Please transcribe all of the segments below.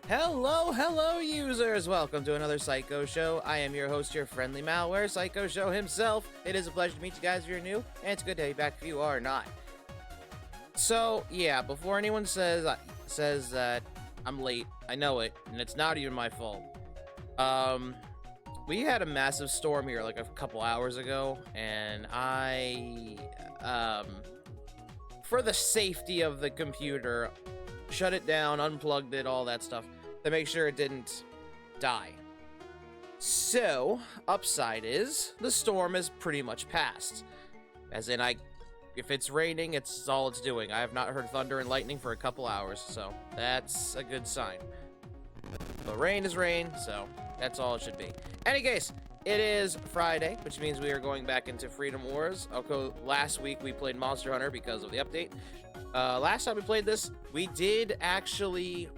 Hello, users! Welcome to another Psycho Show. I am your host, your friendly malware, Psycho Show himself. It is a pleasure to meet you guys if you're new, and it's good to have you back if you are not. So, yeah, before anyone says that I'm late, I know it, and it's not even my fault. We had a massive storm here like a couple hours ago, and I, for the safety of the computer, shut it down, unplugged it, all that stuff, to make sure it didn't die. So, upside is, the storm is pretty much past. As in, if it's raining, it's all it's doing. I have not heard thunder and lightning for a couple hours, so that's a good sign. But rain is rain, so that's all it should be. Any case, it is Friday, which means we are going back into Freedom Wars. Okay, last week we played Monster Hunter because of the update. Last time we played this, we did actually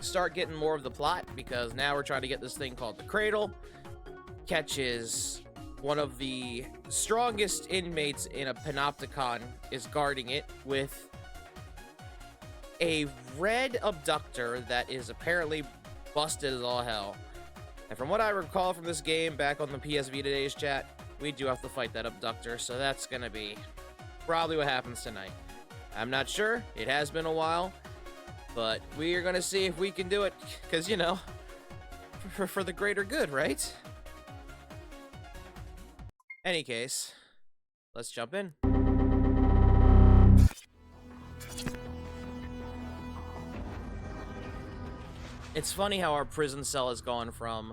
start getting more of the plot, because now we're trying to get this thing called the Cradle. Catches one of the strongest inmates in a panopticon is guarding it with a red abductor that is apparently busted as all hell. And from what I recall from this game back on the PS Vita Days chat, we do have to fight that abductor, so that's gonna be probably what happens tonight. I'm not sure. It has been a while. But we are going to see if we can do it, because, you know, for the greater good, right? Any case, let's jump in. It's funny how our prison cell has gone from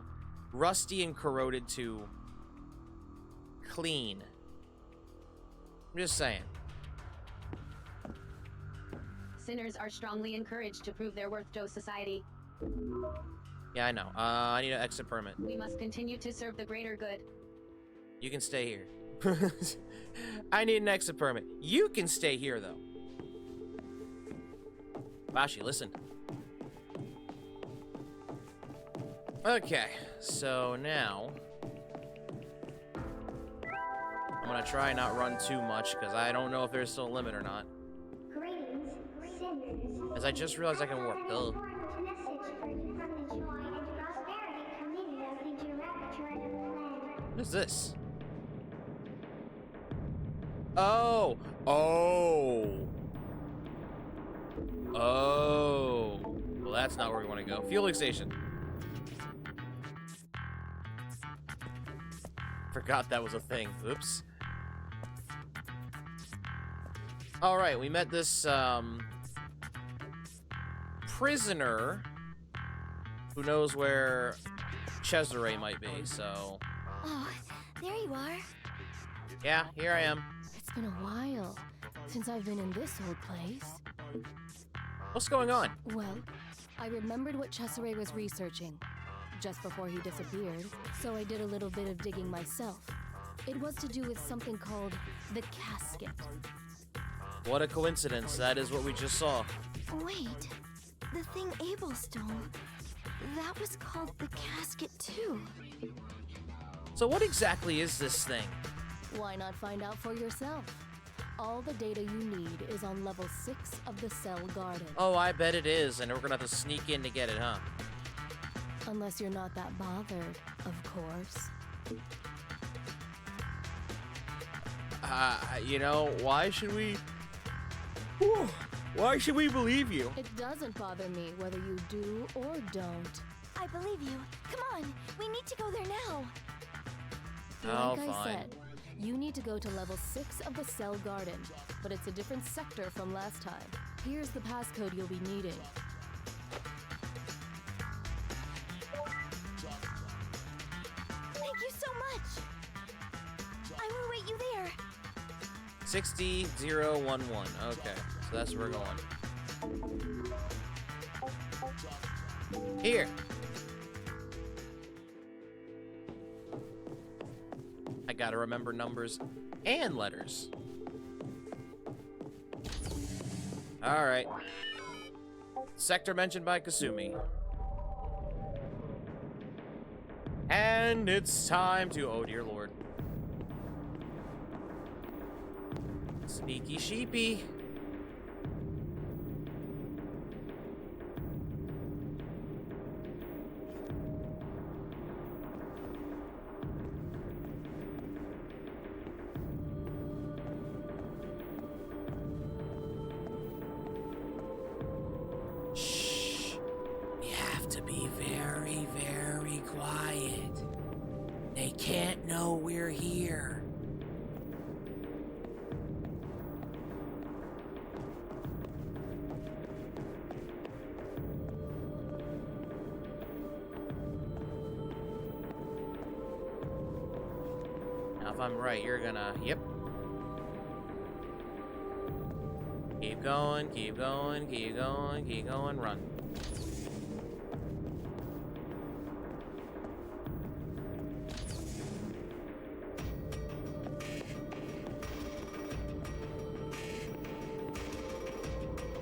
rusty and corroded to clean. I'm just saying. Sinners are strongly encouraged to prove their worth to society. Yeah, I know. I need an exit permit. We must continue to serve the greater good. You can stay here. I need an exit permit. You can stay here, though. Bashi, listen. Okay, so now I'm gonna try not run too much, because I don't know if there's still a limit or not. As I just realized I can warp. Duh. What is this? Oh! Well, that's not where we want to go. Fueling station. Forgot that was a thing. Oops. Alright, we met this, prisoner who knows where Cesare might be, so... Oh, there you are. Yeah, here I am. It's been a while since I've been in this old place. What's going on? Well, I remembered what Cesare was researching just before he disappeared, so I did a little bit of digging myself. It was to do with something called the casket. What a coincidence. That is what we just saw. Wait, the thing Abel stole, that was called the casket too. So what exactly is this thing? Why not find out for yourself? All the data you need is on level 6 of the cell garden. Oh, I bet it is, and we're gonna have to sneak in to get it, huh? Unless you're not that bothered, of course. You know, why should we... Whew. Why should we believe you? It doesn't bother me whether you do or don't. I believe you. Come on, we need to go there now. Oh, Like I fine. said, you need to go to level 6 of the cell garden, but it's a different sector from last time. Here's the passcode you'll be needing. Thank you so much. I will wait you there. 60011. Okay, so that's where we're going. Here. I gotta remember numbers and letters. Alright. Sector mentioned by Kasumi. And it's time to... Oh, dear lord. Sneaky sheepy. if I'm right, you're gonna... Yep. Keep going, keep going, keep going, keep going, run.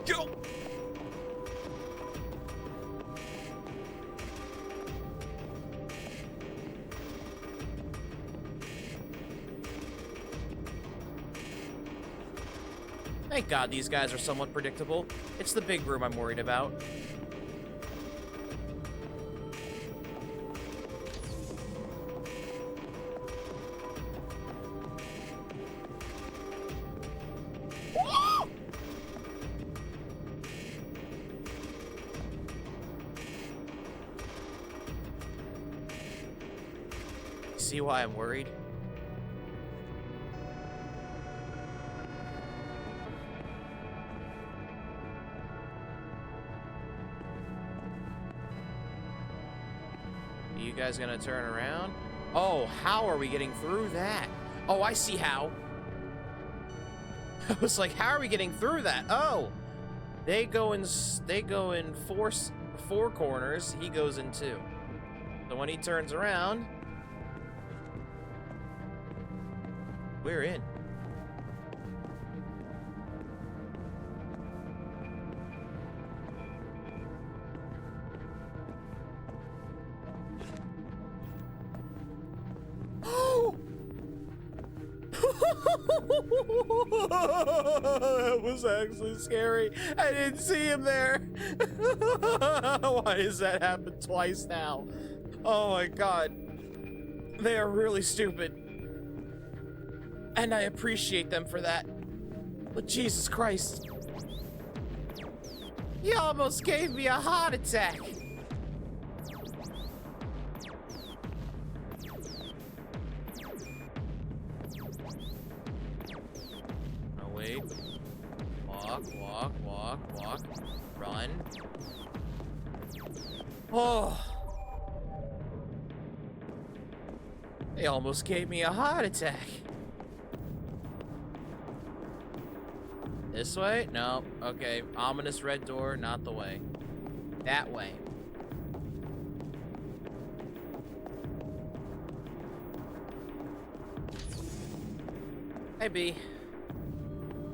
Go! Thank God these guys are somewhat predictable. It's the big room I'm worried about. See why I'm worried? Are you guys gonna turn around? Oh, how are we getting through that? Oh, I see how. I was like, how are we getting through that? Oh, they go in four corners. He goes in two. So when he turns around, we're in. That was actually scary. I didn't see him there. Why does that happen twice now? Oh my god. They are really stupid. And I appreciate them for that. But Jesus Christ. He almost gave me a heart attack. Oh, wait. Walk, walk, walk, walk. Run. Oh. They almost gave me a heart attack. This way? No. Okay. Ominous red door, not the way. That way. Hey, B.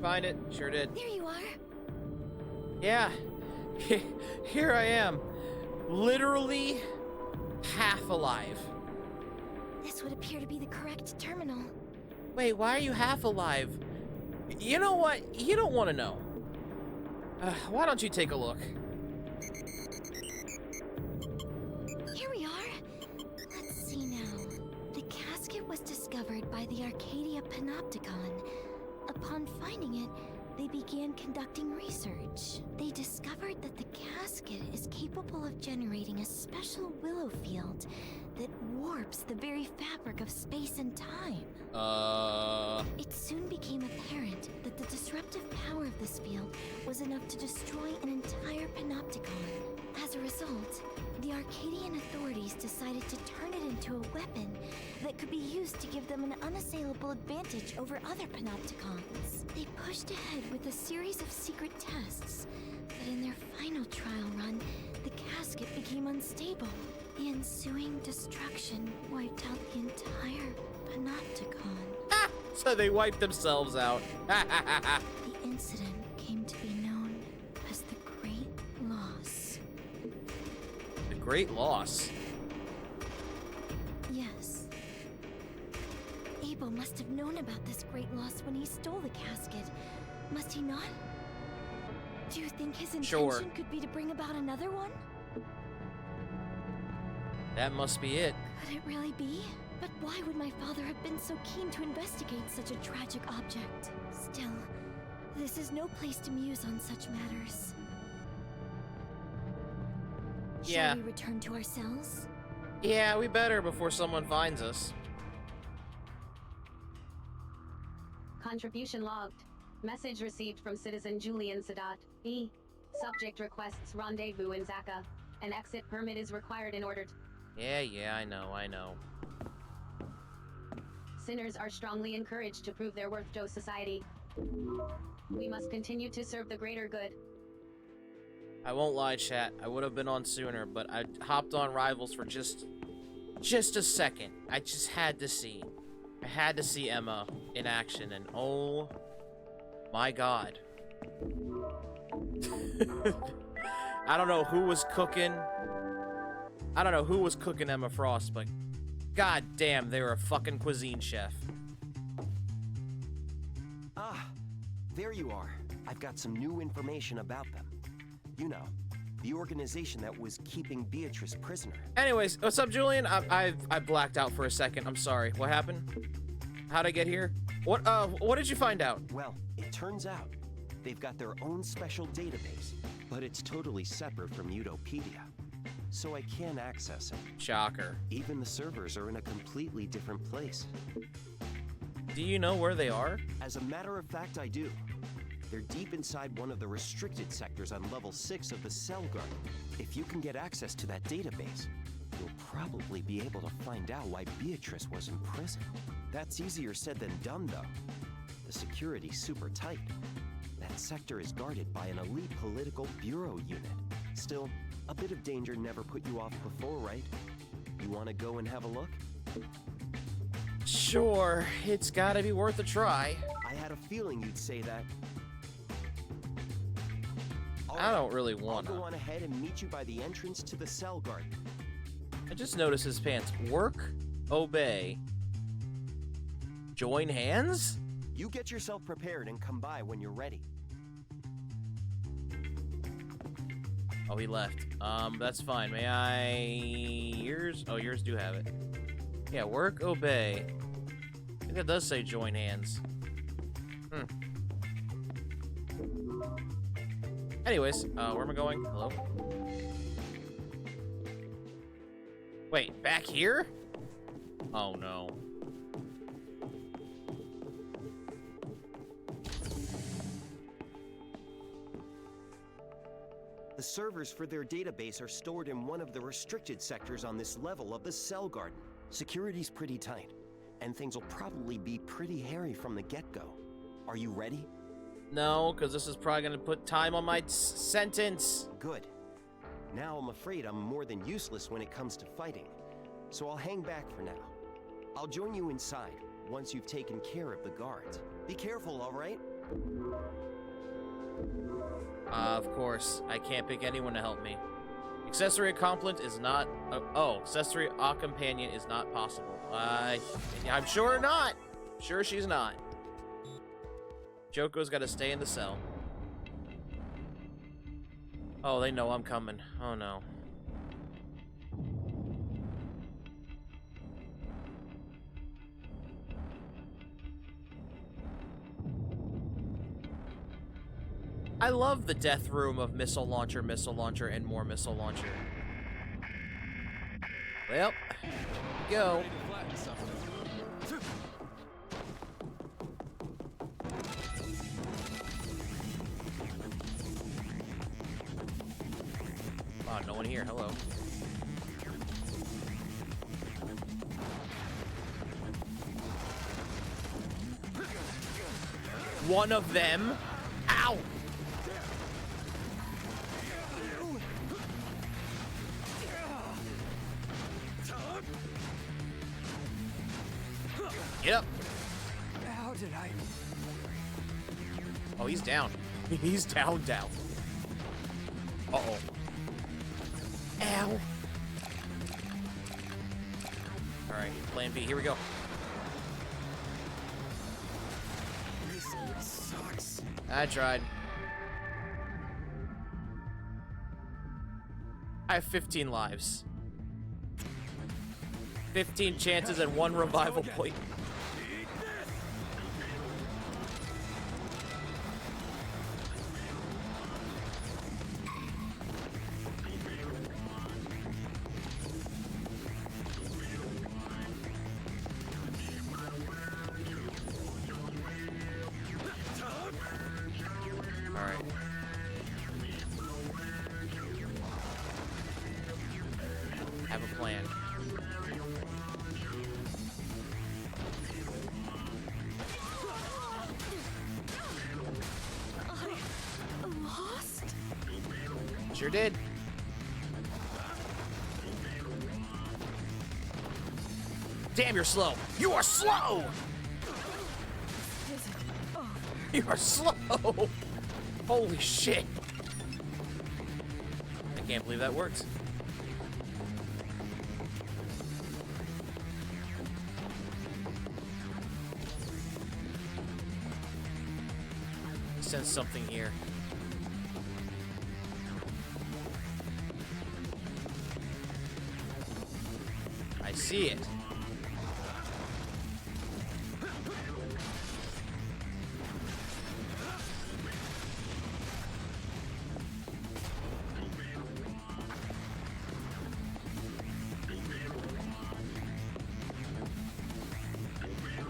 Find it? Sure did. There you are. Yeah. Here I am. Literally half alive. This would appear to be the correct terminal. Wait, why are you half alive? You know what? You don't want to know. Why don't you take a look? Here we are. Let's see now. The casket was discovered by the Arcadia Panopticon. Upon finding it, they began conducting research. They discovered that the casket is capable of generating a special willow field that warps the very fabric of space and time. It soon became apparent that the disruptive power of this field was enough to destroy an entire panopticon. As a result, the Arcadian authorities decided to turn it into a weapon that could be used to give them an unassailable advantage over other panopticons. They pushed ahead with a series of secret tests, but in their final trial run, the casket became unstable. The ensuing destruction wiped out the entire panopticon. Ah! So they wiped themselves out. The incident came to be known as the Great Loss. The Great Loss? Yes. Abel must have known about this great loss when he stole the casket. Must he not? Do you think his intention could be to bring about another one? That must be it. Could it really be? But why would my father have been so keen to investigate such a tragic object? Still, this is no place to muse on such matters. Yeah. Shall we return to our cells? Yeah, we better before someone finds us. Contribution logged. Message received from citizen Julian Sadat. E. Subject requests rendezvous in Zaka. An exit permit is required in order to... Yeah, I know. Sinners are strongly encouraged to prove their worth to society. We must continue to serve the greater good. I won't lie, chat. I would have been on sooner, but I hopped on Rivals for just a second. I just had to see. I had to see Emma in action, and oh my god. I don't know who was cooking. I don't know who was cooking Emma Frost, but god damn, they were a fucking cuisine chef. Ah, there you are. I've got some new information about them. You know, the organization that was keeping Beatrice prisoner. Anyways, what's up, Julian? I blacked out for a second. I'm sorry. What happened? How'd I get here? What did you find out? Well, it turns out they've got their own special database, but it's totally separate from Utopedia, so I can't access it. Shocker. Even the servers are in a completely different place. Do you know where they are? As a matter of fact, I do. They're deep inside one of the restricted sectors on level 6 of the cell garden. If you can get access to that database, you'll probably be able to find out why Beatrice was in prison. That's easier said than done, though. The security's super tight. That sector is guarded by an elite political bureau unit. Still, a bit of danger never put you off before, right? You want to go and have a look? Sure, it's gotta be worth a try. I had a feeling you'd say that. I don't really want I'll to. go on ahead and meet you by the entrance to the cell garden. I just noticed his pants. Work, obey, join hands? You get yourself prepared and come by when you're ready. Oh, he left. That's fine. May I... Yours? Oh, yours do have it. Yeah, work, obey. I think that does say join hands. Anyways, where am I going? Hello? Wait, back here? Oh, no. The servers for their database are stored in one of the restricted sectors on this level of the cell garden. Security's pretty tight, and things will probably be pretty hairy from the get-go. Are you ready? No, because this is probably going to put time on my sentence. Good. Now I'm afraid I'm more than useless when it comes to fighting, so I'll hang back for now. I'll join you inside once you've taken care of the guards. Be careful, all right? Of course, I can't pick anyone to help me. Accessory accompaniment is not... accessory companion is not possible. I'm sure not. Sure she's not. Joko's got to stay in the cell. Oh, they know I'm coming. Oh, no. I love the death room of missile launcher, and more missile launcher. Well, here we go. Oh, no one here. Hello. One of them. Ow! Get up. How did I... Oh, he's down. He's down. Uh-oh. Ow. Alright, plan B. Here we go. This sucks. I tried. I have 15 lives. 15 chances and 1 revival point. Alright. Have a plan. Sure did. Damn, you're slow. You are slow! You are slow! Holy shit. I can't believe that worked. Sense something here. I see it.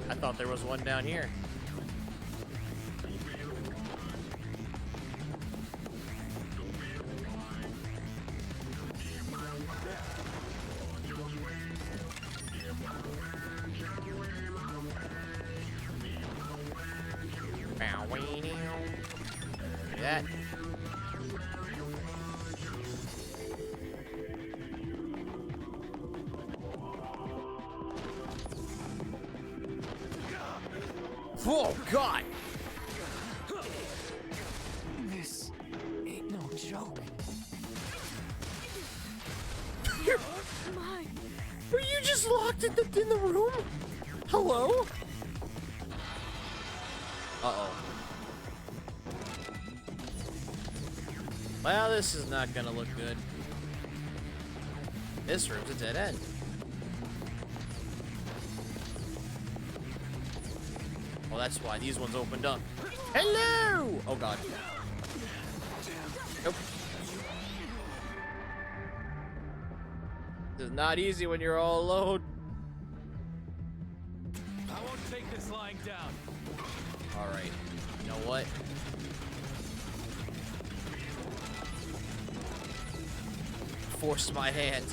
I thought there was one down here. That. Oh, God! This ain't no joke. Were you just locked in the room? Hello? Uh-oh. Well, this is not gonna look good. This room's a dead end. Well, that's why these ones opened up. Hello! Oh, God. Nope. This is not easy when you're all alone. I won't take this lying down. Alright. You know what? Forced my hand.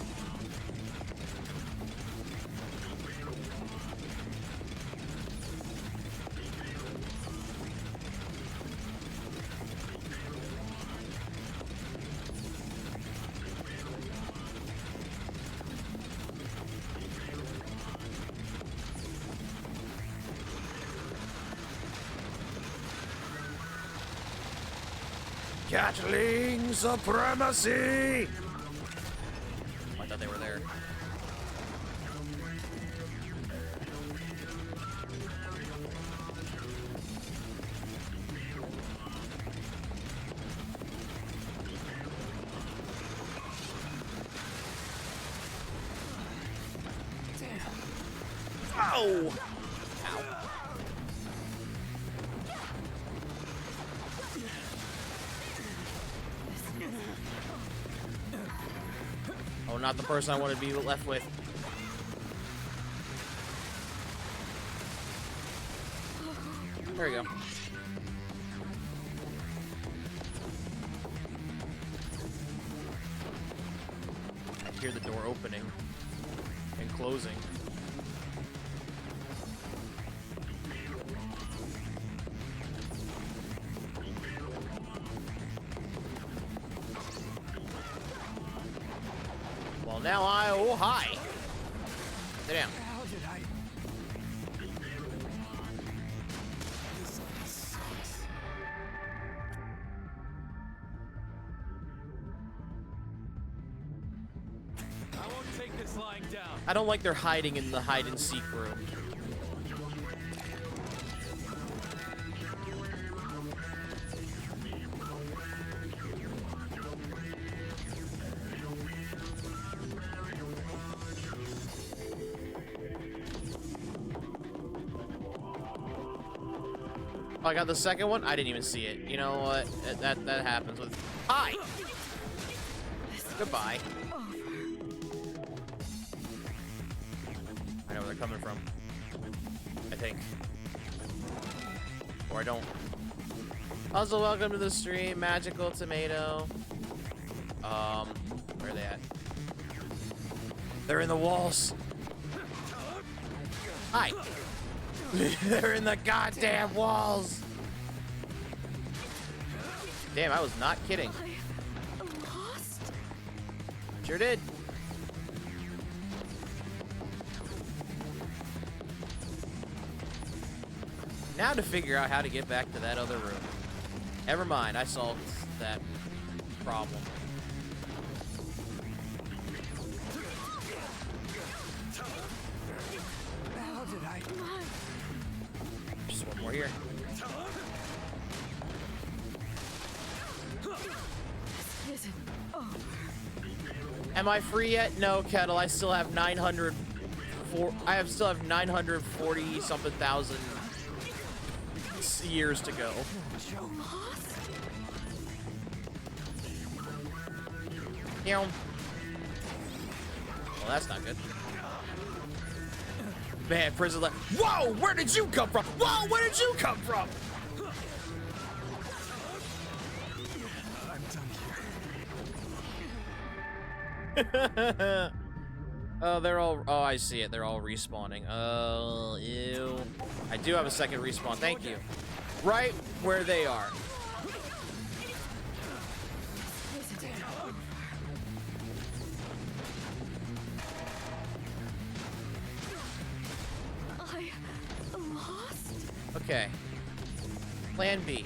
Gatling supremacy! I thought they were there. Damn. Ow! Ow. Oh, not the person I want to be left with. There we go. I hear the door opening and closing. Well, now oh, hi. Sit down. How did I? This sucks. I won't take this lying down. I don't like they're hiding in the hide and seek room. Oh, I got the second one? I didn't even see it. You know what? That happens with... Hi! Goodbye. I know where they're coming from. I think. Or I don't. Also, welcome to the stream, Magical Tomato. Where are they at? They're in the walls. Hi! They're in the goddamn walls! Damn, I was not kidding. Sure did. Now to figure out how to get back to that other room. Never mind, I solved that problem. How did I? Just one more here. Am I free yet? No, Kettle. I still have 940 something thousand years to go. Well, that's not good. Man, prison left. Whoa! Where did you come from? Whoa! Where did you come from? Oh, they're all. Oh, I see it. They're all respawning. Oh, ew. I do have a second respawn. Thank you. Right where they are. I lost? Okay. Plan B.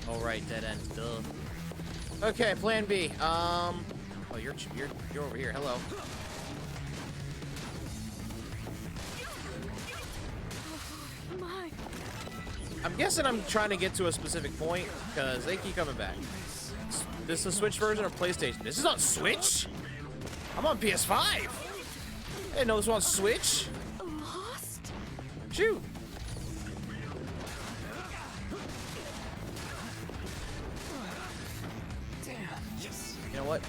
Oh right, dead end. Duh. Okay, plan B. Oh, you're over here. Hello. My. I'm guessing I'm trying to get to a specific point because they keep coming back. This is the Switch version of PlayStation. This is on Switch? I'm on PS5. I didn't know this was on Switch. Lost? Shoot. Damn. Yes. You know what?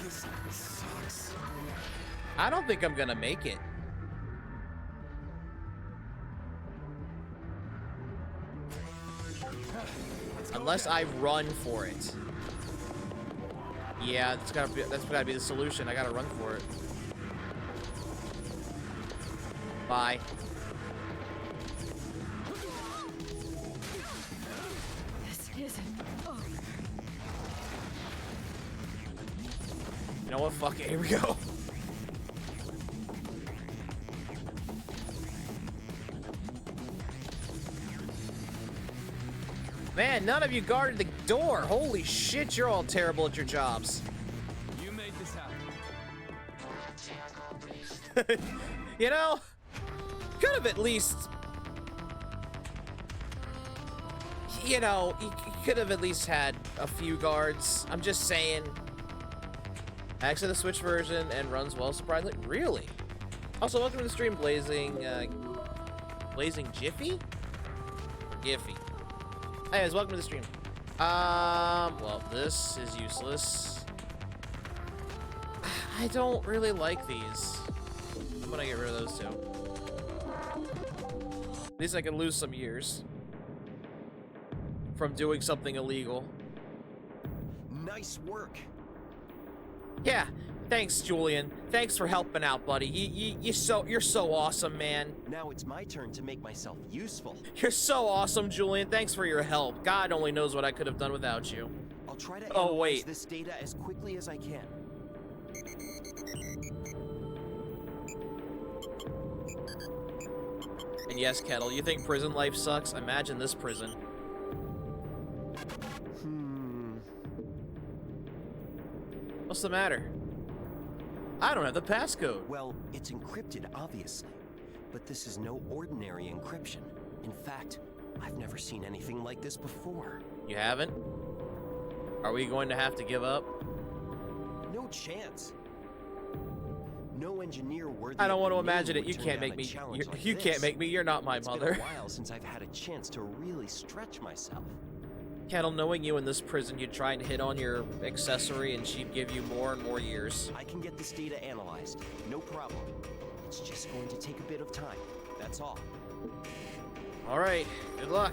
This sucks. I don't think I'm gonna make it. Unless I run for it. Yeah, that's gotta be the solution. I gotta run for it. Bye. This isn't. Oh. You know what? Fuck it. Here we go. Man, none of you guarded the door. Holy shit, you're all terrible at your jobs. You made this happen. You know, could have at least, you know, you could have at least had a few guards. I'm just saying. Actually, the Switch version and runs well, surprisingly. Really? Also, welcome to the stream, Blazing Jiffy? Or Giffy? Anyways, welcome to the stream. Well, this is useless. I don't really like these. I'm gonna get rid of those two. At least I can lose some years from doing something illegal. Nice work. Yeah, thanks, Julian. Thanks for helping out, buddy. You're so awesome, man. Now it's my turn to make myself useful. You're so awesome, Julian. Thanks for your help. God only knows what I could have done without you. I'll try to Oh, analyze wait. this data as quickly as I can. And yes, Kettle, you think prison life sucks? Imagine this prison. What's the matter? I don't have the passcode. Well, it's encrypted, obviously. But this is no ordinary encryption. In fact, I've never seen anything like this before. You haven't? Are we going to have to give up? No chance. No engineer worthy. I don't of want to the imagine name it. You would can't turn make down me. a challenge like You can't this. make me. You're not my It's mother. been a while since I've had a chance to really stretch myself. Kettle, knowing you in this prison, you'd try and hit on your accessory and she'd give you more and more years. I can get this data analyzed. No problem. It's just going to take a bit of time. That's all. All right, good luck.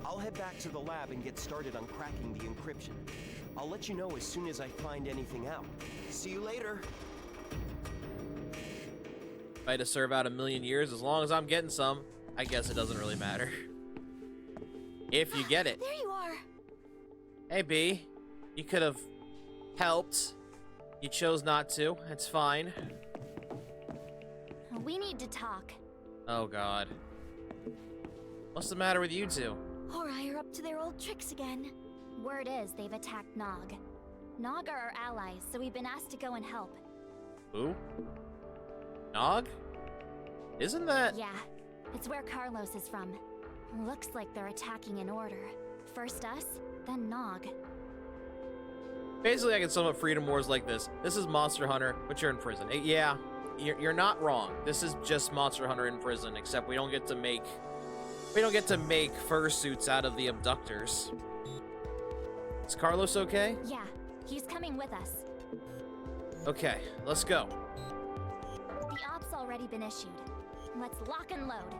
I'll head back to the lab and get started on cracking the encryption. I'll let you know as soon as I find anything out. See you later. If I had to serve out 1,000,000 years, as long as I'm getting some, I guess it doesn't really matter. If you get it. There you are. Hey, B. You could have helped. You chose not to. It's fine. We need to talk. Oh, God. What's the matter with you two? Horai are up to their old tricks again. Word is they've attacked Nog. Nog are our allies, so we've been asked to go and help. Who? Nog? Isn't that... Yeah, it's where Carlos is from. Looks like they're attacking in order. First us, then Nog. Basically, I can sum up Freedom Wars like this. This is Monster Hunter, but you're in prison. Yeah, you're not wrong. This is just Monster Hunter in prison, except we don't get to make fursuits out of the abductors. Is Carlos okay? Yeah, he's coming with us. Okay, let's go. The op's already been issued. Let's lock and load.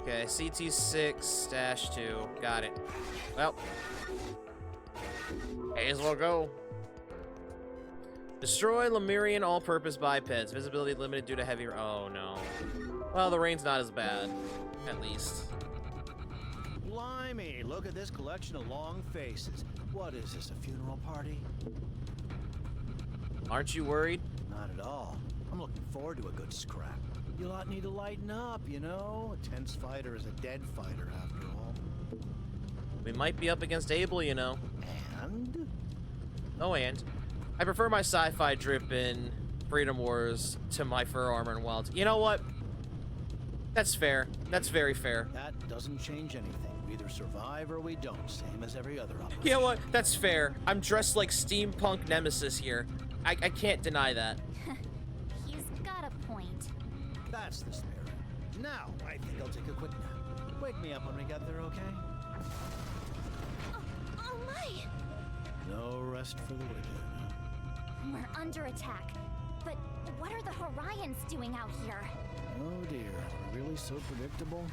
Okay, CT6-2. Got it. Well, may as well go. Destroy Lemurian all-purpose bipeds. Visibility limited due to heavy... Oh, no. Well, the rain's not as bad. At least. Blimey, look at this collection of long faces. What is this, a funeral party? Aren't you worried? Not at all. I'm looking forward to a good scrap. You lot need to lighten up, you know? A tense fighter is a dead fighter, after all. We might be up against Abel, you know. And? Oh, and I prefer my sci-fi drip in Freedom Wars to my fur armor and wilds. You know what? That's fair. That's very fair. That doesn't change anything. We either survive or we don't, same as every other operation. You know what? That's fair. I'm dressed like steampunk Nemesis here. I can't deny that. He's got a point. That's the spirit. Now, I think I'll take a quick nap. Wake me up when we get there, okay? Oh my! No rest for the wicked. We're under attack. But what are the Horions doing out here? Oh dear, are we really so predictable?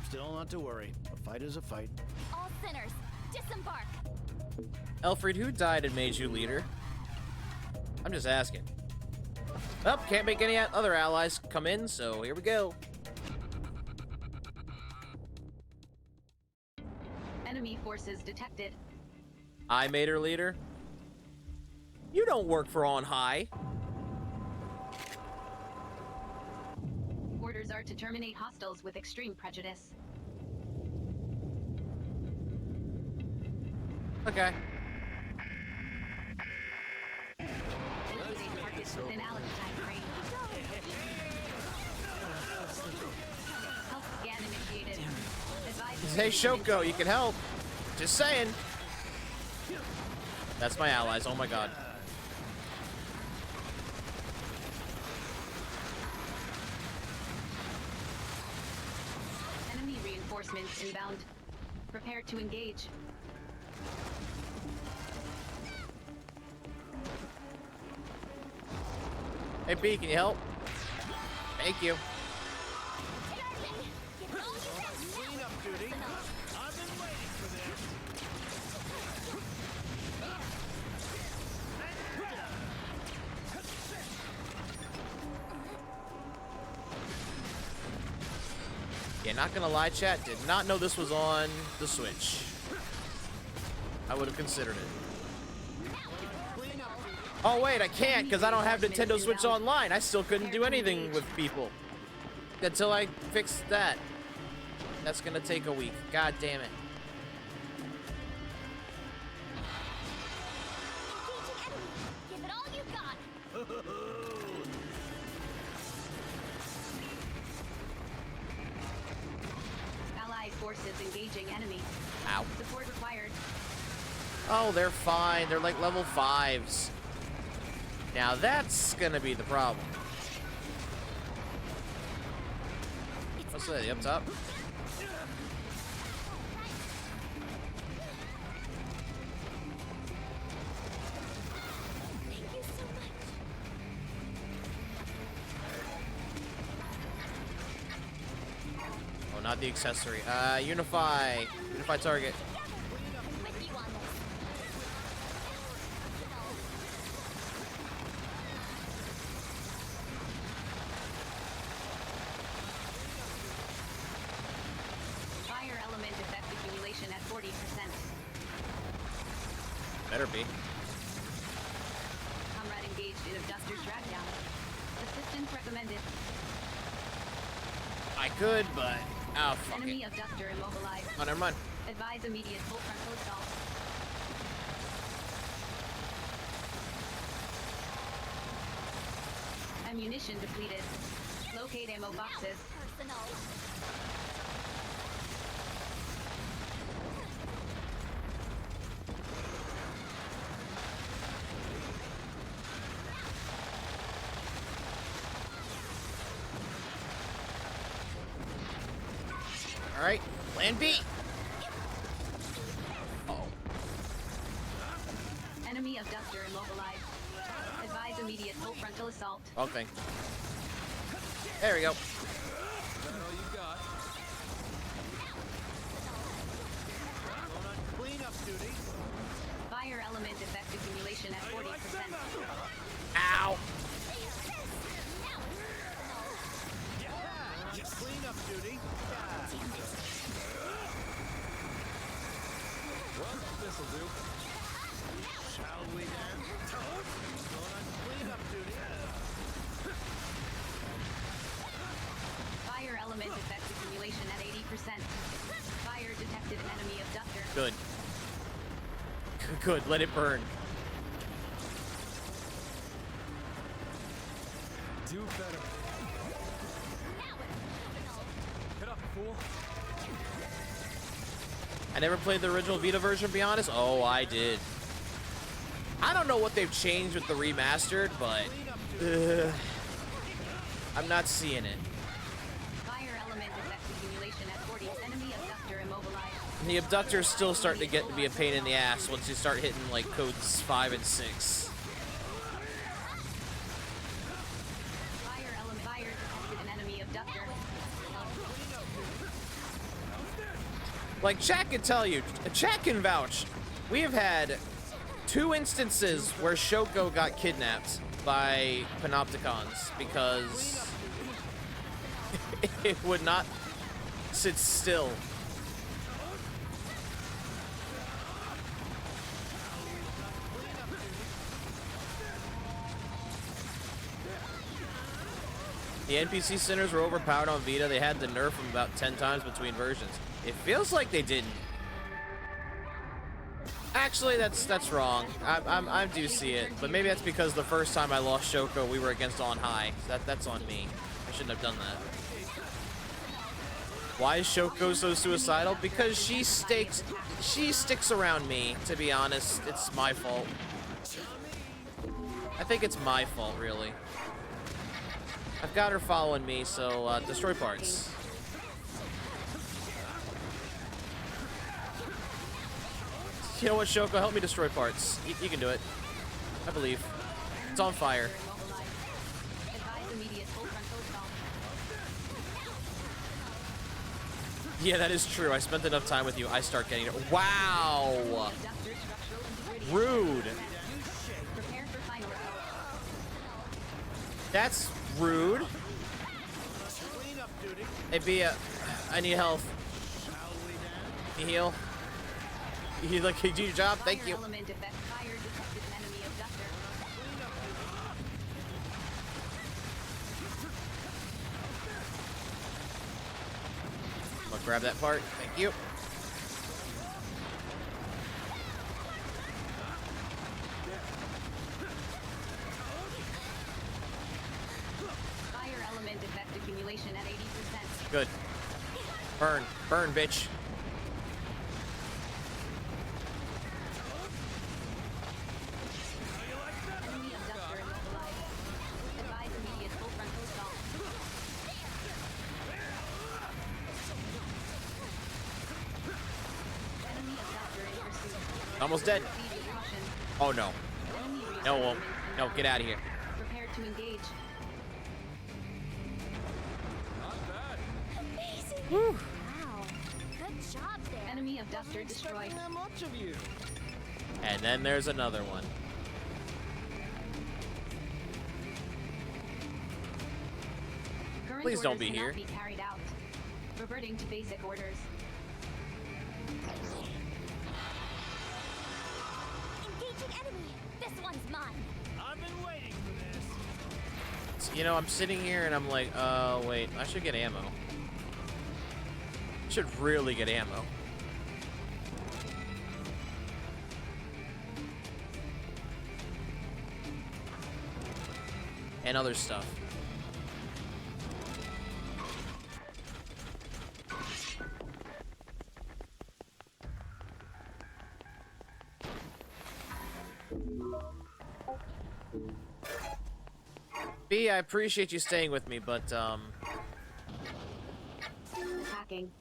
Still not to worry. A fight is a fight. All sinners, disembark! Elfried, who died and made you leader? I'm just asking. Oh, can't make any other allies come in, so here we go. Enemy forces detected. I made her leader. You don't work for On High. Orders are to terminate hostiles with extreme prejudice. Okay. Liquidate targets within Aladdin range. Health scan initiated. Advise Hey, Shoko, you can help. Just saying. That's my allies. Oh my god. enemy reinforcements inbound. Prepare to engage. Hey, B, can you help? Thank you. Cleanup duty. I've been waiting for this. Yeah, not gonna lie, chat. Did not know this was on the Switch. I would have considered it. Oh wait, I can't because I don't have Nintendo Switch Online. I still couldn't do anything with people until I fixed that. That's gonna take a week. God damn it. Give it all you got. Allied forces engaging enemy. Ow. Support required. Oh, they're fine. They're like level 5s. Now that's gonna be the problem. What's that? Up top? Thank you so much. Oh, not the accessory. Unify. Unify target. I'm with you on this. Better be. Comrade engaged in abductor trackdown. Assistance recommended. I could, but oh fuck Enemy it. abductor immobilized. Oh, never mind. Advise immediate full frontal assault. Ammunition depleted. Locate ammo boxes. All right, plan B. Oh, Enemy abductor immobilized. Advise immediate full frontal assault. okay. There we go. Is that all you got? Going on cleanup duty. Fire element effect accumulation at 40%. Ow. Cleanup duty. Well, this'll do. Shall we then? Going on cleanup duty. Fire element effect accumulation at 80%. Fire detected an enemy abductor. Good. Good. Let it burn. Do better. Get up, fool. I never played the original Vita version, to be honest. Oh, I did. I don't know what they've changed with the remastered, but I'm not seeing it. Fire element effect accumulation at 40. Enemy abductor immobilized. The abductor's still starting to get to be a pain in the ass once you start hitting like codes 5 and 6. Fire detected an enemy abductor. Like, chat can tell you, chat can vouch. We have had 2 instances where Shoko got kidnapped by Panopticons because it would not sit still. The NPC centers were overpowered on Vita. They had to nerf them about 10 times between versions. It feels like they didn't. Actually, that's wrong. I do see it, but maybe that's because the first time I lost Shoko, we were against On High. That's on me. I shouldn't have done that. Why is Shoko so suicidal? Because she sticks around me. To be honest, it's my fault. I think it's my fault, really. I've got her following me, so destroy parts. You know what, Shoko? Help me destroy parts. You can do it. I believe. It's on fire. Immobilized. Advise immediate full frontal assault. Yeah, that is true. I spent enough time with you. I start getting it. Wow! Abductor structural integrity. Rude. Prepare for final assault. That's rude. Cleanup duty. Hey, Bia, I need health. Shall we then? Can you heal? You like, you do your job? Thank you. Fire element effect. Fire detected an enemy abductor. I'm gonna grab that part. Thank you. Fire element effect accumulation at 80%. Good. Burn. Burn, bitch. Enemy abductor immobilized. Advise immediate full frontal assault. Enemy abductor in pursuit. Almost dead. Proceed with caution. Oh, no. Enemy No, research won't. No, get out of here. Prepare to engage. Not bad. Amazing! Whew. Wow. Good job there. Enemy abductor destroyed. That much of you. And then there's another one. Current Please don't orders be cannot here. Be carried out. Reverting to basic orders. Engage You know, I'm sitting here and I'm like, oh, wait, I should get ammo. Should really get ammo. And other stuff. B, I appreciate you staying with me, but, Hacking.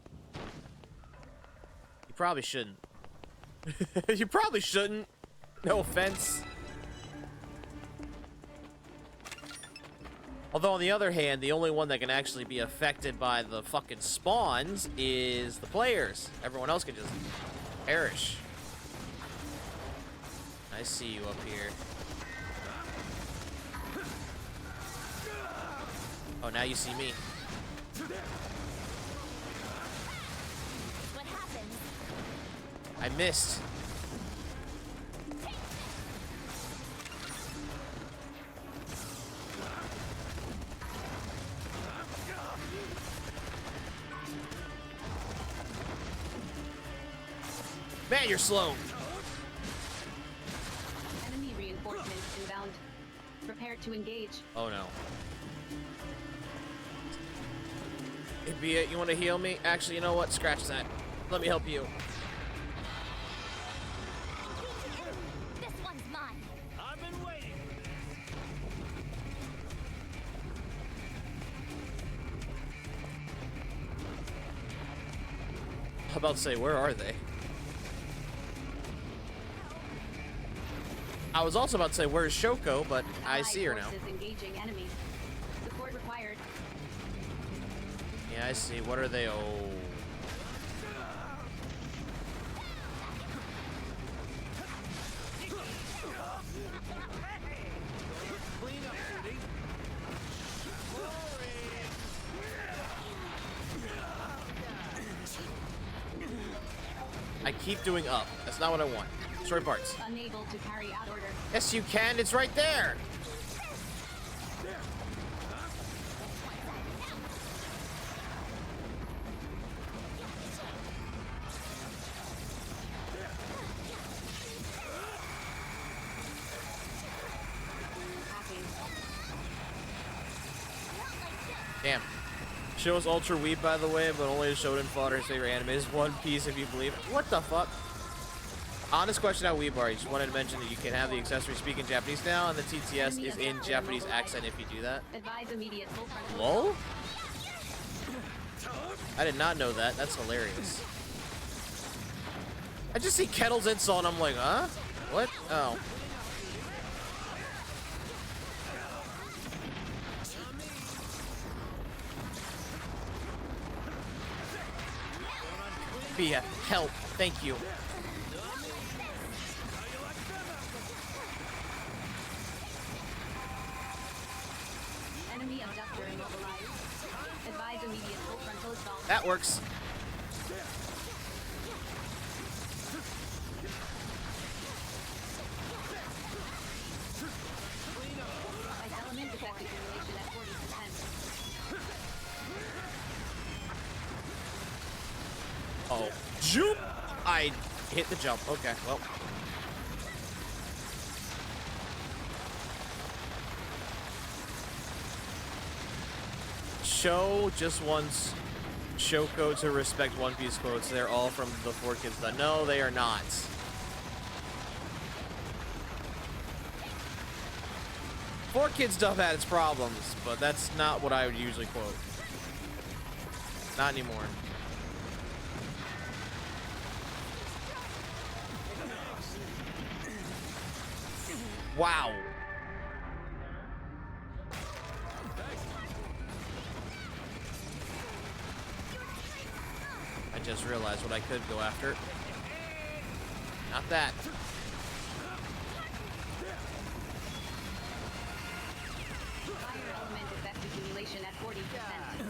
you probably shouldn't. You probably shouldn't. No offense. Although, on the other hand, the only one that can actually be affected by the fucking spawns is the players. Everyone else can just perish. I see you up here. Oh, now you see me. What happened? I missed. Man, you're slow. Enemy reinforcements inbound. Prepare to engage. Oh no. Hey, be it. You want to heal me? Actually, you know what? Scratch that. Let me help you. This one's mine. I've been waiting. I'm about to say, where are they? I was also about to say, where's Shoko, but I see her now. Allied forces engaging enemy. Support required. Yeah, I see. What are they? Oh. Clean up, Rudy. I keep doing up. That's not what I want. Destroy parts. Unable to carry out order. Yes, you can. It's right there. Hacking. Damn. Shows ultra weep, by the way, but only Shonen fodder's favorite anime is One Piece, if you believe it. What the fuck? Honest question on Weeb Bar. Just wanted to mention that you can have the accessory speak in Japanese now, and the TTS is in Japanese accent if you do that. Advise immediate full frontal. Lol? I did not know that. That's hilarious. I just see Kettle's insult and I'm like, huh? What? Oh. Bia, help. Thank you. Enemy abductor immobilized. Advise immediate full frontal assault. That works. By element defect accumulation at 40%. Oh. Jump! I hit the jump. Okay, well. Show just wants Shoko to respect One Piece quotes. They're all from the 4Kids done. No, they are not. Four Kids stuff had its problems, but that's not what I would usually quote. Not anymore. Wow. I just realized what I could go after. Not that. Fire element effect accumulation at 40%.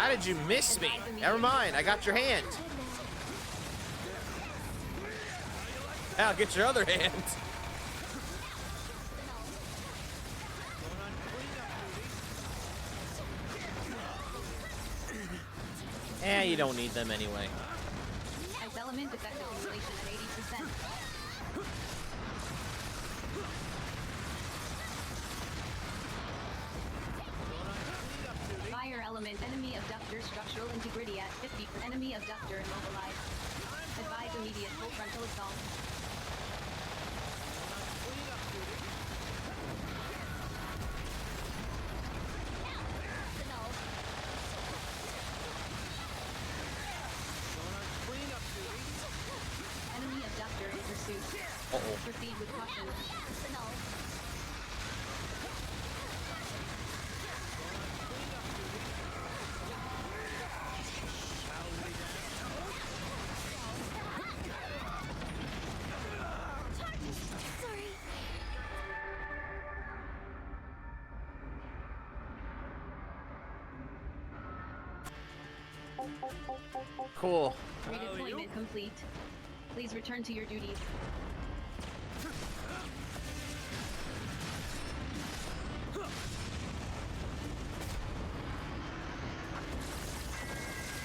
How did you miss me? Never mind, I got your hand. Now get your other hand. Eh, you don't need them anyway. Ice element effective installation at 80%. Fire element enemy abductor structural integrity at 50%. Enemy abductor immobilized. Advise immediate full frontal assault. Enemy abductor in pursuit. Uh-oh. Proceed with caution. Cool. Redeployment complete. Please return to your duties.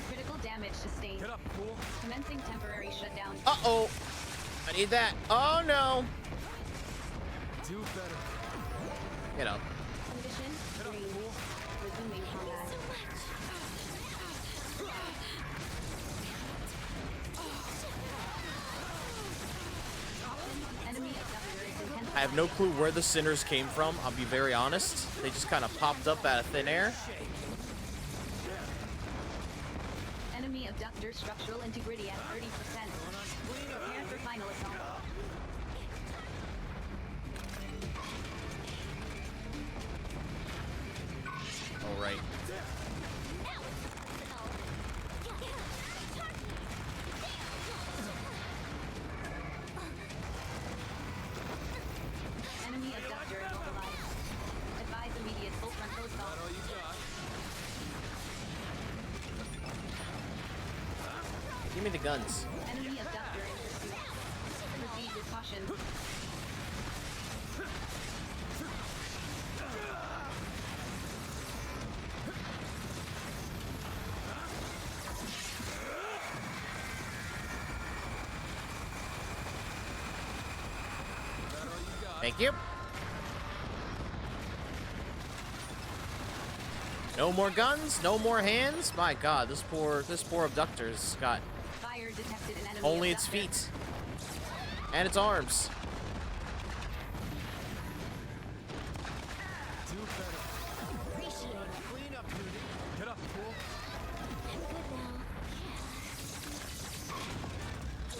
Critical damage sustained. Get up, fool. Commencing temporary shutdown. Uh-oh. I need that. Oh, no. Do better. Get up. Condition Get up, green. fool. Resuming combat. Enemy abductor is intense. I have no clue where the sinners came from. I'll be very honest. They just kind of popped up out of thin air. Enemy abductor structural integrity at 30%. Prepare for final assault. All right. Enemy abductor immobilized. Advise immediate full frontal assault. All you got. Give me the guns. Enemy abductor in pursuit. Proceed with caution. Thank you. No more guns, no more hands. My God, this poor abductor's got Fire detected an enemy only its abductor. feet and its arms. Do better. Cleanup duty. Get up, fool. I'm good now.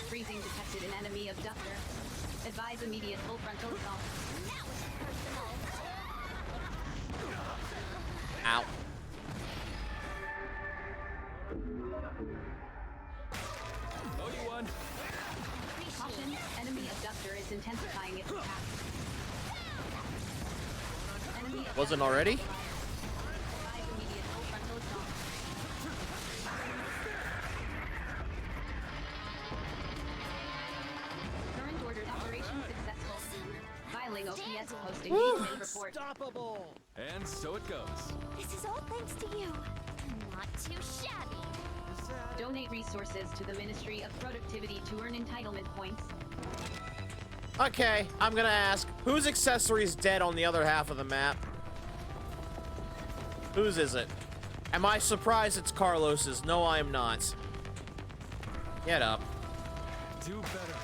Freezing detected an enemy abductor. Advise immediate full frontal assault. Ow. Oh, you won. Caution, enemy abductor is intensifying its attack. Enemy abductor Wasn't already? Advise immediate full frontal assault. Current ordered operation successful. Filing OPS posting detailed report. Unstoppable. And so it goes. This is all thanks to you. Not too shabby. Donate resources to the Ministry of Productivity to earn entitlement points. Okay, I'm gonna ask, whose accessory's dead on the other half of the map? Whose is it? Am I surprised it's Carlos's? No, I am not. Get up. Do better.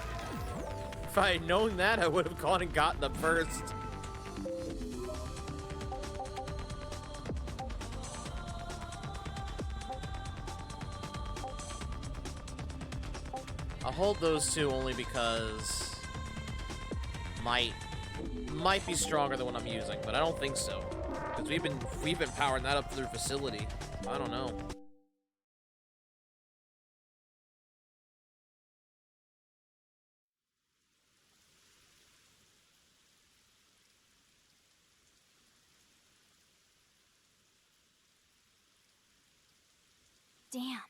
If I had known that, I would have gone and gotten them first. I'll hold those two only because might be stronger than what I'm using, but I don't think so. Because we've been powering that up through facility. I don't know. Damn.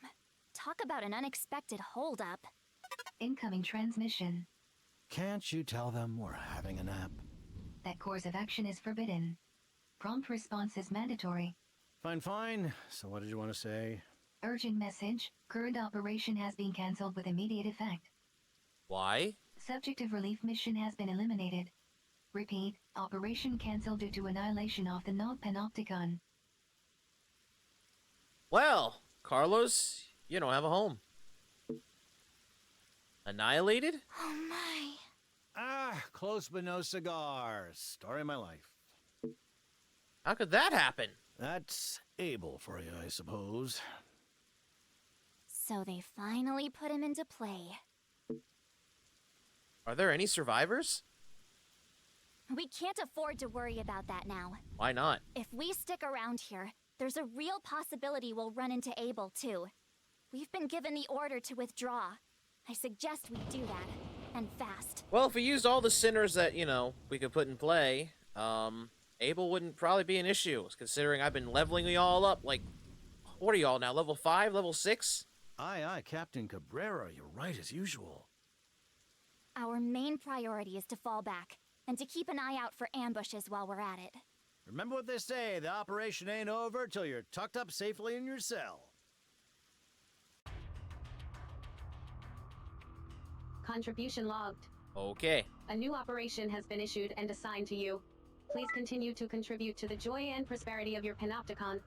Talk about an unexpected holdup. Incoming transmission. Can't you tell them we're having a nap? That course of action is forbidden. Prompt response is mandatory. Fine, fine. So what did you want to say? Urgent message. Current operation has been cancelled with immediate effect. Why? Subject of relief mission has been eliminated. Repeat. Operation cancelled due to annihilation of the Nog Panopticon. Well, Carlos, you don't have a home. Annihilated? Oh my. Ah, close but no cigar. Story of my life. How could that happen? That's Abel for you, I suppose. So they finally put him into play. Are there any survivors? We can't afford to worry about that now. Why not? If we stick around here, there's a real possibility we'll run into Abel, too. We've been given the order to withdraw. I suggest we do that, and fast. Well, if we used all the sinners that, we could put in play, Abel wouldn't probably be an issue, considering I've been leveling y'all up, like, what are y'all now, level 5, level 6? Aye, aye, Captain Cabrera, you're right as usual. Our main priority is to fall back, and to keep an eye out for ambushes while we're at it. Remember what they say, the operation ain't over till you're tucked up safely in your cell. Contribution logged. Okay. A new operation has been issued and assigned to you. Please continue to contribute to the joy and prosperity of your Panopticon.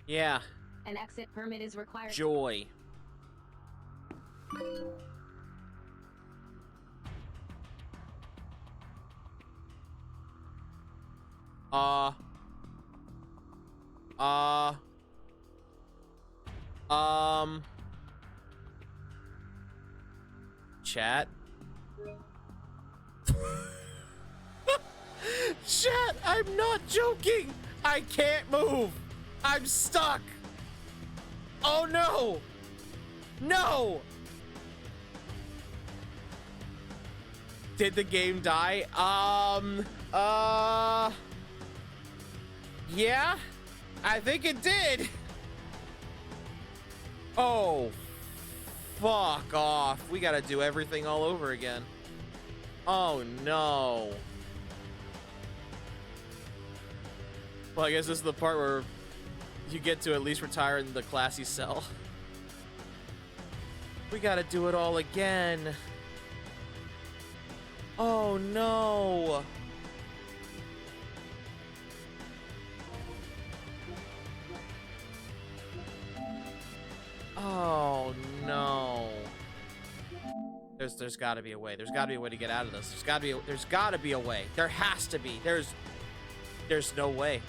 Yeah. An exit permit is required. Joy. Chat. Chat, I'm not joking. I can't move. I'm stuck. Oh no. No. Did the game die? Yeah, I think it did. Oh, fuck off. We gotta do everything all over again. Oh no. Well, I guess this is the part where you get to at least retire in the classy cell. We gotta do it all again. Oh no. Oh no. There's gotta be a way. There's gotta be a way to get out of this. There's gotta be a way. There has to be. There's no way.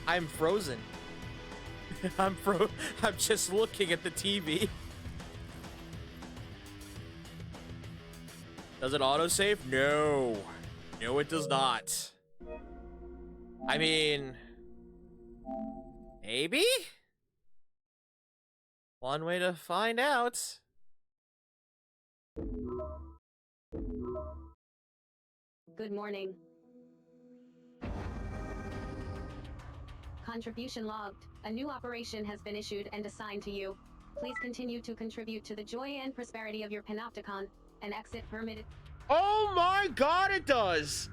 I'm frozen. I'm just looking at the TV. Does it autosave? No. No, it does not. I mean, maybe? One way to find out. Good morning. Contribution logged. A new operation has been issued and assigned to you. Please continue to contribute to the joy and prosperity of your Panopticon. An exit permitted. Oh my god, it does!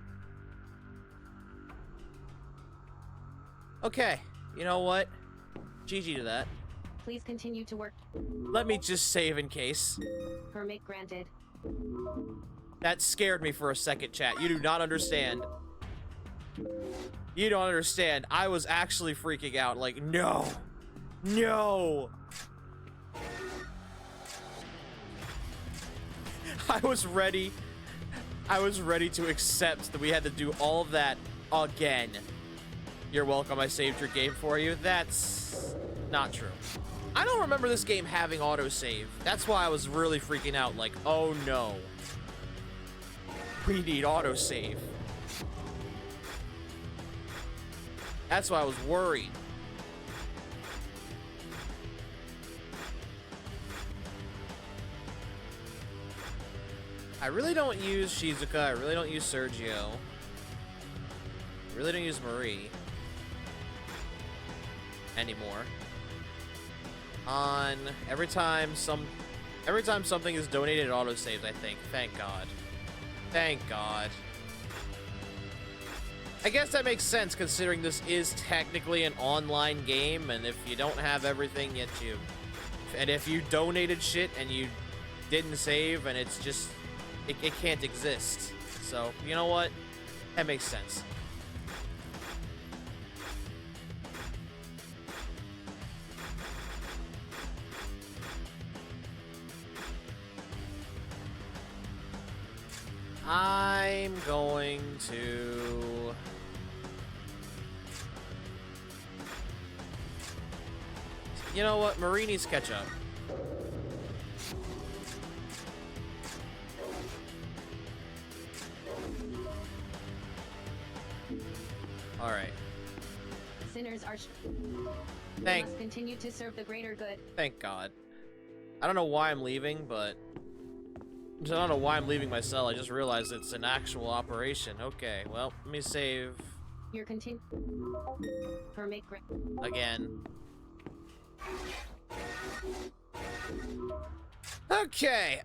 Okay, you know what? GG to that. Please continue to work. Let me just save in case. Permit granted. That scared me for a second, chat. You do not understand. You don't understand. I was actually freaking out. Like, no. No. I was ready to accept that we had to do all of that again. You're welcome, I saved your game for you. That's not true. I don't remember this game having autosave. That's why I was really freaking out, like, oh no. We need autosave. That's why I was worried. I really don't use Shizuka. I really don't use Sergio. I really don't use Marie anymore. On every time something is donated, it autosaves, I think. Thank God. Thank God. I guess that makes sense considering this is technically an online game, and if you don't have everything yet and if you donated shit and you didn't save and it's just it can't exist. So, you know what? That makes sense. I'm going to... You know what? Marini's catch up. Alright. Sinners are... Thank... must continue to serve the greater good. Thank God. I don't know why I'm leaving, but... I don't know why I'm leaving my cell. I just realized it's an actual operation. Okay, well, let me save... Your continue... Permit again. Okay,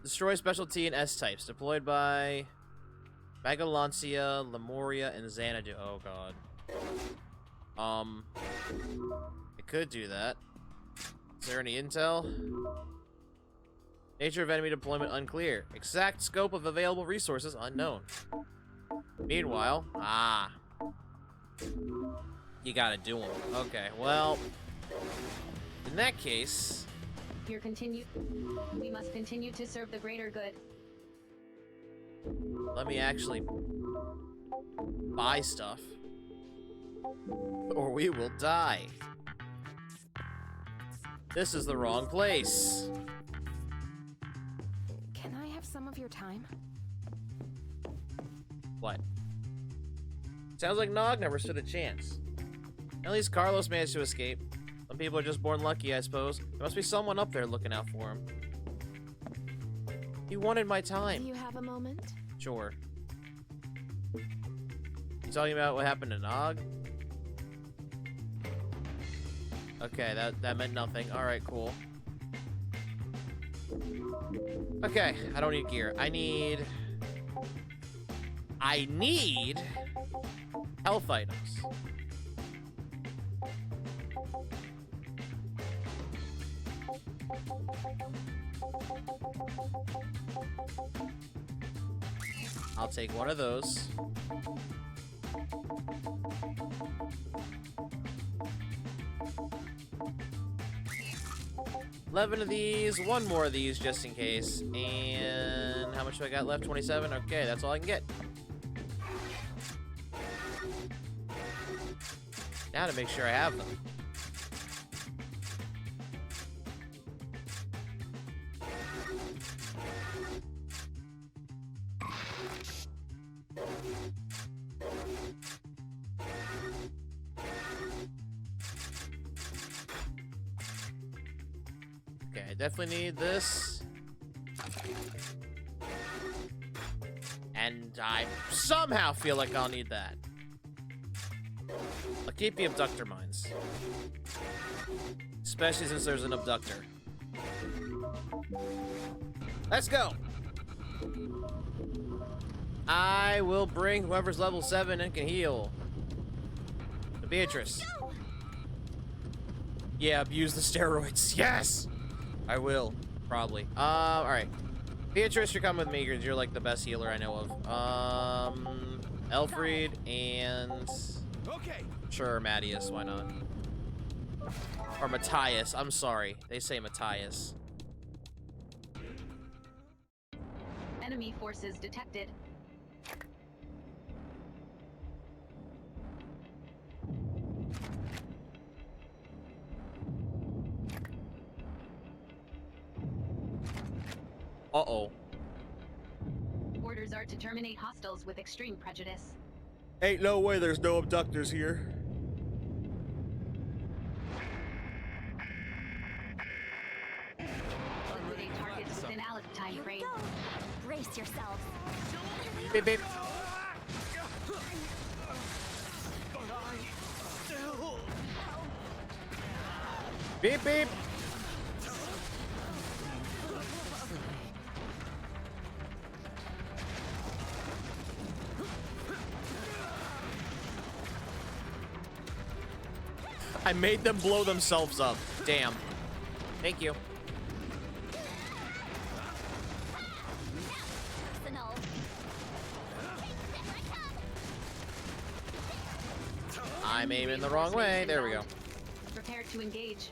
destroy specialty and S-types. Deployed by... Megalancia, Lemuria, and Xanadu. Oh, God. I could do that. Is there any intel? Nature of enemy deployment unclear. Exact scope of available resources unknown. Meanwhile, you gotta do them. Okay, well, in that case, we must continue to serve the greater good. let me actually buy stuff, or we will die. This is the wrong place. Can I have some of your time? What? Sounds like Nog never stood a chance. At least Carlos managed to escape. Some people are just born lucky, I suppose. There must be someone up there looking out for him. He wanted my time. Do you have a moment? Sure. You talking about what happened to Nog? Okay, that meant nothing. Alright, cool. Okay, I don't need gear. I need health items. I'll take one of those. $11 of these, one more of these just in case. And how much do I got left? 27? Okay, that's all I can get. Now to make sure I have them. Okay, I definitely need this. And I somehow feel like I'll need that. I'll keep the abductor mines. Especially since there's an abductor. Let's go! I will bring whoever's level 7 and can heal. To Beatrice. No! Yeah, abuse the steroids. Yes! I will. Probably. Alright. Beatrice, you're coming with me because you're like the best healer I know of. Elfried and... Okay. Sure, Mattias, why not? Or Matthias, I'm sorry. They say Matthias. Enemy forces detected. Uh-oh. Orders are to terminate hostiles with extreme prejudice. Ain't no way there's no abductors here. Liquidate targets within alloc time frame. Go! Brace yourselves. Beep, beep. Beep beep. I made them blow themselves up. Damn. Thank you. I'm aiming the wrong way. There we go. Prepare to engage.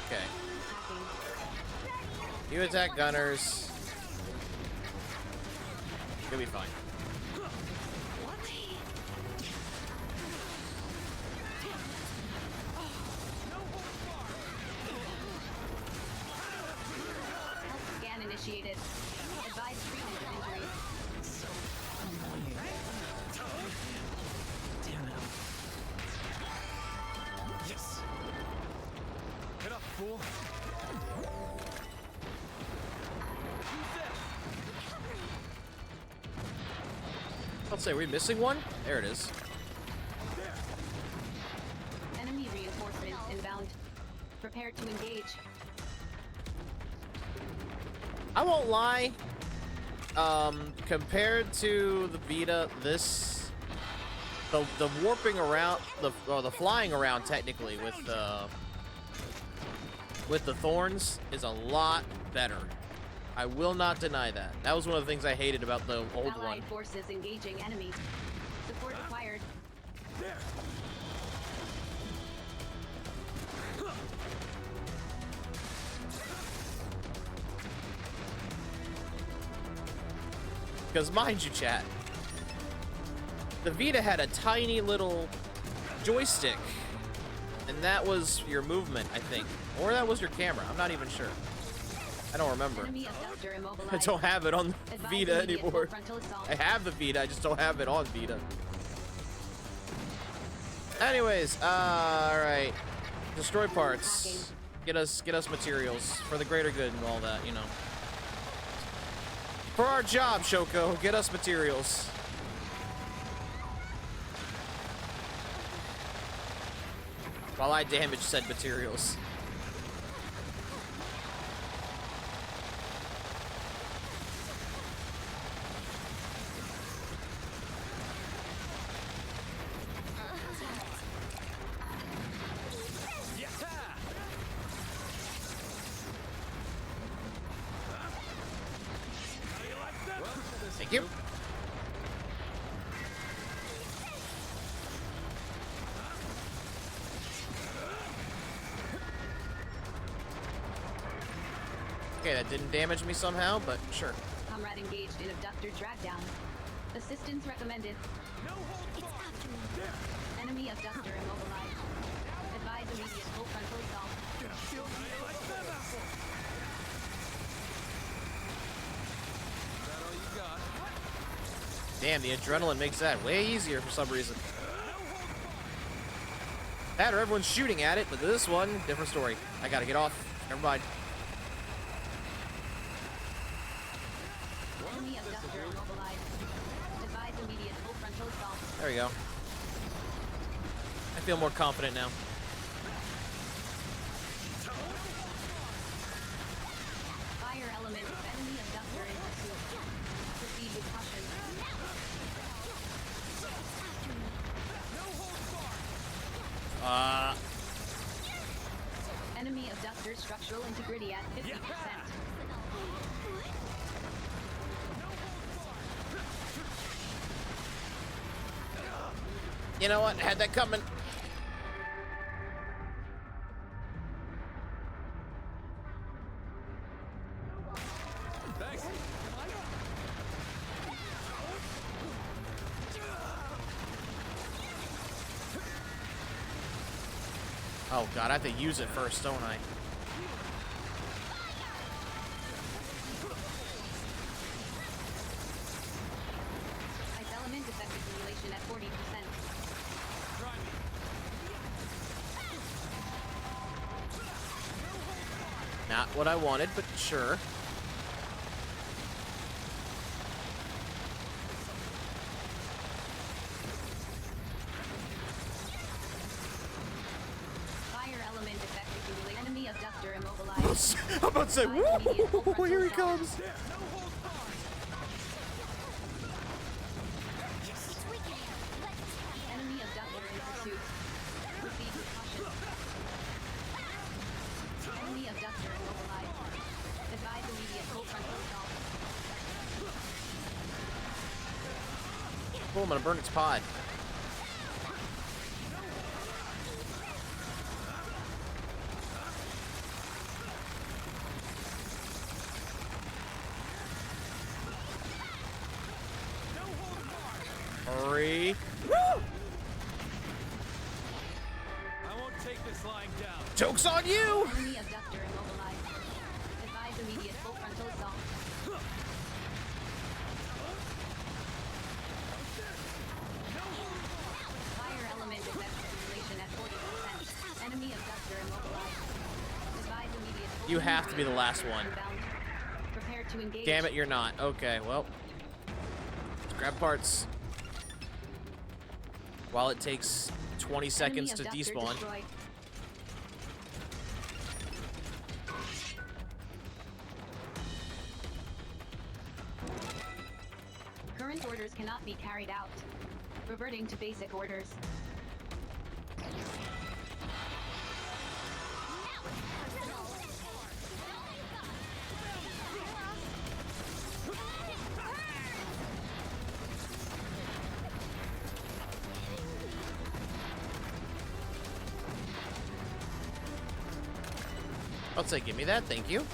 Okay. Attacking. You attack gunners. You'll be fine. Health scan initiated. Advise treatment of injuries. Yes. Get up, fool. I'll say, are we missing one? There it is. Enemy reinforcements inbound. Prepare to engage. I won't lie. Compared to the Vita, this the warping around, the flying around technically with the thorns is a lot better. I will not deny that. That was one of the things I hated about the old one. Allied forces engaging enemy. Support required. Because mind you, chat, the Vita had a tiny little joystick, and that was your movement, I think, or that was your camera. I'm not even sure. I don't remember. Enemy abductor I immobilized. don't have it on the Advise Vita immediate anymore. frontal assault. I have the Vita, I just don't have it on Vita. Anyways, alright. Destroy parts. Get us materials for the greater good and all that, you know. For our job, Shoko, get us materials. While I damage said materials. Thank you. Okay, that didn't damage me somehow, but sure. Comrade engaged in abductor dragdown. Assistance recommended. It's after me. Enemy abductor immobilized. Advise immediate full frontal assault. That all you got? Damn, the adrenaline makes that way easier for some reason. That or everyone's shooting at it, but this one, different story. I gotta get off. Never mind. Enemy abductor immobilized. Advise immediate full frontal assault. There we go. I feel more confident now. Fire element of enemy abductor in pursuit. Proceed with caution. Enemy abductor structural integrity at 50%. You know what? Had that coming. Thanks. Oh god, I have to use it first, don't I? Ice element effective simulation at 40%. Try me. Not what I wanted, but sure. I'm about to say, woo, here he comes. Enemy abductor in pursuit. Proceed with caution. Enemy abductor immobilized. Advise immediate full frontal assault. Oh, I'm gonna burn its pod. Hurry. I won't take this lying down. Joke's on you! Enemy abductor immobilized. Advise immediate full frontal assault. Fire element effect simulation at 40%. Enemy abductor immobilized. Advise immediate full You have to be the last one. inbound. Prepare to engage. Damn it, you're not. Okay, well. Let's grab parts. While it takes 20 seconds to Enemy abductor despawn. destroyed. Current orders cannot be carried out. Reverting to basic orders. I'll say, give me that, thank you.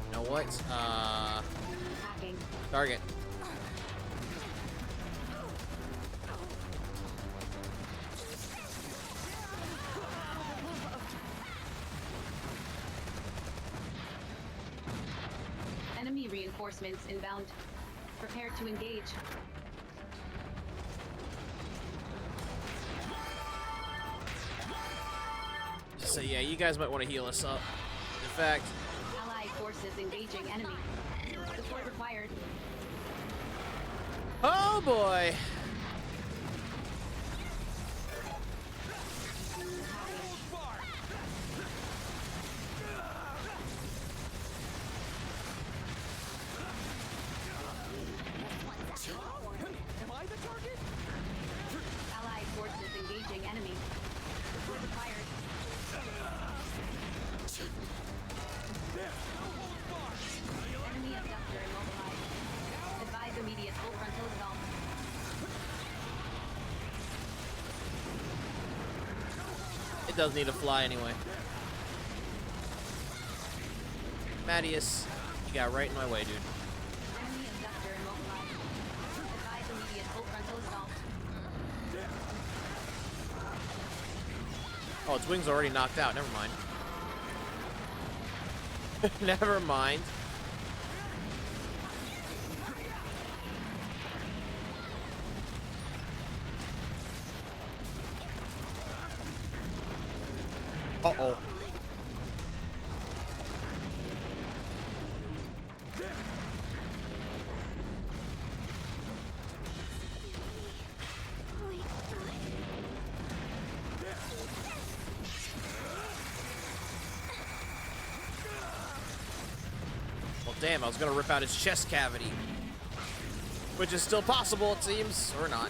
You know what? Hacking. Target. Enemy reinforcements inbound. Prepare to engage. So yeah, you guys might want to heal us up. In fact, Allied forces engaging enemy. Support required. oh boy. Allied forces engaging enemy. Support required. Enemy abductor immobilized. Advise immediate full frontal assault. It does need to fly anyway. Mattias, you got right in my way, dude. Enemy abductor immobilized. Advise immediate full frontal assault. Oh, its wings are already knocked out. Never mind. Never mind. Uh-oh. Well, damn, I was gonna rip out his chest cavity. Which is still possible, it seems, or not.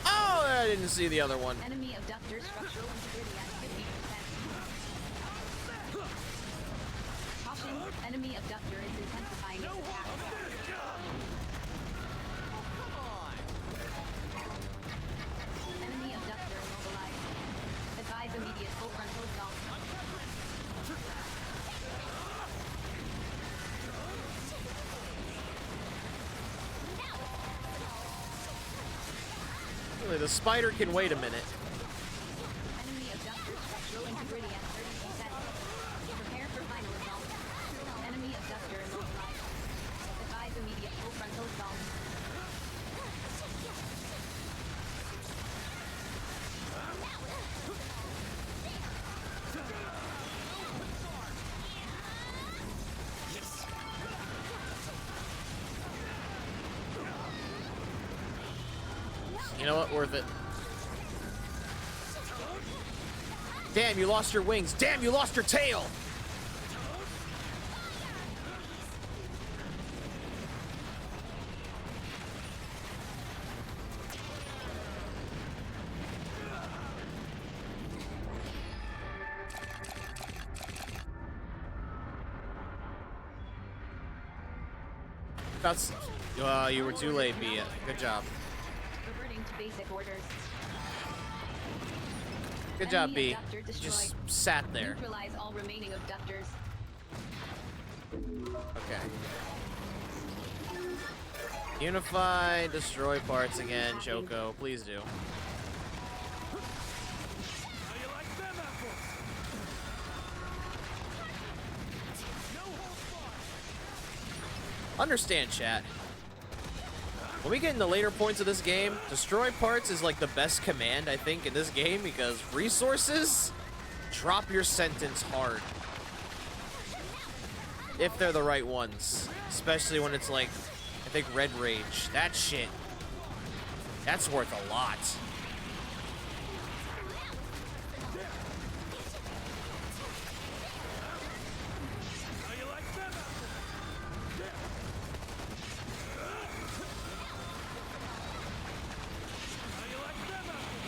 Oh, I didn't see the other one. Enemy abductor structural integrity at 50%. Caution, enemy abductor is intensifying its attack. Enemy abductor immobilized. Advise immediate full frontal assault. Really, the spider can wait a minute. Enemy abductor structural integrity at 30%. Prepare for final assault. Enemy abductor immobilized. Advise immediate full frontal assault. You know what? Worth it. Damn, you lost your wings. Damn, you lost your tail. That's, you were too late, B. Good job. Reverting to basic orders. Good job, Enemy B. abductor destroyed. Just sat there. Neutralize all remaining abductors. Okay. Unify, destroy parts again, Shoko. Please do. How you like them apples? No holds barred. Understand, chat. When we get in the later points of this game, destroy parts is like the best command, I think, in this game, because resources drop your sentence hard. If they're the right ones. Especially when it's like, I think Red Rage. That shit. That's worth a lot. How you like them apples? How you like them apples?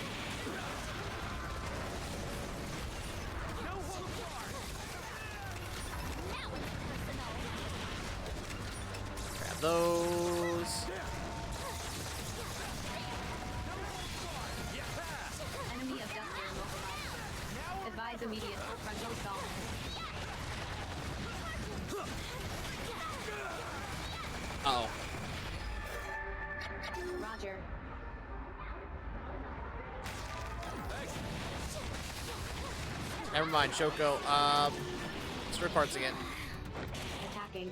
No holds barred. Grab those. Enemy abductor immobilized. Advise immediate full frontal assault. Uh-oh. Roger. Never mind, Shoko. Destroy parts again. Attacking.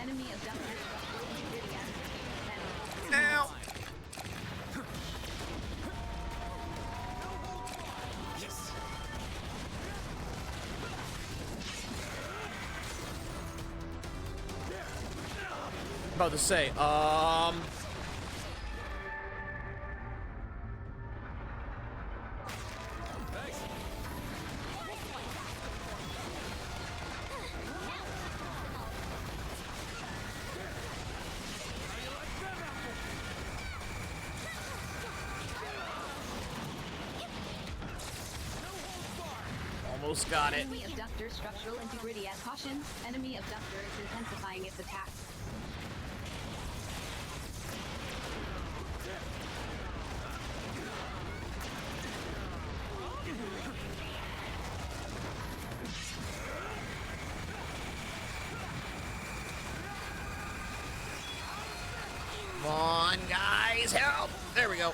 Enemy abductor structural integrity. Ow! About to say, almost got it. Enemy abductor structural integrity at caution. Enemy abductor is intensifying its attack. Come on, guys, help! There we go.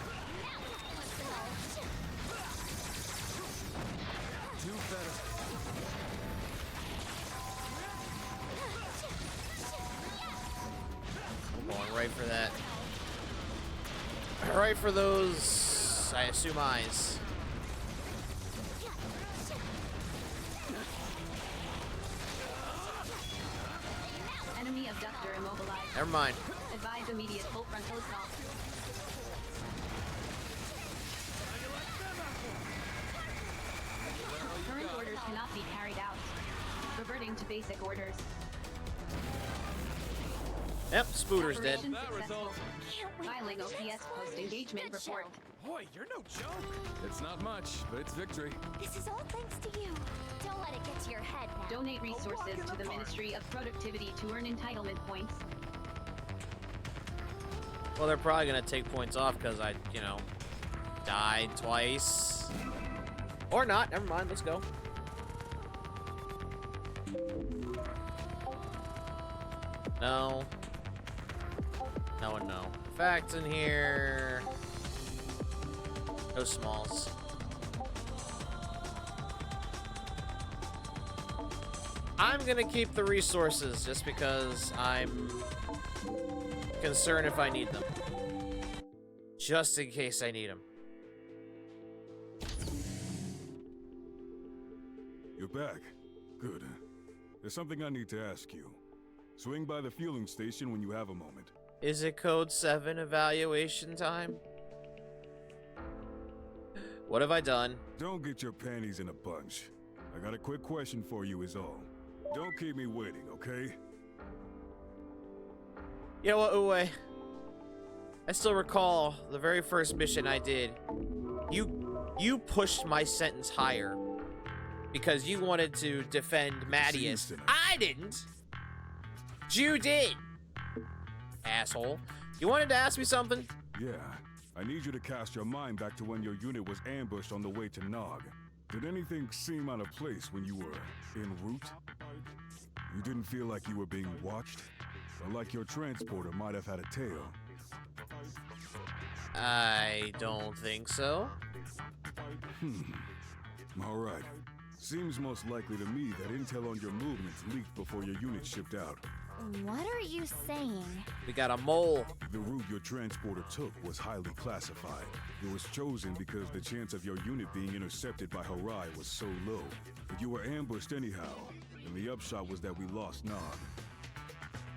Do better. I'm going right for that. Right for those, I assume, eyes. Enemy abductor immobilized. Never mind. Advise immediate full frontal assault. Current orders cannot be carried out. Reverting to basic orders. Yep, Spooter's dead. Operation That successful. result. Filing OPS post-engagement report. Boy, you're no joke. It's not much, but it's victory. This is all thanks to you. Don't let it get to your head now. Donate resources to the Ministry of Productivity to earn entitlement points. Well, they're probably gonna take points off because I, you know, died twice. Or not. Never mind. Let's go. No. No and no. Facts in here. No smalls. I'm gonna keep the resources just because I'm concerned if I need them. Just in case I need them. You're back. Good. There's something I need to ask you. Swing by the fueling station when you have a moment. Is it Code 7 evaluation time? What have I done? Don't get your panties in a bunch. I got a quick question for you is all. Don't keep me waiting, okay? You know what, Uwe? I still recall the very first mission I did. You pushed my sentence higher because you wanted to defend Mattias. I didn't. You did. Asshole. You wanted to ask me something? Yeah. I need you to cast your mind back to when your unit was ambushed on the way to Nog. Did anything seem out of place when you were en route? You didn't feel like you were being watched? Or like your transporter might have had a tail? I don't think so. Alright. Seems most likely to me that intel on your movements leaked before your unit shipped out. What are you saying? We got a mole. The route your transporter took was highly classified. It was chosen because the chance of your unit being intercepted by Harai was so low. But you were ambushed anyhow, and the upshot was that we lost Nog.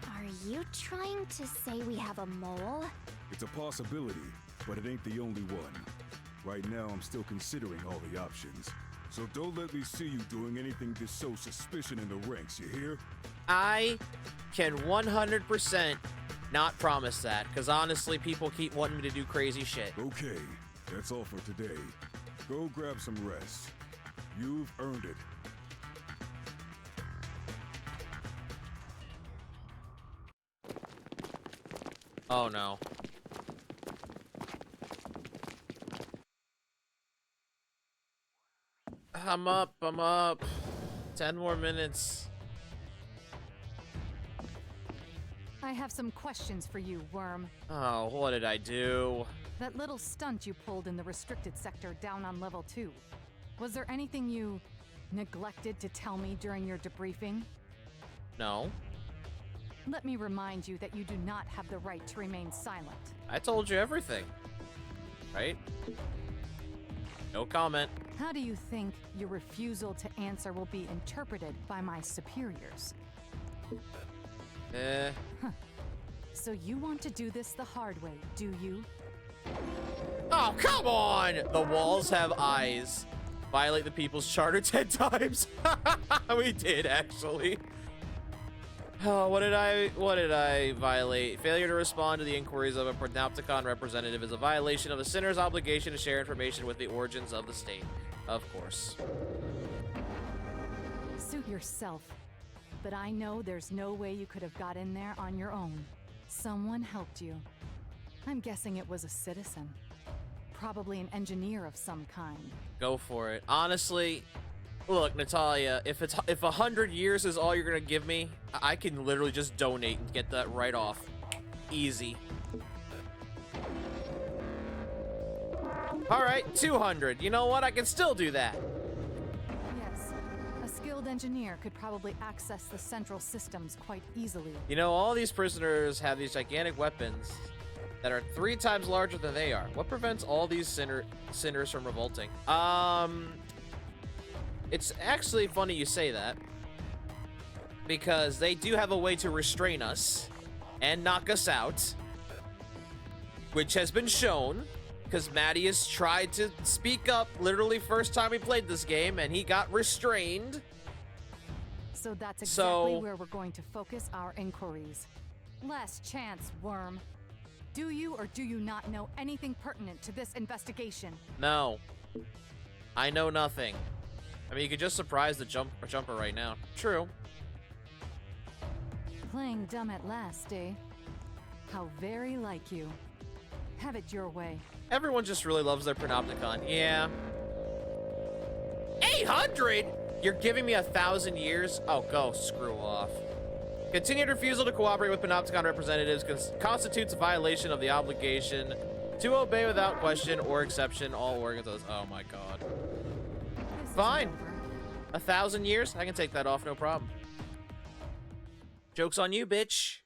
Are you trying to say we have a mole? It's a possibility, but it ain't the only one. Right now, I'm still considering all the options. So don't let me see you doing anything to sow suspicion in the ranks, you hear? I can 100% not promise that, because honestly, people keep wanting me to do crazy shit. Okay, that's all for today. Go grab some rest. You've earned it. Oh no. I'm up. 10 more minutes. I have some questions for you, Worm. Oh, what did I do? That little stunt you pulled in the restricted sector down on level 2. Was there anything you neglected to tell me during your debriefing? No. Let me remind you that you do not have the right to remain silent. I told you everything. Right? No comment. How do you think your refusal to answer will be interpreted by my superiors? So you want to do this the hard way, do you? Oh, come on! The walls have eyes. Violate the People's Charter 10 times. We did, actually. Oh, what did I violate? Failure to respond to the inquiries of a Panopticon representative is a violation of the Sinner's obligation to share information with the origins of the state. Of course. Suit yourself. But I know there's no way you could have got in there on your own. Someone helped you. I'm guessing it was a citizen. Probably an engineer of some kind. Go for it. Honestly, look, Natalia, if 100 years is all you're gonna give me, I can literally just donate and get that right off. Easy. All right, 200. You know what? I can still do that. Yes, a skilled engineer could probably access the central systems quite easily. You know, all these prisoners have these gigantic weapons that are 3 times larger than they are. What prevents all these sinners from revolting? It's actually funny you say that, because they do have a way to restrain us and knock us out, which has been shown, because Mattias tried to speak up literally first time we played this game, and he got restrained. So that's exactly where we're going to focus our inquiries. Last chance, Worm. Do you or do you not know anything pertinent to this investigation? No. I know nothing. I mean, you could just surprise the jumper right now. True. Playing dumb at last, eh? How very like you. Have it your way. Everyone just really loves their Panopticon. Yeah. 800? You're giving me 1,000 years? Oh, go screw off. Continued refusal to cooperate with Panopticon representatives constitutes a violation of the obligation to obey without question or exception all organs of this. Oh my god. Fine. 1,000 years? I can take that off, no problem. Joke's on you, bitch.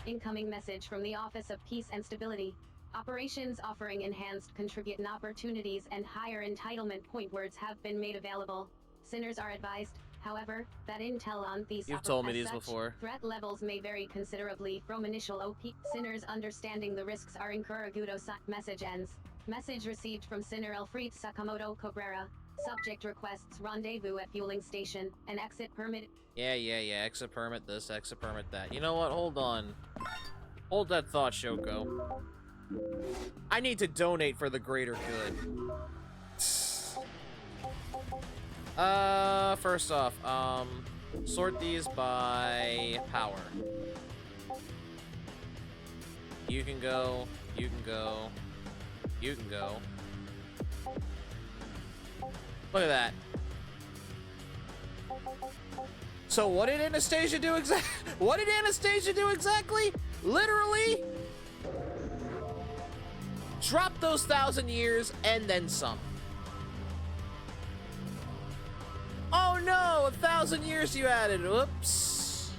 Incoming message from the Office of Peace and Stability. Operations offering enhanced contribution opportunities and higher entitlement point words have been made available. Sinners are advised, however, that intel on these You've told me as these such, before. Threat levels may vary considerably from initial OP. Sinners understanding the risks are encouraged. Message ends. Message received from Sinner Elfried Sakamoto Cabrera. Subject requests rendezvous at fueling station. An exit permit. Yeah. Exit permit this, exit permit that. You know what? Hold on. Hold that thought, Shoko. I need to donate for the greater good. First off, sort these by power. You can go, you can go, you can go. Look at that. So what did Anastasia do exactly? What did Anastasia do exactly? Literally drop those 1,000 years and then some. Oh no, 1,000 years you added. Oops.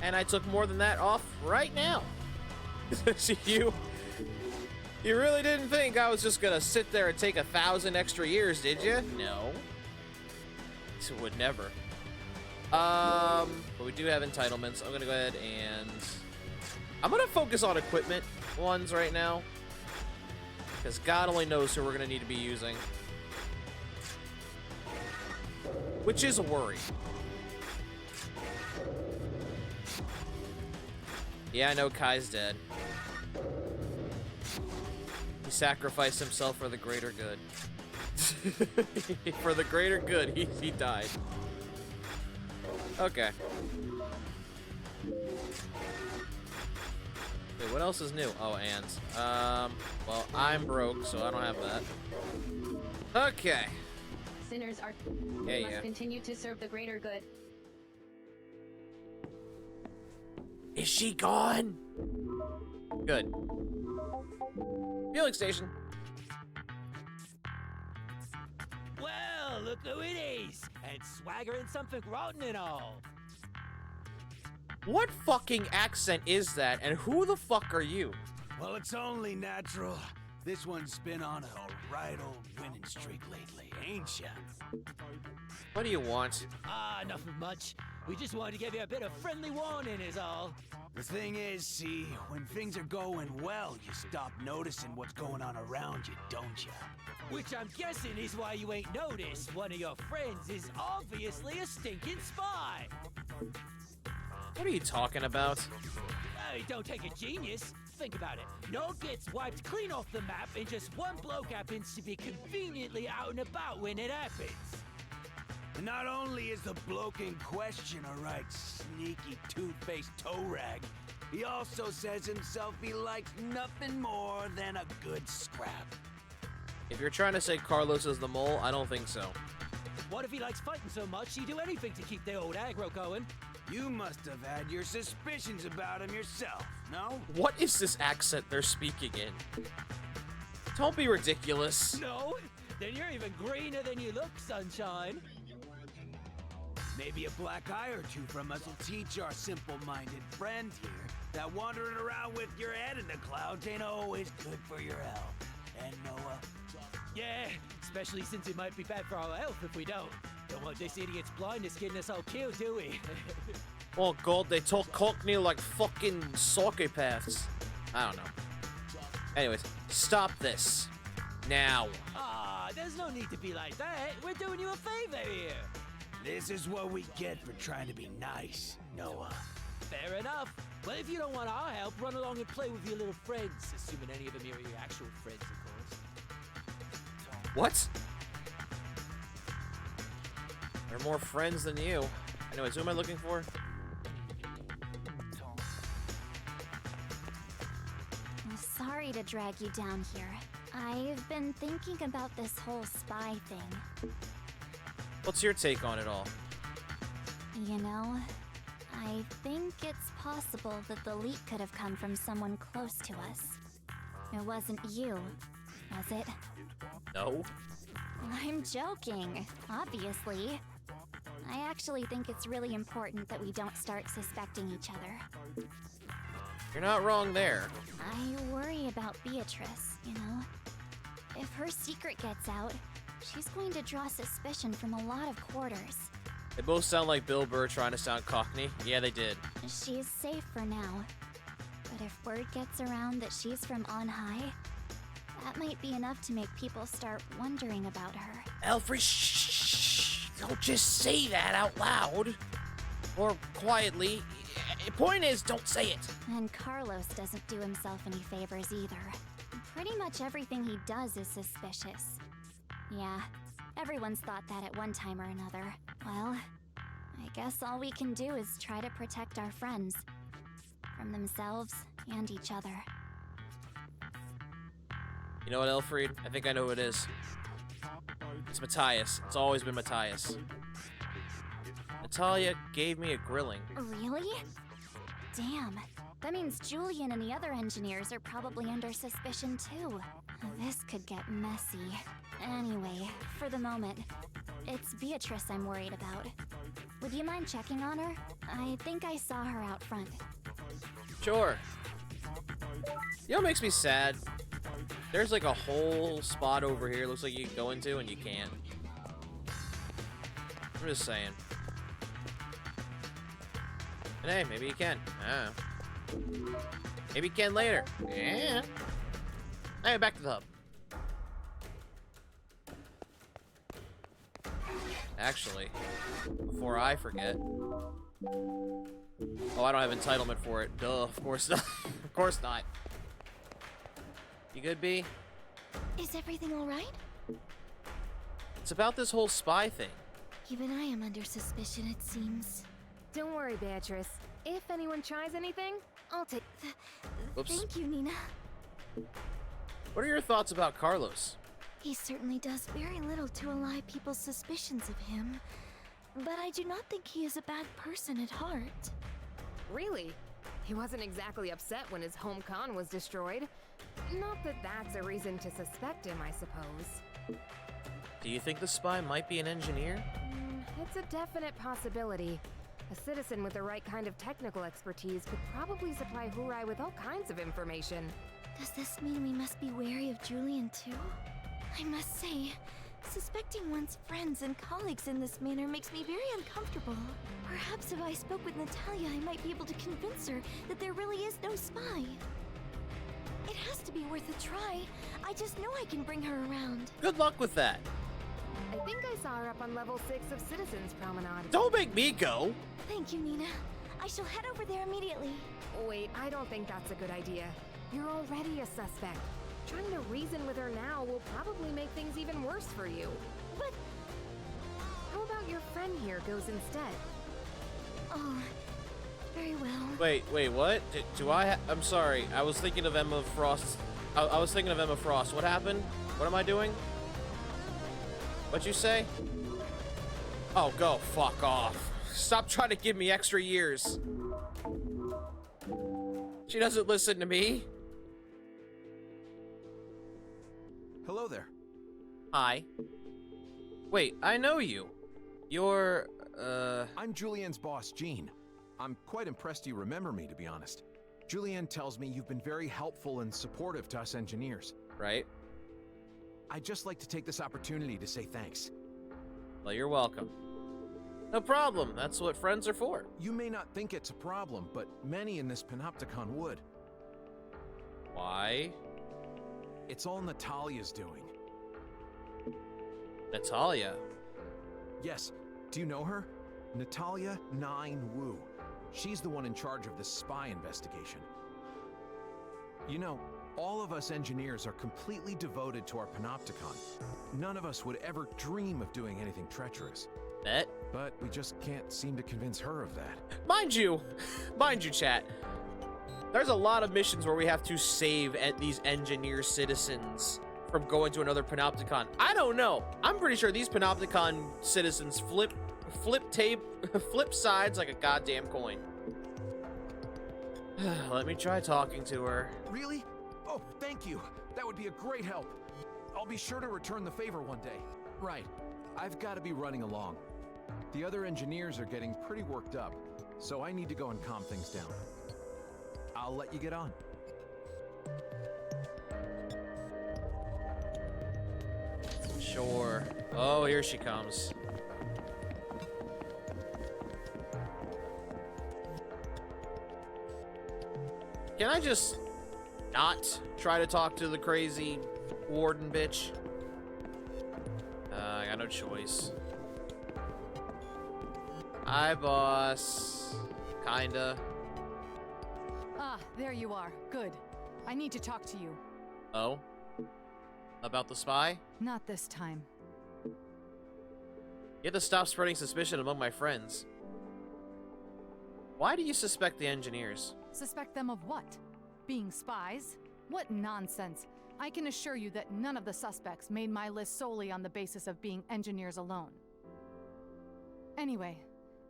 And I took more than that off right now. you really didn't think I was just gonna sit there and take 1,000 extra years, did you? No. So would never. But we do have entitlements. I'm gonna go ahead and I'm gonna focus on equipment ones right now, because God only knows who we're gonna need to be using, which is a worry. Yeah, I know Kai's dead. He sacrificed himself for the greater good. For the greater good, he died. Okay. Wait, what else is new? Oh, ands. Well, I'm broke, so I don't have that. Okay. Sinners are must continue to serve the greater good. Is she gone? Good. Fueling station. Well, look who it is! And swaggering something rotten and all. What fucking accent is that, and who the fuck are you? Well, it's only natural. This one's been on a right old winning streak lately, ain't ya? What do you want? Nothing much. We just wanted to give you a bit of friendly warning is all. The thing is, see, when things are going well, you stop noticing what's going on around you, don't ya? Which I'm guessing is why you ain't noticed one of your friends is obviously a stinking spy. What are you talking about? Don't take a genius. Think about it. Nog gets wiped clean off the map, and just one bloke happens to be conveniently out and about when it happens. And not only is the bloke in question a right sneaky two-faced toe rag, he also says himself he likes nothing more than a good scrap. If you're trying to say Carlos is the mole, I don't think so. What if he likes fighting so much he'd do anything to keep the old aggro going? You must have had your suspicions about him yourself, no? What is this accent they're speaking in? Don't be ridiculous. No? Then you're even greener than you look, sunshine. Maybe a black eye or two from us will teach our simple-minded friend here that wandering around with your head in the clouds ain't always good for your health. And Noah? Yeah, especially since it might be bad for our health if we don't. Don't want this idiot's blindness getting us all killed, do we? Oh god, they talk Cockney like fucking psychopaths. I don't know. Anyways, stop this. Now. There's no need to be like that. We're doing you a favor here. This is what we get for trying to be nice, Noah. Fair enough. Well, if you don't want our help, run along and play with your little friends, assuming any of them are your actual friends, of course. What? They're more friends than you. Anyways, who am I looking for? I'm sorry to drag you down here. I've been thinking about this whole spy thing. What's your take on it all? You know, I think it's possible that the leak could have come from someone close to us. It wasn't you, was it? No. I'm joking, obviously. I actually think it's really important that we don't start suspecting each other. You're not wrong there. I worry about Beatrice, you know? If her secret gets out, she's going to draw suspicion from a lot of quarters. They both sound like Bill Burr trying to sound Cockney. Yeah, they did. She is safe for now. But if word gets around that she's from on high, that might be enough to make people start wondering about her. Alfred, shh! Don't just say that out loud. Or quietly. Point is, don't say it. And Carlos doesn't do himself any favors either. Pretty much everything he does is suspicious. Yeah, everyone's thought that at one time or another. Well, I guess all we can do is try to protect our friends. From themselves and each other. You know what, Elfried? I think I know who it is. It's Matthias. It's always been Matthias. Natalia gave me a grilling. Really? Damn. That means Julian and the other engineers are probably under suspicion too. This could get messy. Anyway, for the moment, it's Beatrice I'm worried about. Would you mind checking on her? I think I saw her out front. Sure. You know what makes me sad? There's like a whole spot over here looks like you can go into and you can't. I'm just saying. And hey, maybe you can. I don't know. Maybe you can later. Yeah. Hey, back to the hub. Actually, before I forget. Oh, I don't have entitlement for it. Duh, of course not. Of course not. You good, B? Is everything alright? It's about this whole spy thing. Even I am under suspicion, it seems. Don't worry, Beatrice. If anyone tries anything, I'll take... Oops. Thank you, Nina. What are your thoughts about Carlos? He certainly does very little to allay people's suspicions of him. But I do not think he is a bad person at heart. Really? He wasn't exactly upset when his home con was destroyed. Not that that's a reason to suspect him, I suppose. Do you think the spy might be an engineer? It's a definite possibility. A citizen with the right kind of technical expertise could probably supply Hurai with all kinds of information. Does this mean we must be wary of Julian too? I must say, suspecting one's friends and colleagues in this manner makes me very uncomfortable. Perhaps if I spoke with Natalia, I might be able to convince her that there really is no spy. It has to be worth a try. I just know I can bring her around. Good luck with that. I think I saw her up on level 6 of Citizens Promenade. Don't make me go. Thank you, Nina. I shall head over there immediately. Wait, I don't think that's a good idea. You're already a suspect. Trying to reason with her now will probably make things even worse for you. But... how about your friend here goes instead? Oh, very well. Wait, what? I'm sorry. I was thinking of Emma Frost. I was thinking of Emma Frost. What happened? What am I doing? What'd you say? Oh, go fuck off. Stop trying to give me extra years. She doesn't listen to me. Hello there. Hi. Wait, I know you. You're, I'm Julian's boss, Jean. I'm quite impressed you remember me, to be honest. Julian tells me you've been very helpful and supportive to us engineers. Right. I'd just like to take this opportunity to say thanks. Well, you're welcome. No problem. That's what friends are for. You may not think it's a problem, but many in this panopticon would. Why? It's all Natalia's doing. Natalia? Yes. Do you know her? Natalia 9 Wu. She's the one in charge of this spy investigation. You know, all of us engineers are completely devoted to our panopticon. None of us would ever dream of doing anything treacherous. Bet. But we just can't seem to convince her of that. Mind you, chat. There's a lot of missions where we have to save these engineer citizens from going to another panopticon. I don't know. I'm pretty sure these panopticon citizens flip sides like a goddamn coin. Let me try talking to her. Really? Oh, thank you. That would be a great help. I'll be sure to return the favor one day. Right. I've got to be running along. The other engineers are getting pretty worked up, so I need to go and calm things down. I'll let you get on. Sure. Oh, here she comes. Can I just not try to talk to the crazy warden bitch? I got no choice. Hi, boss. Kinda. Ah, there you are. Good. I need to talk to you. Oh? About the spy? Not this time. You have to stop spreading suspicion among my friends. Why do you suspect the engineers? Suspect them of what? Being spies? What nonsense. I can assure you that none of the suspects made my list solely on the basis of being engineers alone. Anyway,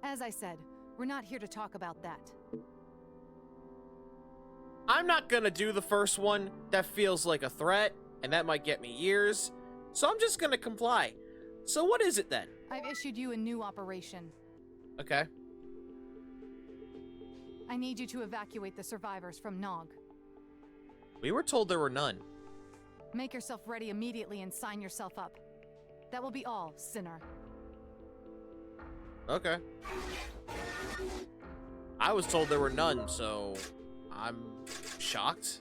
as I said, we're not here to talk about that. I'm not gonna do the first one. That feels like a threat, and that might get me years. So I'm just gonna comply. So what is it then? I've issued you a new operation. Okay. I need you to evacuate the survivors from Nog. We were told there were none. Make yourself ready immediately and sign yourself up. That will be all, Sinner. Okay. I was told there were none, so I'm shocked.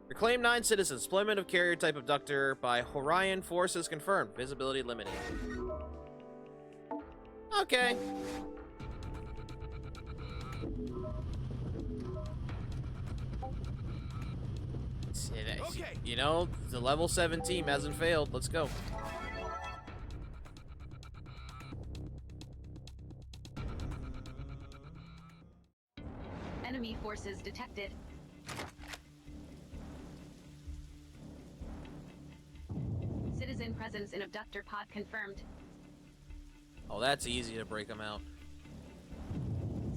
Reclaim 9 citizens. Deployment of carrier type abductor by Horion forces confirmed. Visibility limited. Okay. Okay. You know, the level 7 team hasn't failed. Let's go. Enemy forces detected. Citizen presence in abductor pod confirmed. Oh, that's easy to break them out.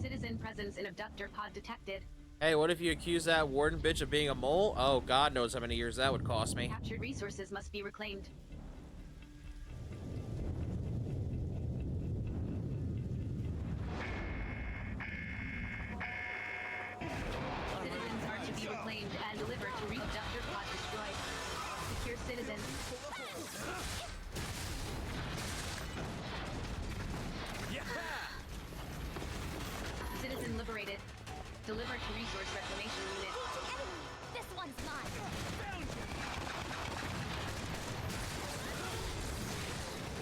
Citizen presence in abductor pod detected. Hey, what if you accuse that warden bitch of being a mole? Oh, God knows how many years that would cost me. Captured resources must be reclaimed. Citizens are to be reclaimed and delivered to reabductor pod destroyed. Secure citizens. Citizen liberated. Delivered to resource reclamation unit. This one's mine.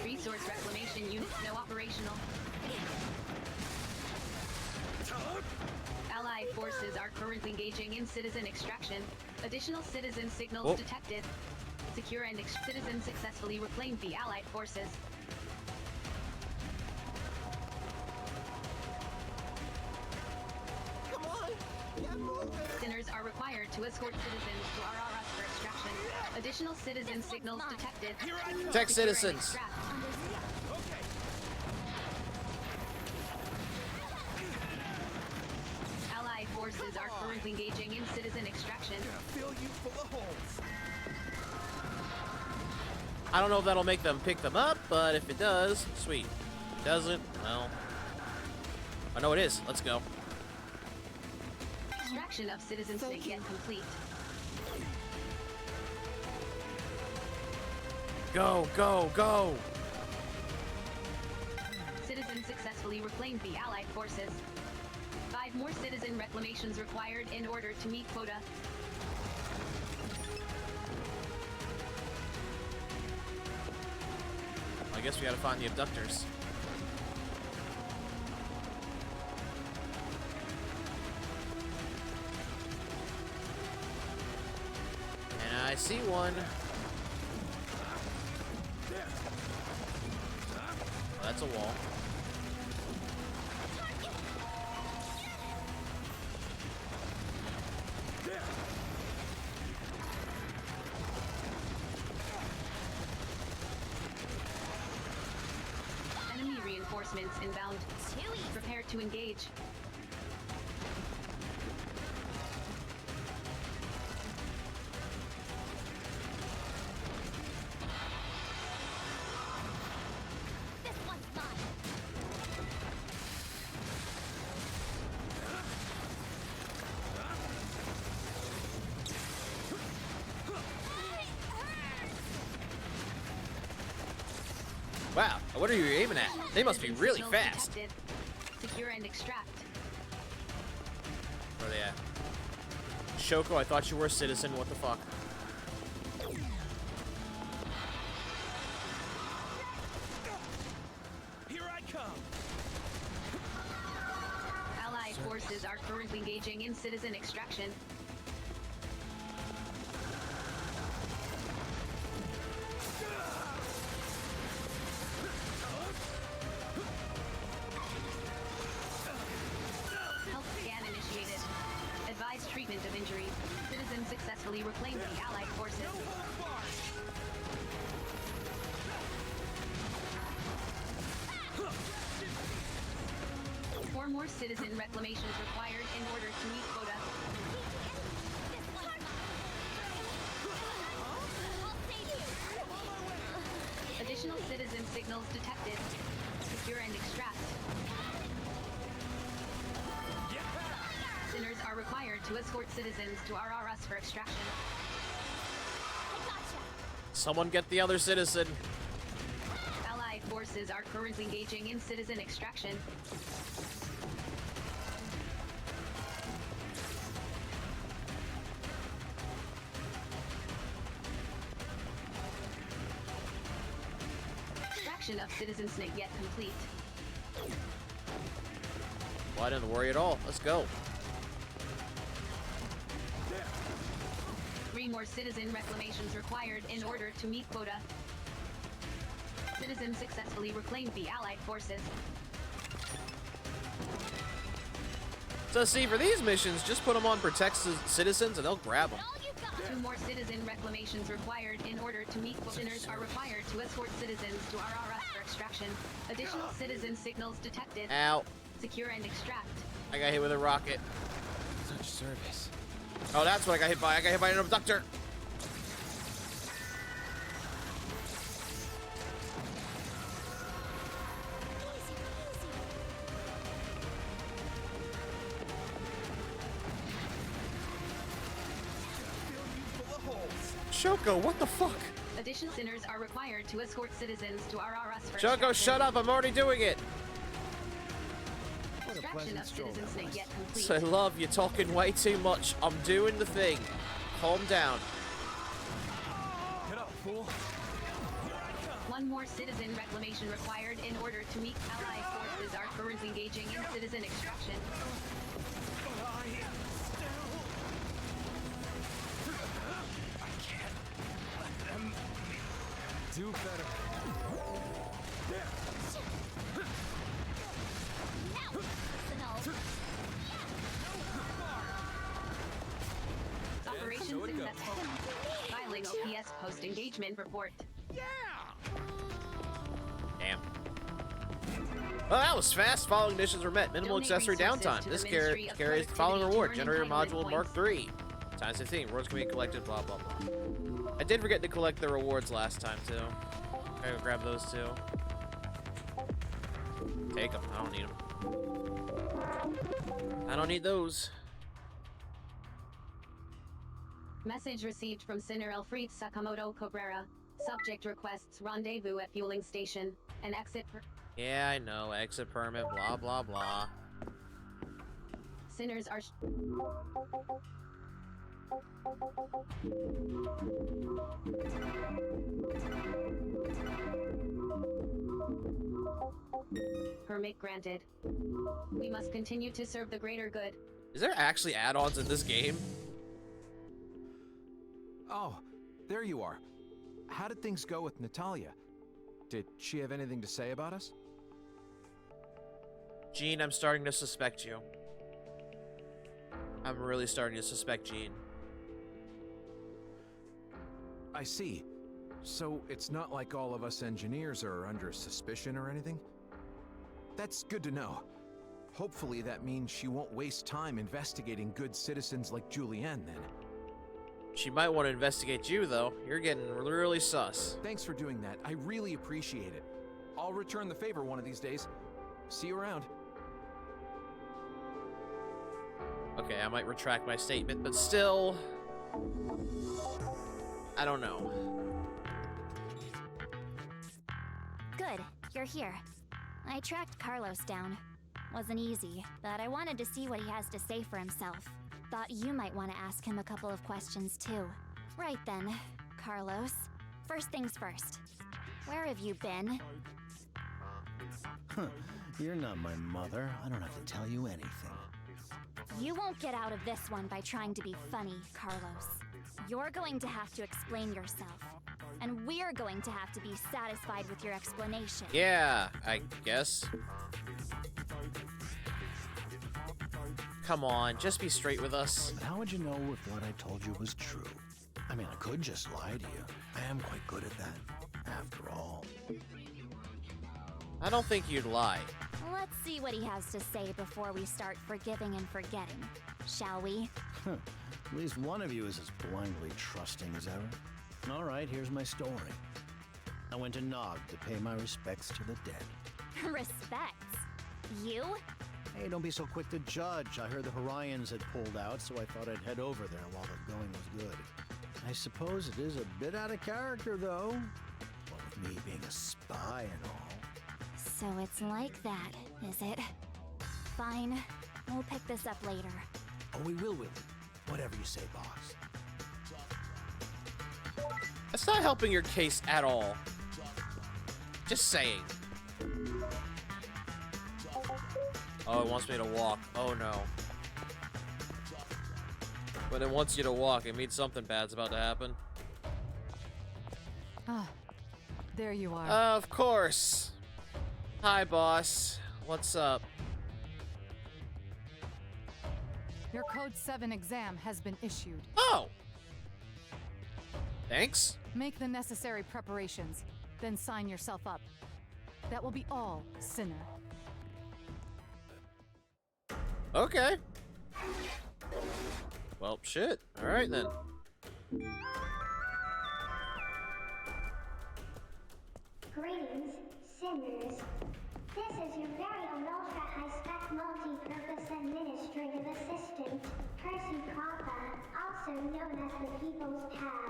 Resource reclamation unit now operational. Allied forces are currently engaging in citizen extraction. Additional citizen signals detected. Secure and citizen successfully reclaimed the Allied forces. Sinners are required to escort citizens to RRS for extraction. Additional citizen signals detected. Protect citizens. Allied forces are currently engaging in citizen extraction. Fill you full of holes. I don't know if that'll make them pick them up, but if it does, sweet. If it doesn't, well. I know it is. Let's go. Extraction of citizens not yet complete. Go, go, go! Citizens successfully reclaimed the Allied forces. 5 more citizen reclamations required in order to meet quota. I guess we gotta find the abductors. And I see one. Oh, that's a wall. Enemy reinforcements inbound. Prepare to engage. This one's mine. Wow, what are you aiming at? They must be really Signals fast. detected. Secure and extract. Where are they at? Shoko, I thought you were a citizen. What the fuck? Here I come. Allied forces are currently engaging in citizen extraction. Health scan initiated. Advised treatment of injuries. Citizen successfully reclaimed the Allied forces. Four more citizen reclamations required in order to meet quota. Additional citizen signals detected. Secure and extract. Sinners are required to escort citizens to RRS for extraction. Someone get the other citizen. Allied forces are currently engaging in citizen extraction. Extraction of citizen snake yet complete. Well, I didn't worry at all. Let's go. 3 more citizen reclamations required in order to meet quota. Citizens successfully reclaimed the Allied forces. So see, for these missions, just put them on protect citizens and they'll grab them. 2 more citizen reclamations required in order to meet quota. Sinners are required to escort citizens to RRS for extraction. Additional citizen signals detected. Ow. Secure and extract. I got hit with a rocket. Such service. Oh, that's what I got hit by. I got hit by an abductor. Shoko, what the fuck? Additional sinners are required to escort citizens to RRS for Shoko, extraction. shut up. I'm already doing it. Extraction of citizen snake yet complete. So, love, you're talking way too much. I'm doing the thing. Calm down. Get up, fool. 1 more citizen reclamation required in order to meet. Allied forces are currently engaging in citizen extraction. I can't let them do better. Operation successful. Filing OPS post-engagement report. Damn. Well, that was fast. Following missions were met. Minimal Donate accessory resources downtime. to This the Ministry of carries the following Productivity reward. to earn Generator entitlement module Mark points. III. Times 15. Rewards can be collected, blah, blah, blah. I did forget to collect the rewards last time, too. I gotta grab those, too. Take them. I don't need them. I don't need those. Message received from Sinner Elfried Sakamoto Cabrera. Subject requests rendezvous at fueling station. An exit per... Yeah, I know. Exit permit, blah, blah, blah. Sinners are... Permit granted. We must continue to serve the greater good. Is there actually add-ons in this game? Oh, there you are. How did things go with Natalia? Did she have anything to say about us? Jean, I'm starting to suspect you. I'm really starting to suspect Jean. I see. So it's not like all of us engineers are under suspicion or anything? That's good to know. Hopefully that means she won't waste time investigating good citizens like Julianne then. She might want to investigate you, though. You're getting really sus. Thanks for doing that. I really appreciate it. I'll return the favor one of these days. See you around. Okay, I might retract my statement, but still... I don't know. Good. Good, you're here. I tracked Carlos down. Wasn't easy, but I wanted to see what he has to say for himself. Thought you might want to ask him a couple of questions too. Right then, Carlos. First things first. Where have you been? You're not my mother. I don't have to tell you anything. You won't get out of this one by trying to be funny, Carlos. You're going to have to explain yourself. And we're going to have to be satisfied with your explanation. Yeah, I guess. Come on, just be straight with us. But how would you know if what I told you was true? I mean, I could just lie to you. I am quite good at that, after all. I don't think you'd lie. Let's see what he has to say before we start forgiving and forgetting, shall we? At least one of you is as blindly trusting as ever. All right, here's my story. I went to Nog to pay my respects to the dead. Respects? You? Hey, don't be so quick to judge. I heard the Horions had pulled out, so I thought I'd head over there while the going was good. I suppose it is a bit out of character, though. Well, with me being a spy and all. So it's like that, is it? Fine. We'll pick this up later. Oh, we will. Whatever you say, boss. That's not helping your case at all. Just saying. Oh, it wants me to walk. Oh, no. When it wants you to walk, it means something bad's about to happen. Ah, there you are. Of course. Hi, boss. What's up? Your Code 7 exam has been issued. Oh! Thanks. Make the necessary preparations, then sign yourself up. That will be all, Sinner. Okay. Well, shit. Alright, then. Greetings, sinners. This is your very own ultra-high-spec multi-purpose administrative assistant, Percy Papa, also known as the People's Pal.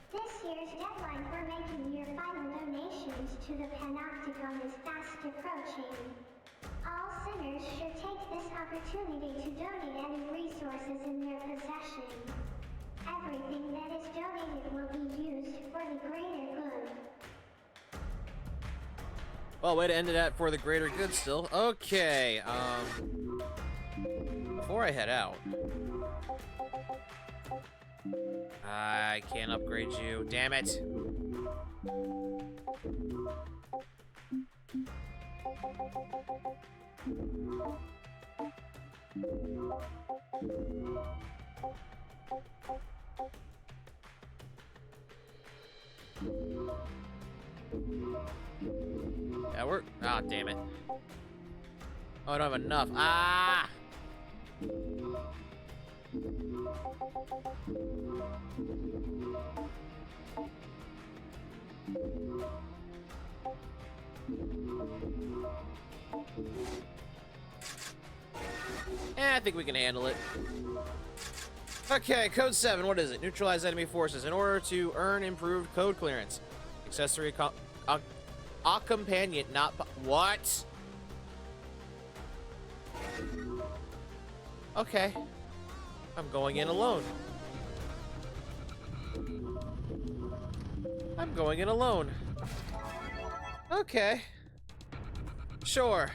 This year's deadline for making your final donations to the Panopticon is fast approaching. All sinners should take this opportunity to donate any resources in their possession. Everything that is donated will be used for the greater good. Well, way to end it at for the greater good still. Okay, before I head out, I can't upgrade you. Damn it. That work? Ah, damn it. Oh, I don't have enough. Ah! I think we can handle it. Okay, code 7, what is it? Neutralize enemy forces in order to earn improved code clearance. Accessory a companion, not what? Okay. I'm going in alone. I'm going in alone. Okay. Sure.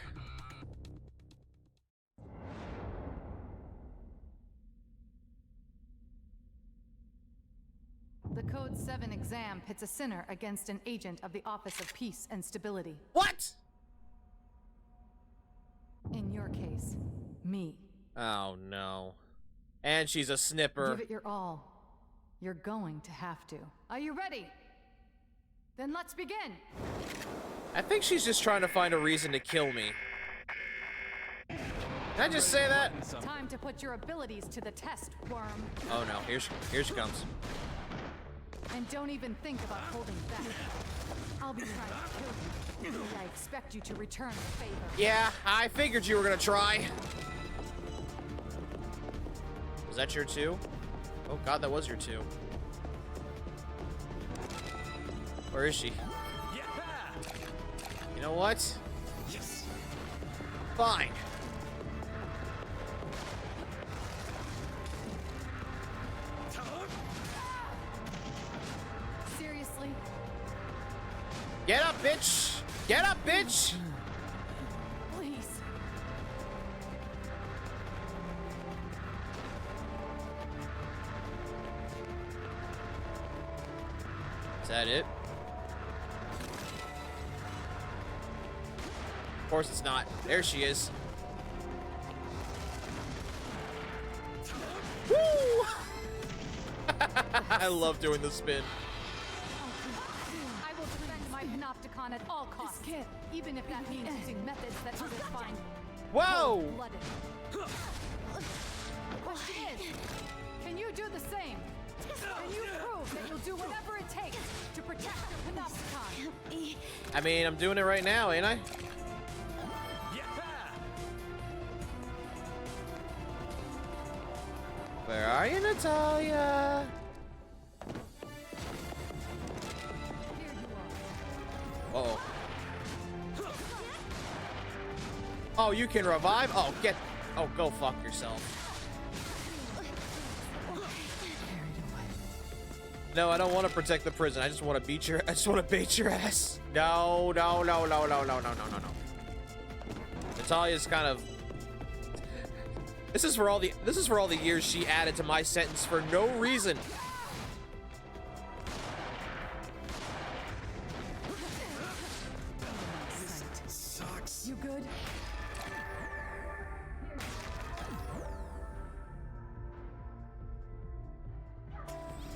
The Code 7 exam pits a sinner against an agent of the Office of Peace and Stability. What? In your case, me. Oh, no. And she's a snipper. Give it your all. You're going to have to. Are you ready? Then let's begin. I think she's just trying to find a reason to kill me. Can I just say that? Time to put your abilities to the test, worm. Oh, no. Here she comes. And don't even think about holding back. I'll be trying to kill you. I expect you to return the favor. Yeah, I figured you were gonna try. Was that your 2? Oh god, that was your 2. Where is she? You know what? Yes. Fine. Seriously? Get up, bitch! Get up, bitch! Please. Is that it? Of course it's not. There she is. Woo! I love doing the spin. I will defend my Panopticon at all costs, even if that means using methods that others find Whoa! cold-blooded. The question is, can you do the same? Can you prove that you'll do whatever it takes to protect your Panopticon? I mean, I'm doing it right now, ain't I? Where are you, Natalia? Uh-oh. Oh, you can revive? Oh, get... Oh, go fuck yourself. No, I don't want to protect the prison. I just want to beat your... I just want to bait your ass. No, no, no, no, no, no, no, no, no, no. Natalia's kind of... This is for all the years she added to my sentence for no reason. Sucks. You good?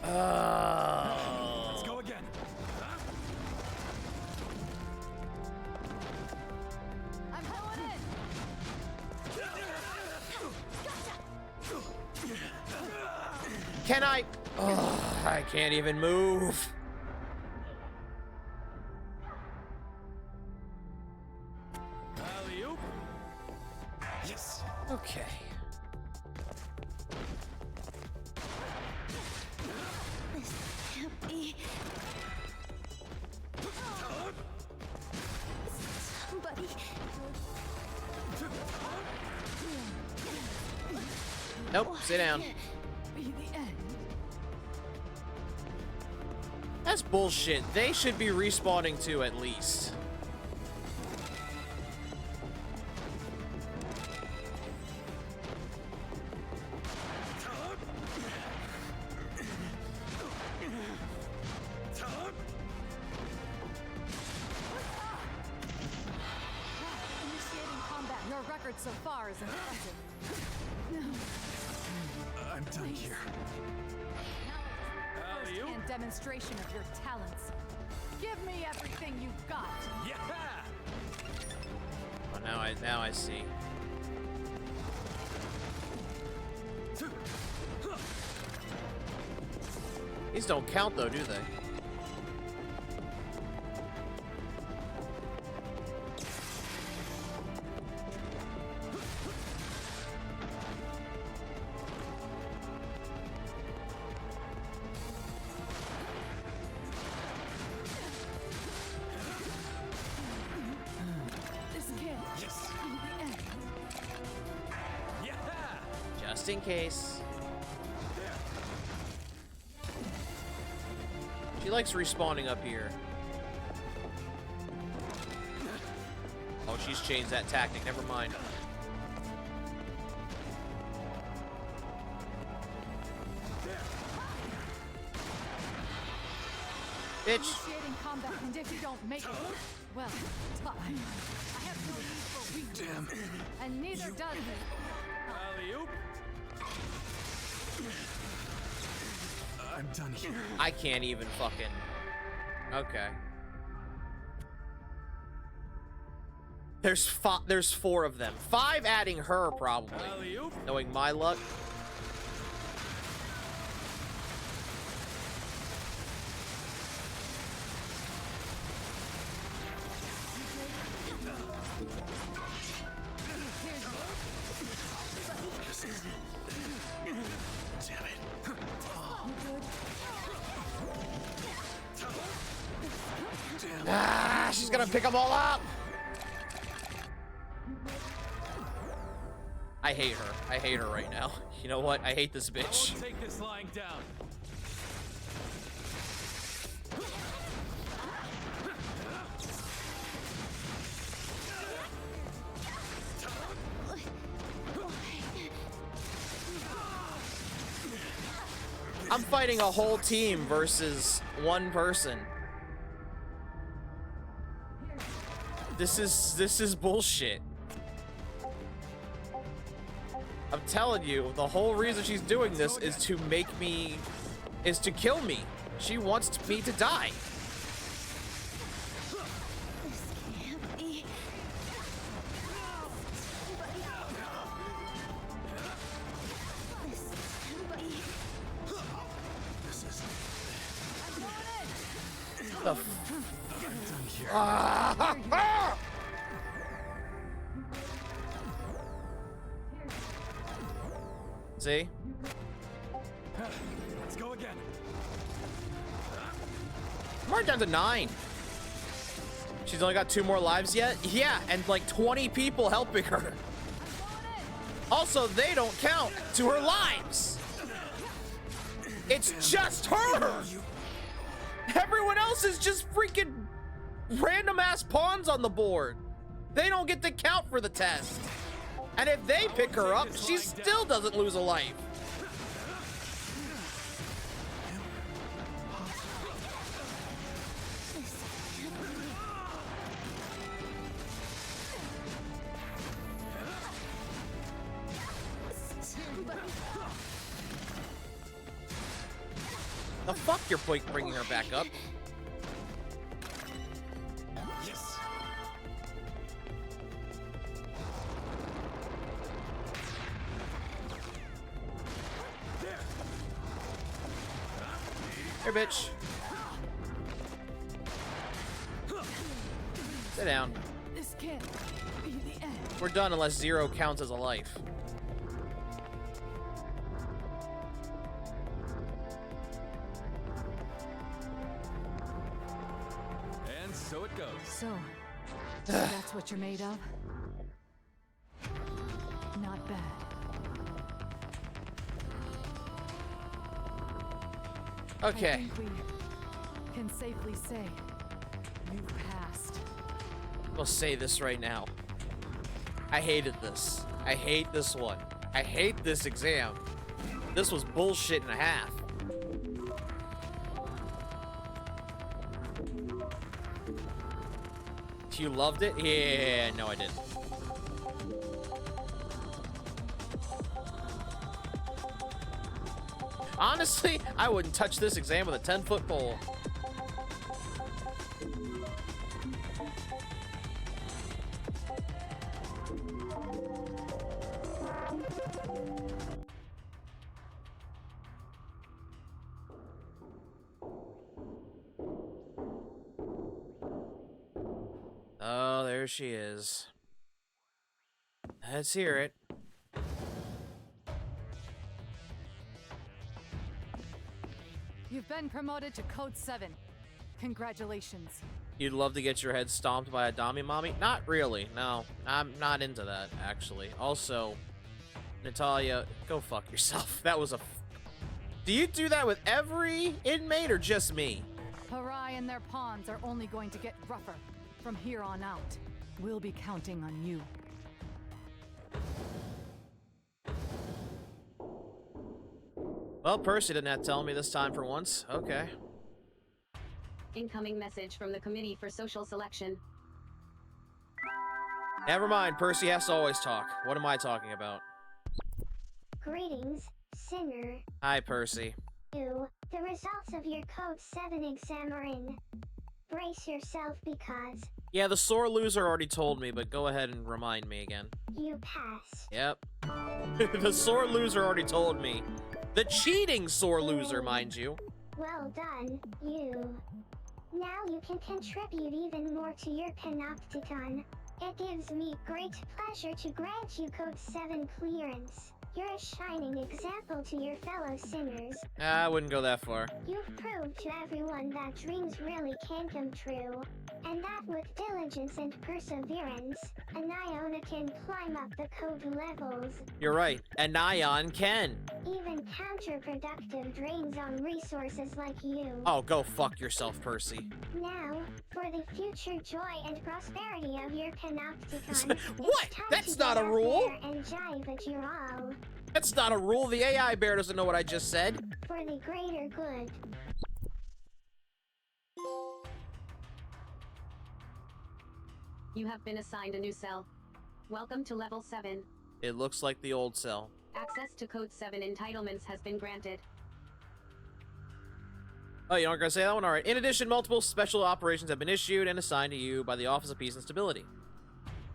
Let's go again. I'm going in. Can I? Oh, I can't even move. Alley-oop. Yes. Okay. Somebody. Nope, sit down. Be the end. That's bullshit. They should be respawning too, at least. Initiating combat. Your record so far is impressive. I'm done here. Alley-oop. First-hand demonstration of your talents. Give me everything you've got. Yeah. Oh, now I see. These don't count though, do they? This kid. Yes. Be the end. Yeah. Just in case. She likes respawning up here. Oh, she's changed that tactic. Never mind. Bitch. Initiating combat, and if you don't make it, well, tough. I have no need for weakness. Damn. And neither does it. Alley-oop. I'm done here. I can't even fucking... Okay. There's 4 of them. 5 adding her, probably. Alley-oop. Knowing my luck. Ah, she's gonna pick them all up. I hate her. I hate her right now. You know what? I hate this I bitch. won't take this lying down. I'm fighting a whole team versus one person. This is bullshit. I'm telling you, the whole reason she's doing this is to kill me. She wants me to die. This can't be. The See? Let's go again. I'm already down to 9. She's only got 2 more lives yet? Yeah, and like 20 people helping her. Also, they don't count to her lives. It's just her. Everyone else is just freaking random ass pawns on the board. They don't get to count for the test. And if they pick her up, she still doesn't lose a life. The fuck you're bringing her back up? Yes. Here, bitch. Sit down. This can't be the end. We're done unless 0 counts as a life. And so it goes. So, that's what you're made of? Not bad. Okay. I think we can safely say you've passed. We'll say this right now. I hated this. I hate this one. I hate this exam. This was bullshit and a half. You loved it? Yeah, no I didn't. Honestly, I wouldn't touch this exam with a 10-foot pole. Oh, there she is. Let's hear it. You've been promoted to Code 7. Congratulations. You'd love to get your head stomped by a Dami mommy? Not really, no. I'm not into that, actually. Also, Natalia, go fuck yourself. That was a... Do you do that with every inmate or just me? Harai and their pawns are only going to get rougher. From here on out, we'll be counting on you. Well, Percy didn't have to tell me this time for once. Okay. Incoming message from the Committee for Social Selection. Never mind, Percy has to always talk. What am I talking about? Greetings, Sinner. Hi, Percy. The results of your Code 7 exam are in. Brace yourself because Yeah, the sore loser already told me, but go ahead and remind me again. you passed. Yep. The sore loser already told me. The cheating sore loser, mind you. Well done, you. Now you can contribute even more to your panopticon. It gives me great pleasure to grant you Code 7 clearance. You're a shining example to your fellow sinners. I wouldn't go that far. You've proved to everyone that dreams really can come true. And that with diligence and perseverance, an Iona can climb up the code levels. You're right. An Ion can. Even counterproductive drains on resources like you. Oh, go fuck yourself, Percy. Now, for the future joy and prosperity of your Panopticon, What? That's not a rule. and jive at your all. That's not a rule. The AI bear doesn't know what I just said. For the greater good. You have been assigned a new cell. Welcome to level 7. It looks like the old cell. Access to Code 7 entitlements has been granted. Oh, you aren't gonna say that one? Alright. In addition, multiple special operations have been issued and assigned to you by the Office of Peace and Stability.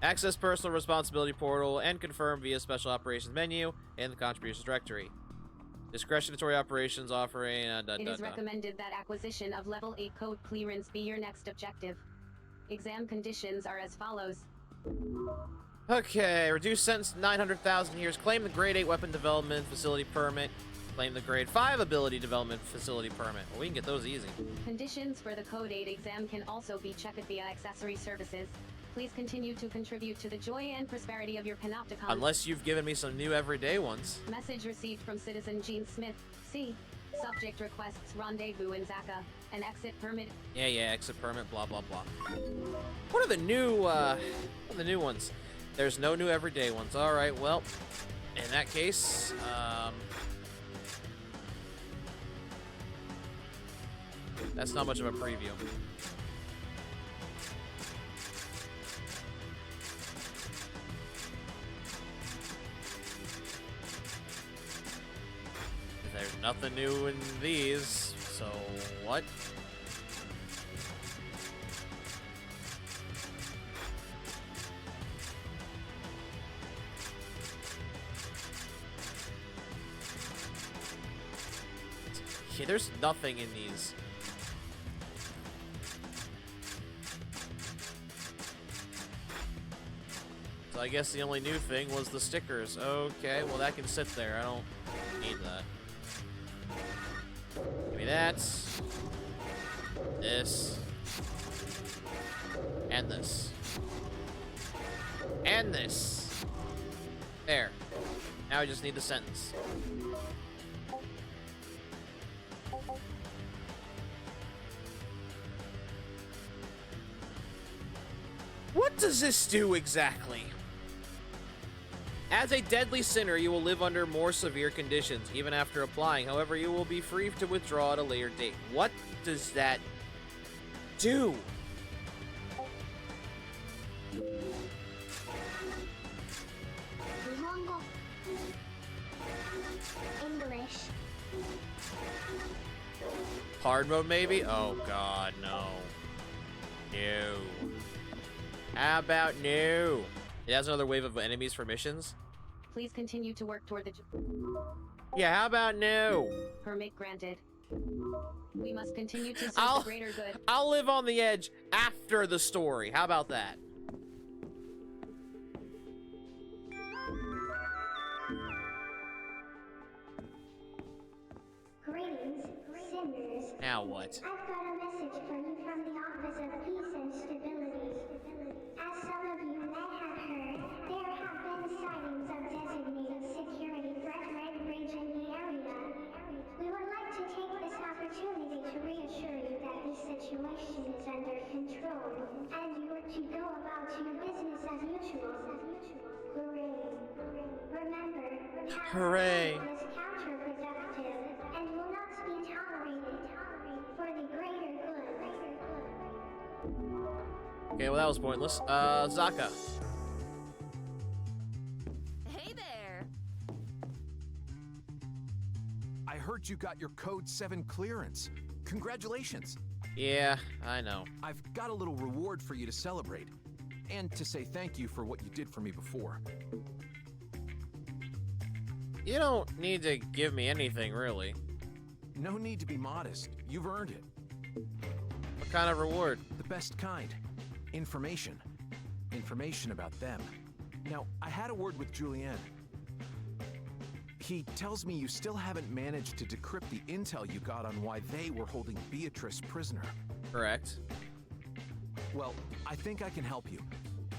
Access personal responsibility portal and confirm via special operations menu in the contributions directory. Discretionary operations offering... It is recommended that acquisition of level 8 code clearance be your next objective. Exam conditions are as follows. Okay, reduce sentence 900,000 years. Claim the grade 8 weapon development facility permit. Claim the grade 5 ability development facility permit. Well, we can get those easy. Conditions for the Code 8 exam can also be checked via accessory services. Please continue to contribute to the joy and prosperity of your Panopticon. Unless you've given me some new everyday ones. Message received from Citizen Gene Smith. C. Subject requests rendezvous in Zaka. An exit permit. Yeah, exit permit, blah, blah, blah. What are the new ones? There's no new everyday ones. Alright, well, in that case, that's not much of a preview. There's nothing new in these, so what? Yeah, there's nothing in these. So I guess the only new thing was the stickers. Okay, well that can sit there. I don't need that. Give me that. This. And this. And this. There. Now I just need the sentence. What does this do exactly? As a deadly sinner, you will live under more severe conditions, even after applying. However, you will be free to withdraw at a later date. What does that do? English. Hard mode, maybe? Oh, God, no. No. How about no? It has another wave of enemies for missions? Please continue to work toward the Yeah, how about no? permit granted. We must continue to serve the greater good. I'll live on the edge after the story. How about that? Greetings, sinners. Now what? I've got a message for you from the Office of Peace and Stability. As some of you may have heard, there have been sightings of designated security threat red rage in the area. We would like to take this opportunity to reassure you that the situation is under control, and you are to go about your business as usual. Hooray. Remember, Hooray. is counterproductive and will not be tolerated for the greater good. Okay, well that was pointless. Zaka. Hey there! I heard you got your Code 7 clearance. Congratulations. Yeah, I know. I've got a little reward for you to celebrate, and to say thank you for what you did for me before. You don't need to give me anything, really. No need to be modest. You've earned it. What kind of reward? The best kind. Information. Information about them. Now, I had a word with Julien. He tells me you still haven't managed to decrypt the intel you got on why they were holding Beatrice prisoner. Correct. Well, I think I can help you.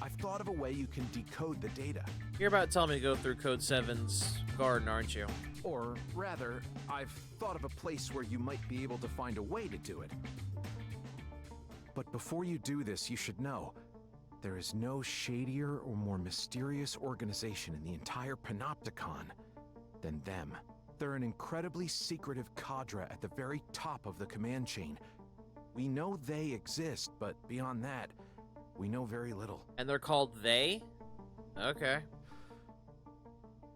I've thought of a way you can decode the data. You're about to tell me to go through Code 7's garden, aren't you? Or rather, I've thought of a place where you might be able to find a way to do it. But before you do this, you should know, there is no shadier or more mysterious organization in the entire Panopticon than them. They're an incredibly secretive cadre at the very top of the command chain. We know they exist, but beyond that, we know very little. And they're called They? Okay.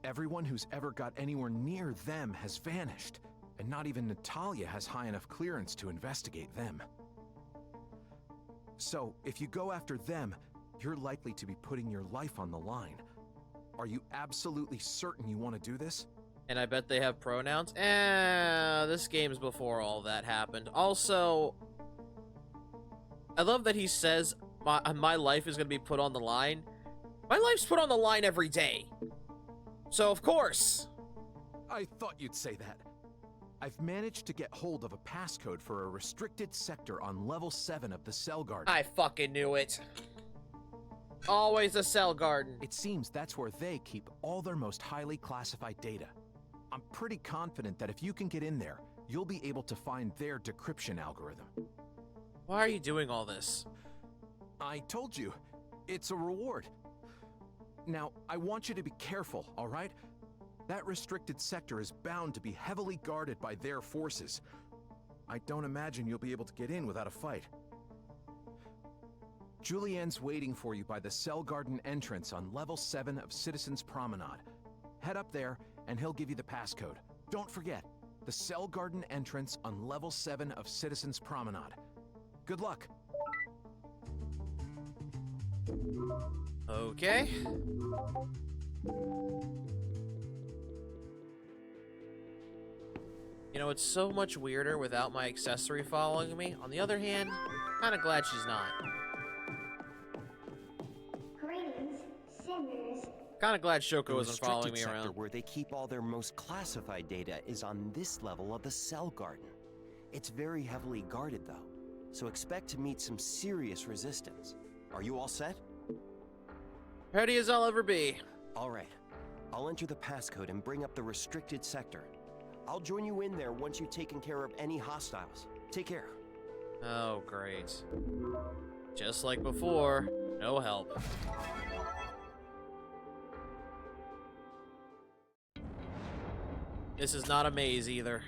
Everyone who's ever got anywhere near them has vanished, and not even Natalia has high enough clearance to investigate them. So, if you go after them, you're likely to be putting your life on the line. Are you absolutely certain you want to do this? And I bet they have pronouns? This game's before all that happened. Also, I love that he says, my life is going to be put on the line. My life's put on the line every day. So, of course. I thought you'd say that. I've managed to get hold of a passcode for a restricted sector on level 7 of the Cell Garden. I fucking knew it. Always the Cell Garden. It seems that's where they keep all their most highly classified data. I'm pretty confident that if you can get in there, you'll be able to find their decryption algorithm. Why are you doing all this? I told you, it's a reward. Now, I want you to be careful, all right? That restricted sector is bound to be heavily guarded by their forces. I don't imagine you'll be able to get in without a fight. Julienne's waiting for you by the Cell Garden entrance on level 7 of Citizens Promenade. Head up there, and he'll give you the passcode. Don't forget, the Cell Garden entrance on level 7 of Citizens Promenade. Good luck. Okay. You know, it's so much weirder without my accessory following me. On the other hand, kind of glad she's not. Greetings, sinners. Kind of glad Shoko The isn't following me restricted sector around. where they keep all their most classified data is on this level of the Cell Garden. It's very heavily guarded, though, so expect to meet some serious resistance. Are you all set? Ready as I'll ever be. All right. I'll enter the passcode and bring up the restricted sector. I'll join you in there once you've taken care of any hostiles. Take care. Oh, great. Just like before, no help. This is not a maze either.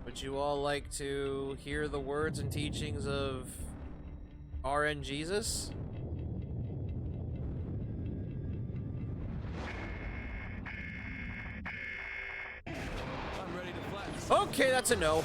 Would you all like to hear the words and teachings of RN Jesus? I'm ready to flatten. Okay, that's a no.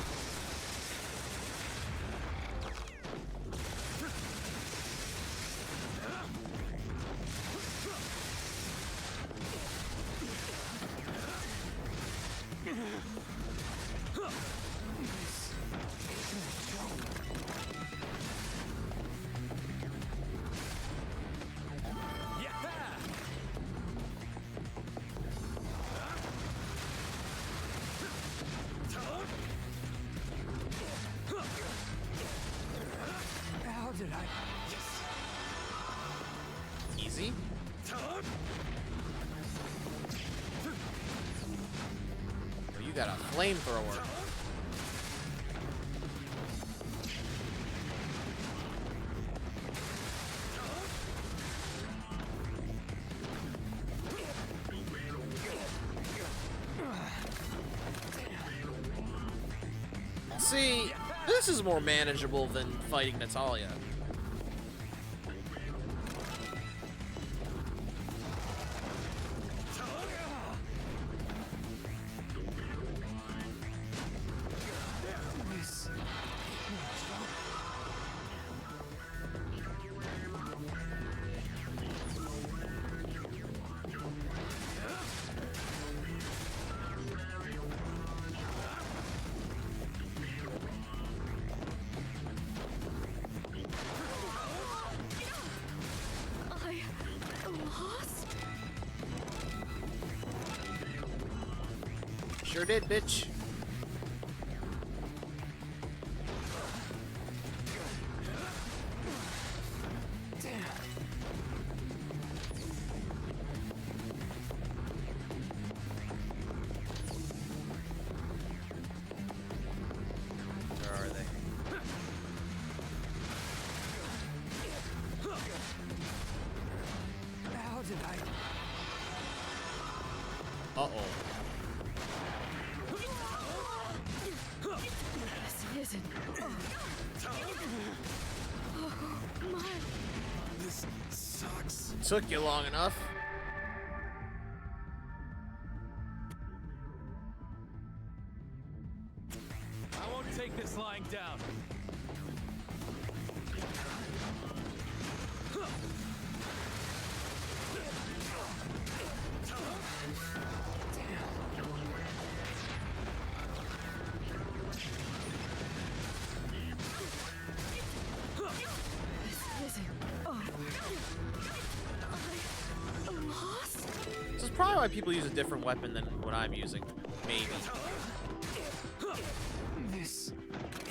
How did I? Easy. Oh, you got a flamethrower. See, this is more manageable than fighting Natalia. Sure did, bitch. Where are they? How did I? Uh-oh. This isn't. Oh, my. This sucks. Took you long enough. I won't take this lying down. This isn't. Oh. I'm lost. This is probably why people use a different weapon than what I'm using. Maybe. This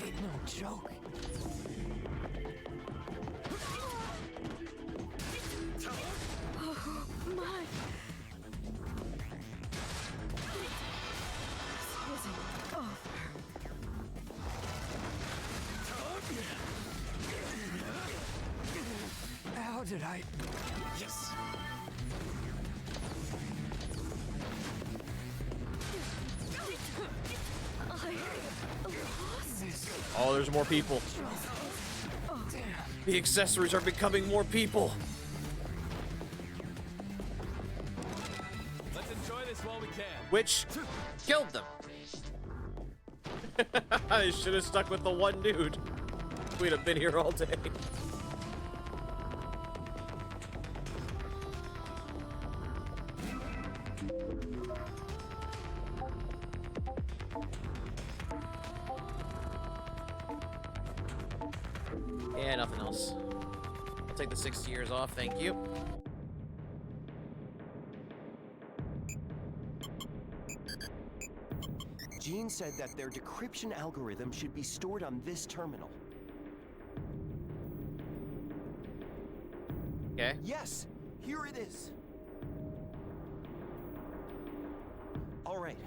ain't no joke. Oh, my. This isn't over. How did I? Yes. Oh, there's more people. The accessories are becoming more people. Let's enjoy this while we can. Which killed them. I should have stuck with the one dude. We'd have been here all day. Yeah, nothing else. I'll take the 60 years off, thank you. Jean said that their decryption algorithm should be stored on this terminal. Okay. Yes, here it is. All right,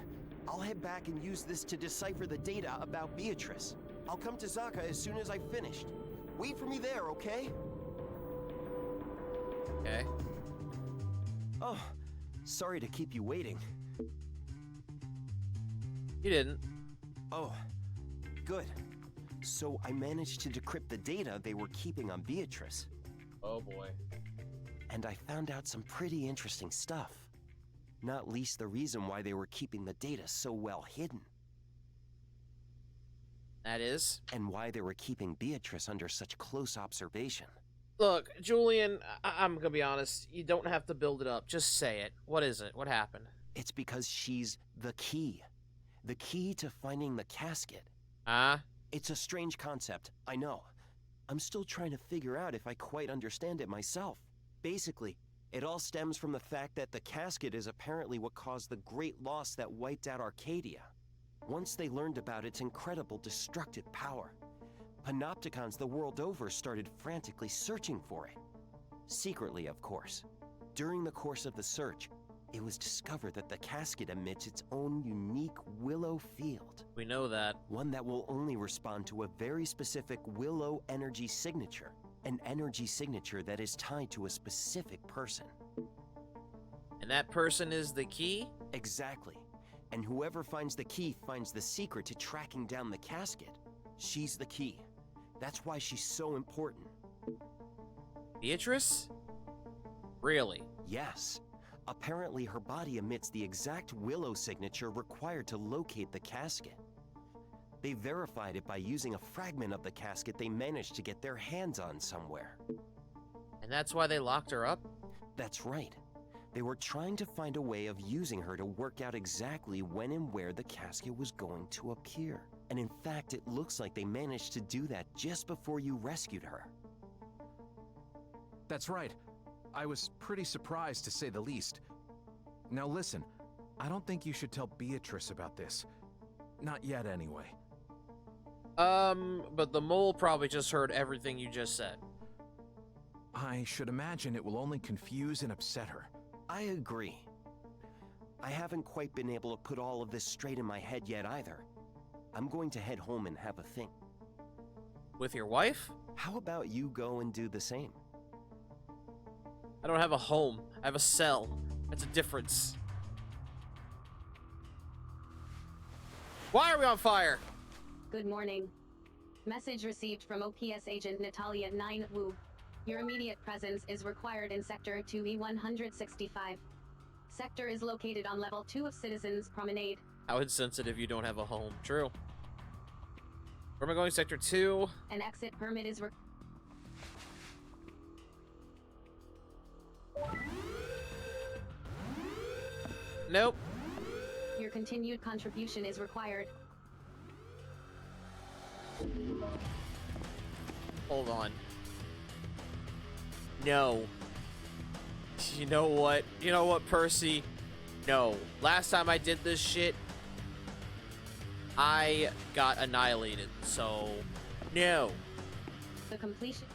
I'll head back and use this to decipher the data about Beatrice. I'll come to Zaka as soon as I've finished. Wait for me there, okay? Okay. Oh, sorry to keep you waiting. You didn't. Oh, good. So I managed to decrypt the data they were keeping on Beatrice. Oh boy. And I found out some pretty interesting stuff. Not least the reason why they were keeping the data so well hidden. That is? And why they were keeping Beatrice under such close observation. Look, Julian, I'm gonna be honest. You don't have to build it up. Just say it. What is it? What happened? It's because she's the key. The key to finding the casket. It's a strange concept, I know. I'm still trying to figure out if I quite understand it myself. Basically, it all stems from the fact that the casket is apparently what caused the great loss that wiped out Arcadia. Once they learned about its incredible destructive power, Panopticons the world over started frantically searching for it. Secretly, of course. During the course of the search, it was discovered that the casket emits its own unique willow field. We know that. One that will only respond to a very specific willow energy signature. An energy signature that is tied to a specific person. And that person is the key? Exactly. And whoever finds the key finds the secret to tracking down the casket. She's the key. That's why she's so important. Beatrice? Really? Yes. Apparently her body emits the exact willow signature required to locate the casket. They verified it by using a fragment of the casket they managed to get their hands on somewhere. And that's why they locked her up? That's right. They were trying to find a way of using her to work out exactly when and where the casket was going to appear. And in fact, it looks like they managed to do that just before you rescued her. That's right. I was pretty surprised, to say the least. Now listen, I don't think you should tell Beatrice about this. Not yet, anyway. But the mole probably just heard everything you just said. I should imagine it will only confuse and upset her. I agree. I haven't quite been able to put all of this straight in my head yet either. I'm going to head home and have a think. With your wife? How about you go and do the same? I don't have a home. I have a cell. That's a difference. Why are we on fire? Good morning. Message received from OPS agent Natalia 9 Wu. Your immediate presence is required in Sector 2E165. Sector is located on level 2 of Citizens Promenade. How insensitive you don't have a home. True. Where am I going? Sector 2? An exit permit is Nope. Your continued contribution is required. Hold on. No. You know what? You know what, Percy? No. Last time I did this shit, I got annihilated, so no. The completion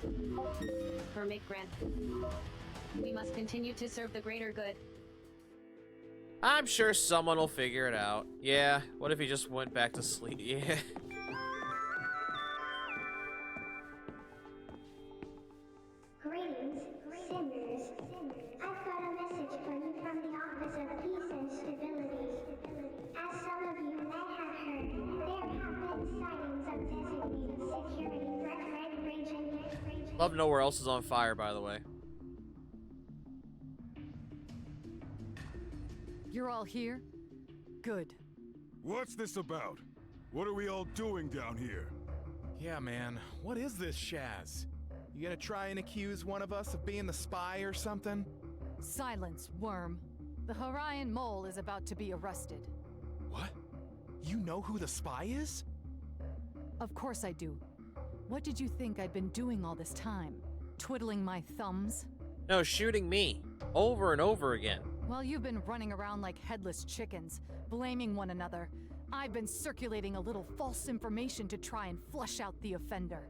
permit grant. We must continue to serve the greater good. I'm sure someone will figure it out. Yeah, what if he just went back to sleep? Yeah. Greetings, sinners. I've got a message for you from the Office of Peace and Stability. As some of you may have heard, there have been sightings of designated security threat red region. Love nowhere else is on fire, by the way. You're all here? Good. What's this about? What are we all doing down here? Yeah, man. What is this, Shaz? You gonna try and accuse one of us of being the spy or something? Silence, worm. The Horion Mole is about to be arrested. What? You know who the spy is? Of course I do. What did you think I'd been doing all this time? Twiddling my thumbs? No, shooting me. Over and over again. While you've been running around like headless chickens, blaming one another, I've been circulating a little false information to try and flush out the offender.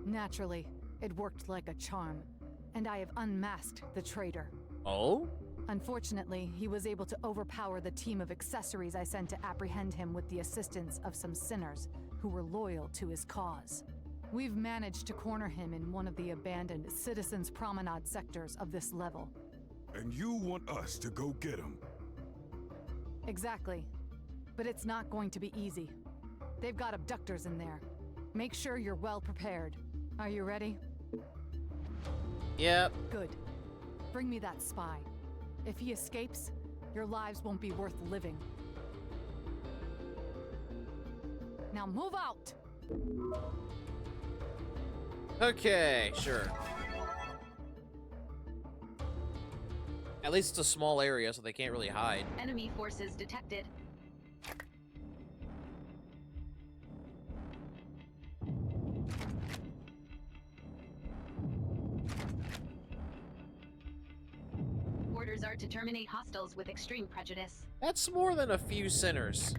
Naturally, it worked like a charm, and I have unmasked the traitor. Oh? Unfortunately, he was able to overpower the team of accessories I sent to apprehend him with the assistance of some sinners who were loyal to his cause. We've managed to corner him in one of the abandoned Citizens Promenade sectors of this level. And you want us to go get him? Exactly. But it's not going to be easy. They've got abductors in there. Make sure you're well prepared. Are you ready? Yep. Good. Bring me that spy. If he escapes, your lives won't be worth living. Now move out! Okay, sure. At least it's a small area, so they can't really hide. Enemy forces detected. Orders are to terminate hostiles with extreme prejudice. That's more than a few sinners.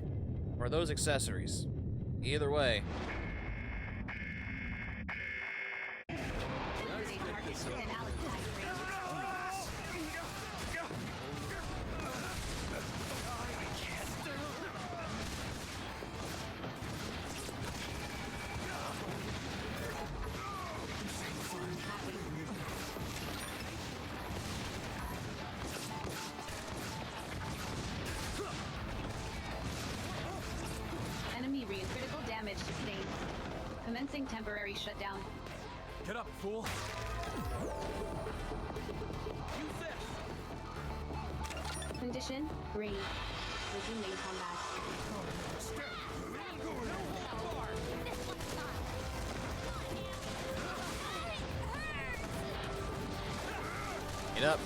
Or those accessories. Either way. Critical damage sustained. Commencing temporary shutdown. Get up, fool! Condition green. Resuming combat. Get up.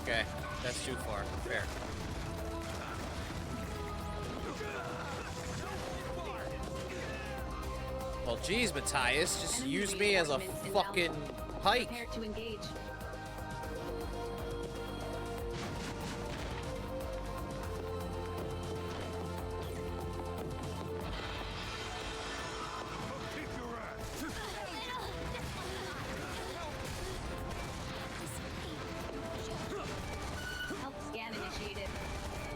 Okay, that's too far. Fair. Well, geez, Matthias, just use me as a fucking pike. Prepare to engage. Health scan initiated.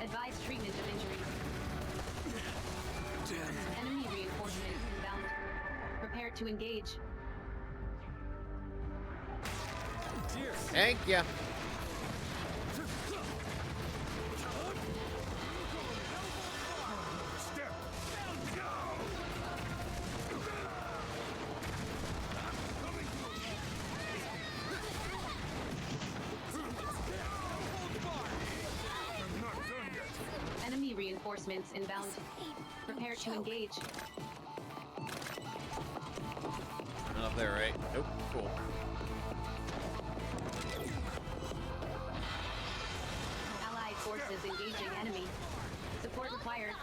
Advise treatment of injuries. Enemy reinforcement inbound. Prepare to engage. Thank ya. Enemy reinforcements inbound. Prepare to engage. Not up there, right? Nope. Cool. Allied forces engaging enemy. Support required.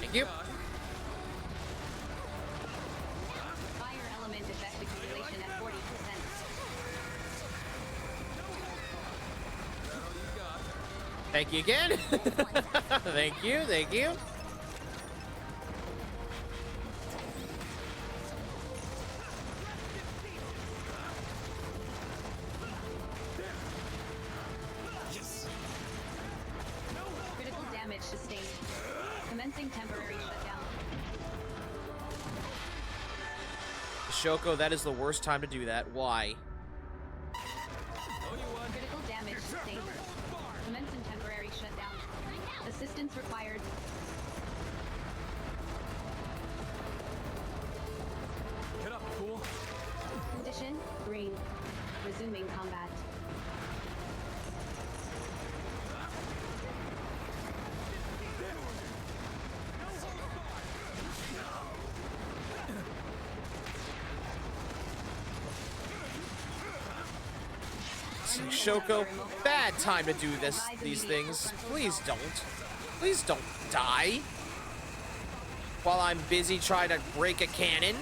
Thank you. Fire element effect accumulation at 40%. Thank you again. Thank you. Thank you. Critical damage sustained. Commencing temporary shutdown. Shoko, that is the worst time to do that. Why? Critical damage sustained. Commencing temporary shutdown. Assistance required. Get up, fool. Condition green. Resuming combat. Shoko, bad time to do these things. Please don't. Please don't die. While I'm busy trying to break a cannon.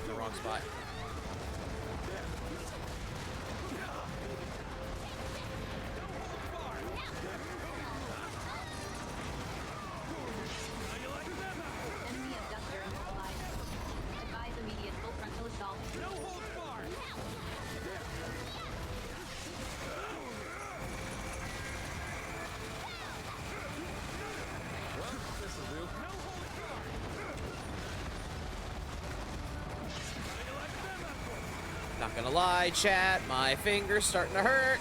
The wrong spot. Enemy abductor immobilized. Advise immediate full frontal assault. No hold bar. Well, this'll do. Not gonna lie, chat, my finger's starting to hurt.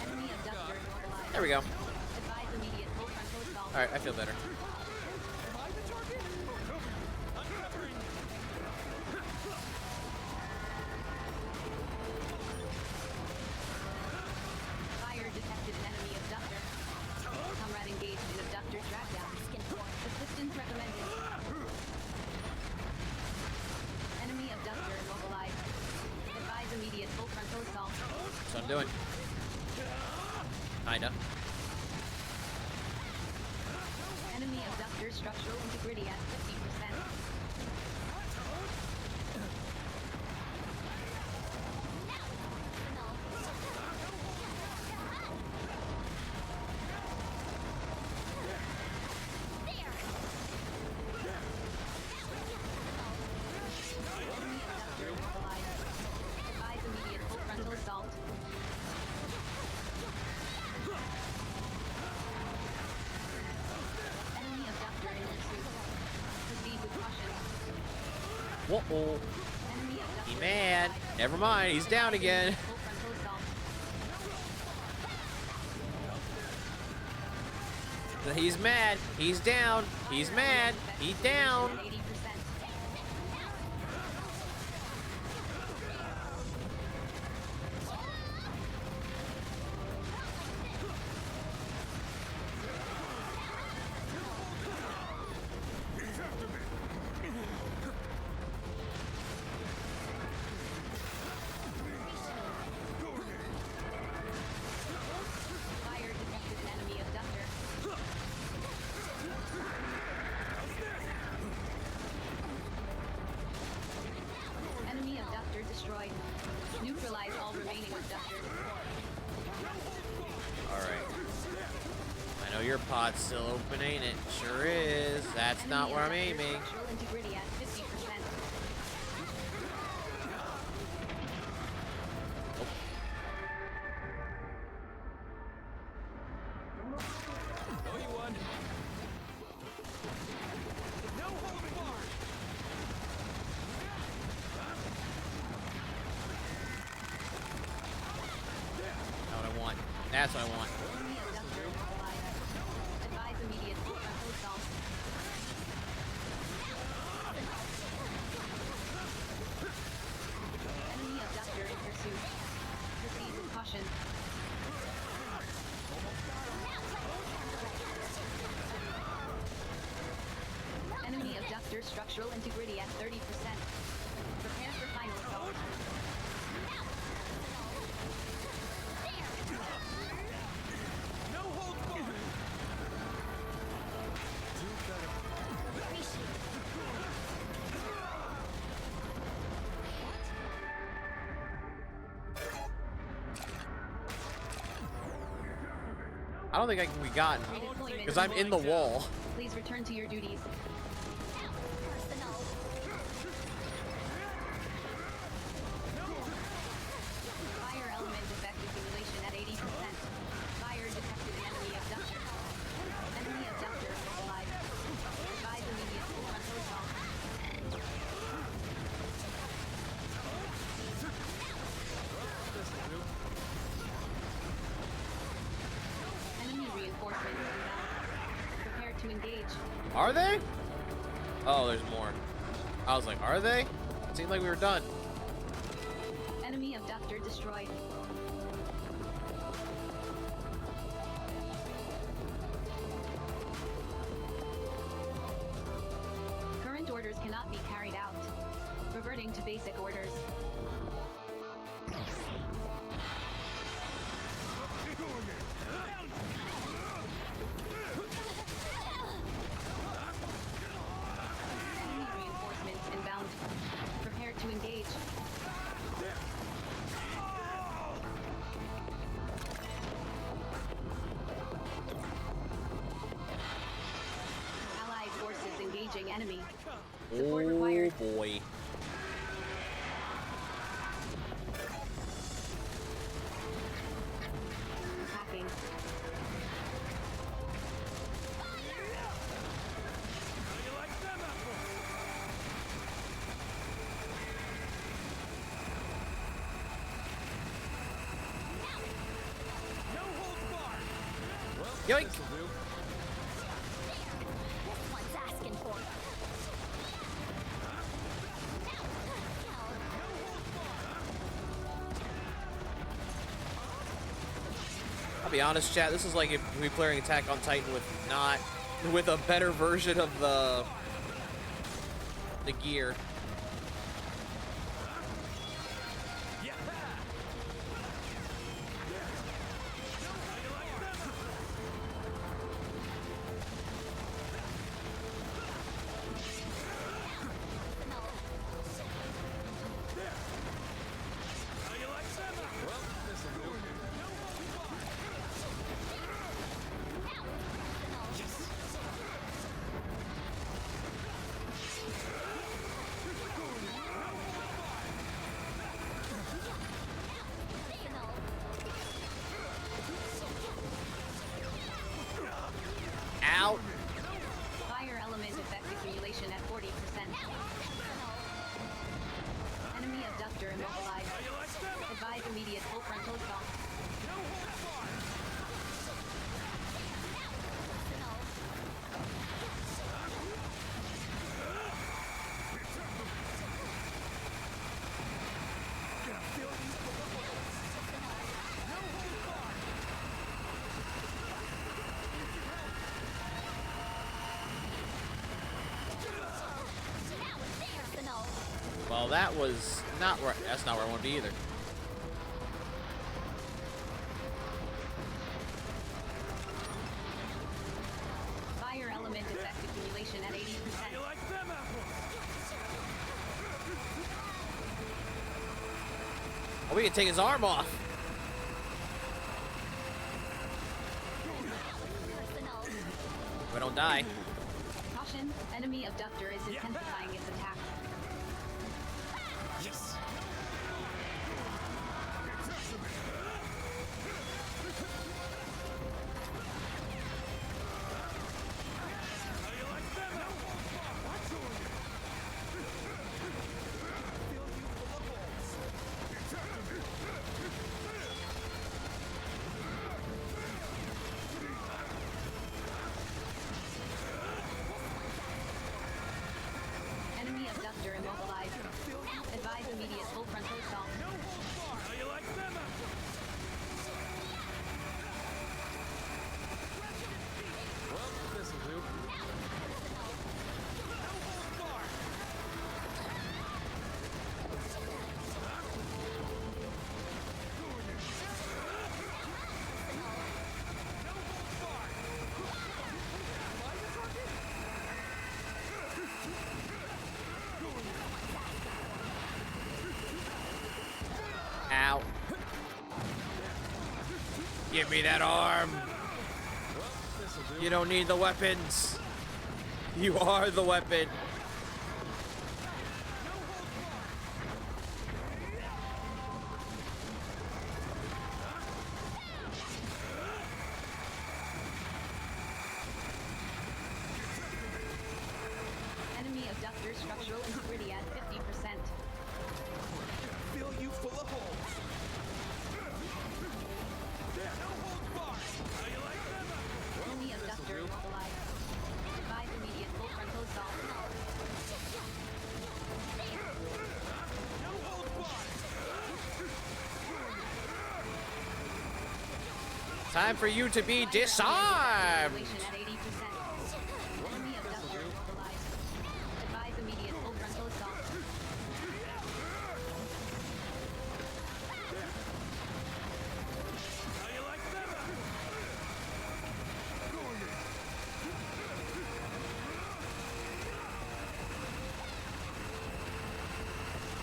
Enemy abductor immobilized. There we go. Advise immediate full frontal assault. Alright, I feel better. Fire detected an enemy abductor. Comrade engaged in abductor trackdown. Assistance recommended. Enemy abductor immobilized. Advise immediate full frontal assault. That's what I'm doing. Kinda. Enemy abductor structural integrity at 50%. Advise immediate full frontal assault. Enemy abductor in pursuit. Proceed with caution. Whoa. Enemy abductor. He mad. Never mind. He's down again. Full frontal assault. He's mad. He's down. He's mad. He's down. 80%. Fire detected an enemy abductor. Enemy abductor destroyed. Neutralize all remaining abductors. Alright. I know your pod's still open, ain't it? Sure is. That's not where I'm aiming. Structural integrity at 50%. Know you won. No hold barred. That's what I want. That's what I want. Enemy abductor neutralized. Advise immediate full frontal assault. Enemy abductor in pursuit. Proceed with caution. Enemy abductor structural integrity at 30%. Prepare for final assault. No hold barred. I don't think I can be gotten Redeployment because I'm in the wall. Please return to your duties. Fire element effect accumulation at 80%. Fire detected an enemy abductor. Enemy abductor immobilized. Advise immediate full frontal assault. Enemy reinforcements inbound. Prepare to engage. Are they? Oh, there's more. I was like, are they? It seemed like we were done. Enemy abductor destroyed. Current orders cannot be carried out. Reverting to basic orders. Enemy reinforcements inbound. Prepare to engage. Allied forces engaging enemy. Support Oh required. boy. Attacking. No hold barred. Well, Yoink. this'll do. This one's asking for it. I'll be honest, chat. This is like if we playing Attack on Titan with a better version of the gear. that was not where. That's not where I want to be either. Fire element effect accumulation at 80%. Oh, we can take his arm off. We don't die. Caution, enemy abductor is intensifying its attack. Yes. Enemy abductor immobilized. Advise immediate full frontal assault. Well, this'll do. Ow. Give me that arm. You don't need the weapons. You are the weapon. Enemy abductor structural integrity at 50%. Fill you full of holes. Enemy abductor immobilized. Advise immediate full frontal assault. Time for you to be disarmed. Accumulation at 80%. Enemy abductor immobilized. Advise immediate full frontal assault.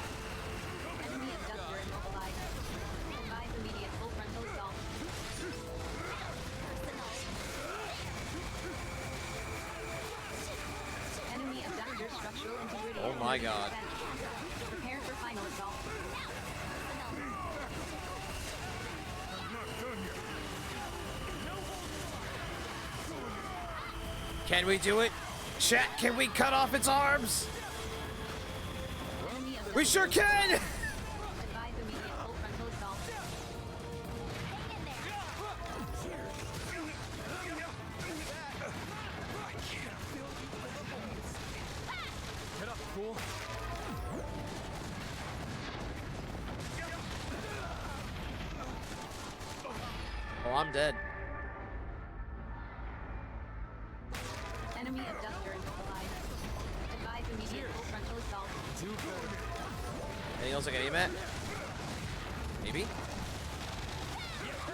Enemy abductor immobilized. Advise immediate full frontal assault. Enemy abductor structural integrity. Oh at my 80%. God. Prepare for final assault. Can we do it? Chat, can we cut off its arms? Enemy abductor We sure can! Advise immediate full frontal assault. Get up, fool. Oh, I'm dead. Enemy abductor immobilized. Advise immediate full frontal assault. Do better. Anything else I can aim at? Maybe?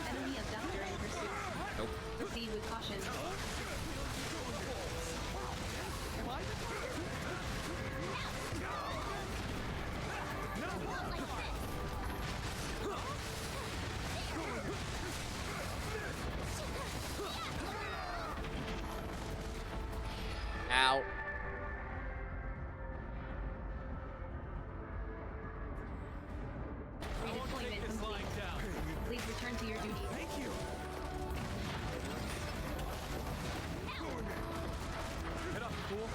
Enemy abductor in pursuit. Nope. Proceed with caution. Ow. Redeployment complete. Please return to your duties. Thank you. Get up, fool.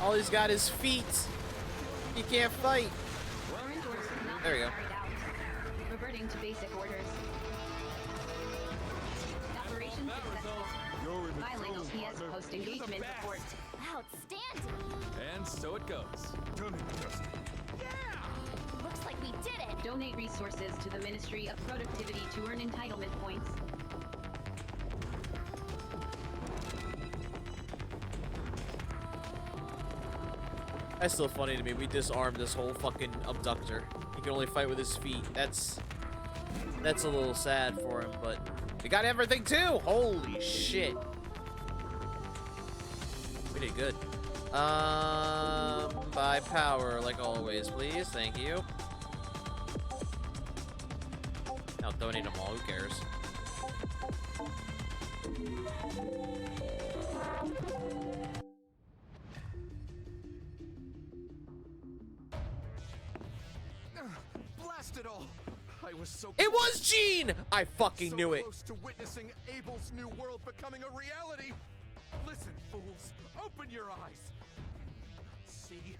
All he's got is feet. He can't fight. Current orders cannot There we be go. carried out. Reverting to basic orders. Operation successful. Filing OPS post engagement report. Outstanding! And so it goes. Looks like We did it! Donate resources to the Ministry of Productivity to earn entitlement points. That's still funny to me. We disarmed this whole fucking abductor. He can only fight with his feet. That's a little sad for him, but we got everything too. Holy shit. We did good. Buy power like always, please. Thank you. I'll donate them all. Who cares? Blast it all! I was so It was Gene! I fucking knew it. Close to witnessing Abel's new world becoming a reality. Listen, fools, open your eyes. See,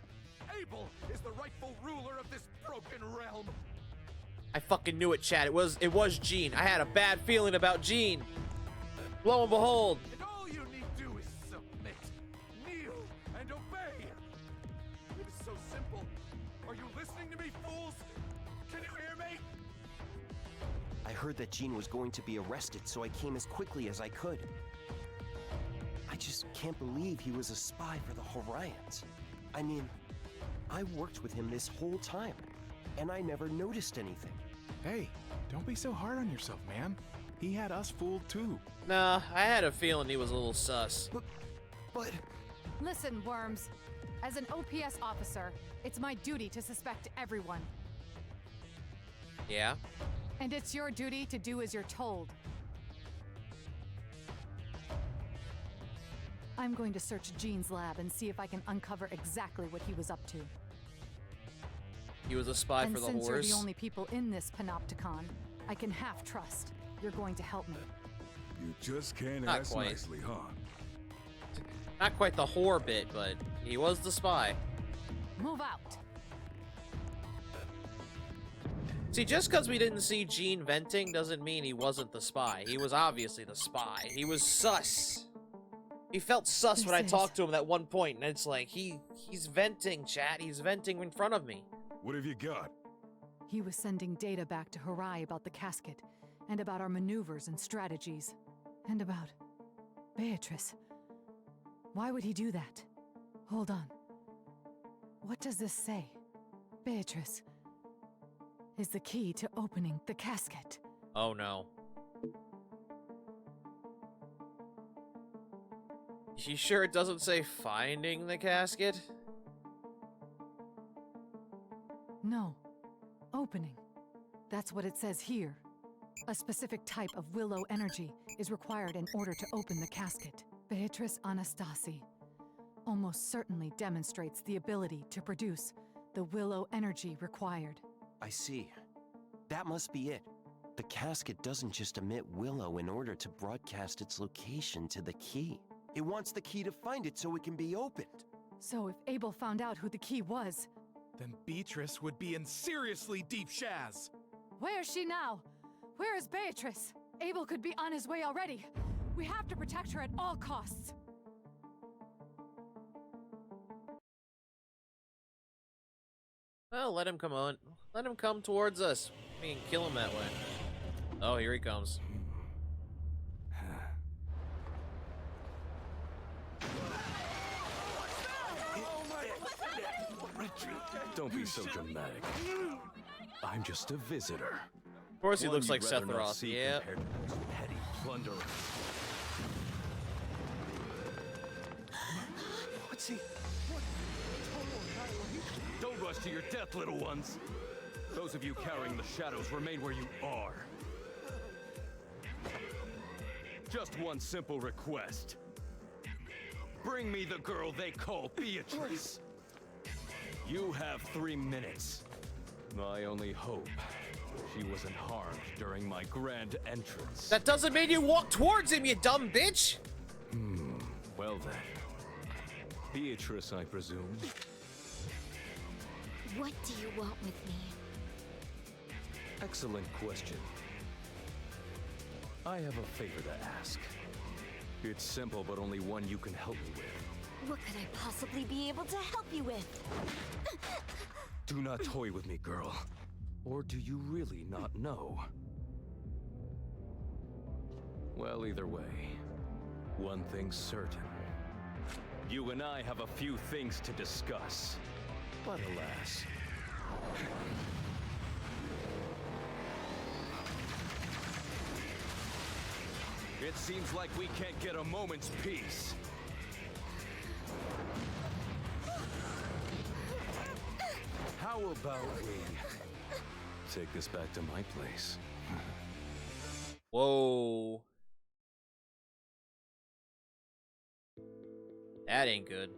Abel is the rightful ruler of this broken realm. I fucking knew it, Chad. It was Gene. I had a bad feeling about Gene. Lo and behold. And all you need do is submit, kneel, and obey. It is so simple. Are you listening to me, fools? Can you hear me? I heard that Gene was going to be arrested, so I came as quickly as I could. I just can't believe he was a spy for the Horions. I mean, I worked with him this whole time, and I never noticed anything. Hey, don't be so hard on yourself, man. He had us fooled too. Nah, I had a feeling he was a little sus. But... Listen, Worms. As an OPS officer, it's my duty to suspect everyone. Yeah? And it's your duty to do as you're told. I'm going to search Gene's lab and see if I can uncover exactly what he was up to. He was a spy and for the since horse. you're the only people in this panopticon, I can half trust you're going to help me. You just can't Not ask quite. nicely, huh? Not quite the whore bit, but he was the spy. Move out. See, just because we didn't see Gene venting doesn't mean he wasn't the spy. He was obviously the spy. He was sus. He felt sus when I talked to him at one point, and it's like, he's venting, chat. He's venting in front of me. What have you got? He was sending data back to Harai about the casket, and about our maneuvers and strategies, and about Beatrice. Why would he do that? Hold on. What does this say? Beatrice is the key to opening the casket. Oh no. You sure it doesn't say finding the casket? No. Opening. That's what it says here. A specific type of willow energy is required in order to open the casket. Beatrice Anastasi almost certainly demonstrates the ability to produce the willow energy required. I see. That must be it. The casket doesn't just emit willow in order to broadcast its location to the key. It wants the key to find it so it can be opened. So if Abel found out who the key was... Then Beatrice would be in seriously deep shaz. Where is she now? Where is Beatrice? Abel could be on his way already. We have to protect her at all costs. Well, let him come on. Let him come towards us. We can kill him that way. Oh, here he comes. Don't be so dramatic. I'm just a visitor. Of course he One looks you'd like rather Seth not Roth. see Yeah. compared to those petty plunderers. What's he? Don't rush to your death, little ones. Those of you carrying the shadows remain where you are. Just one simple request. Bring me the girl they call Beatrice. You have 3 minutes. My only hope, she wasn't harmed during my grand entrance. That doesn't mean you walk towards him, you dumb bitch! Well then. Beatrice, I presume. What do you want with me? Excellent question. I have a favor to ask. It's simple, but only one you can help me with. What could I possibly be able to help you with? Do not toy with me, girl. Or do you really not know? Well, either way, one thing's certain. You and I have a few things to discuss. But alas... It seems like we can't get a moment's peace. How about we take this back to my place? Whoa. That ain't good.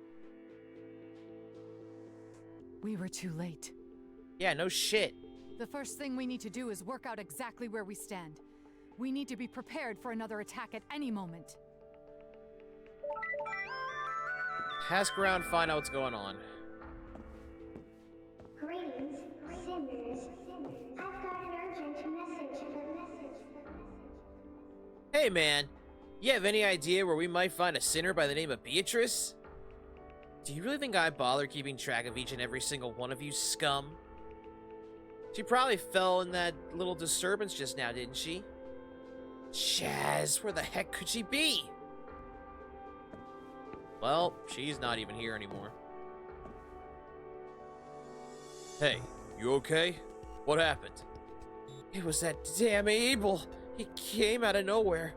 We were too late. Yeah, no shit. The first thing we need to do is work out exactly where we stand. We need to be prepared for another attack at any moment. Ask around, find out what's going on. Greetings, sinners. I've got an urgent message. Hey man, you have any idea where we might find a sinner by the name of Beatrice? Do you really think I bother keeping track of each and every single one of you scum? She probably fell in that little disturbance just now, didn't she? Chaz, where the heck could she be? Well, she's not even here anymore. Hey, you okay? What happened? It was that damn Abel. He came out of nowhere.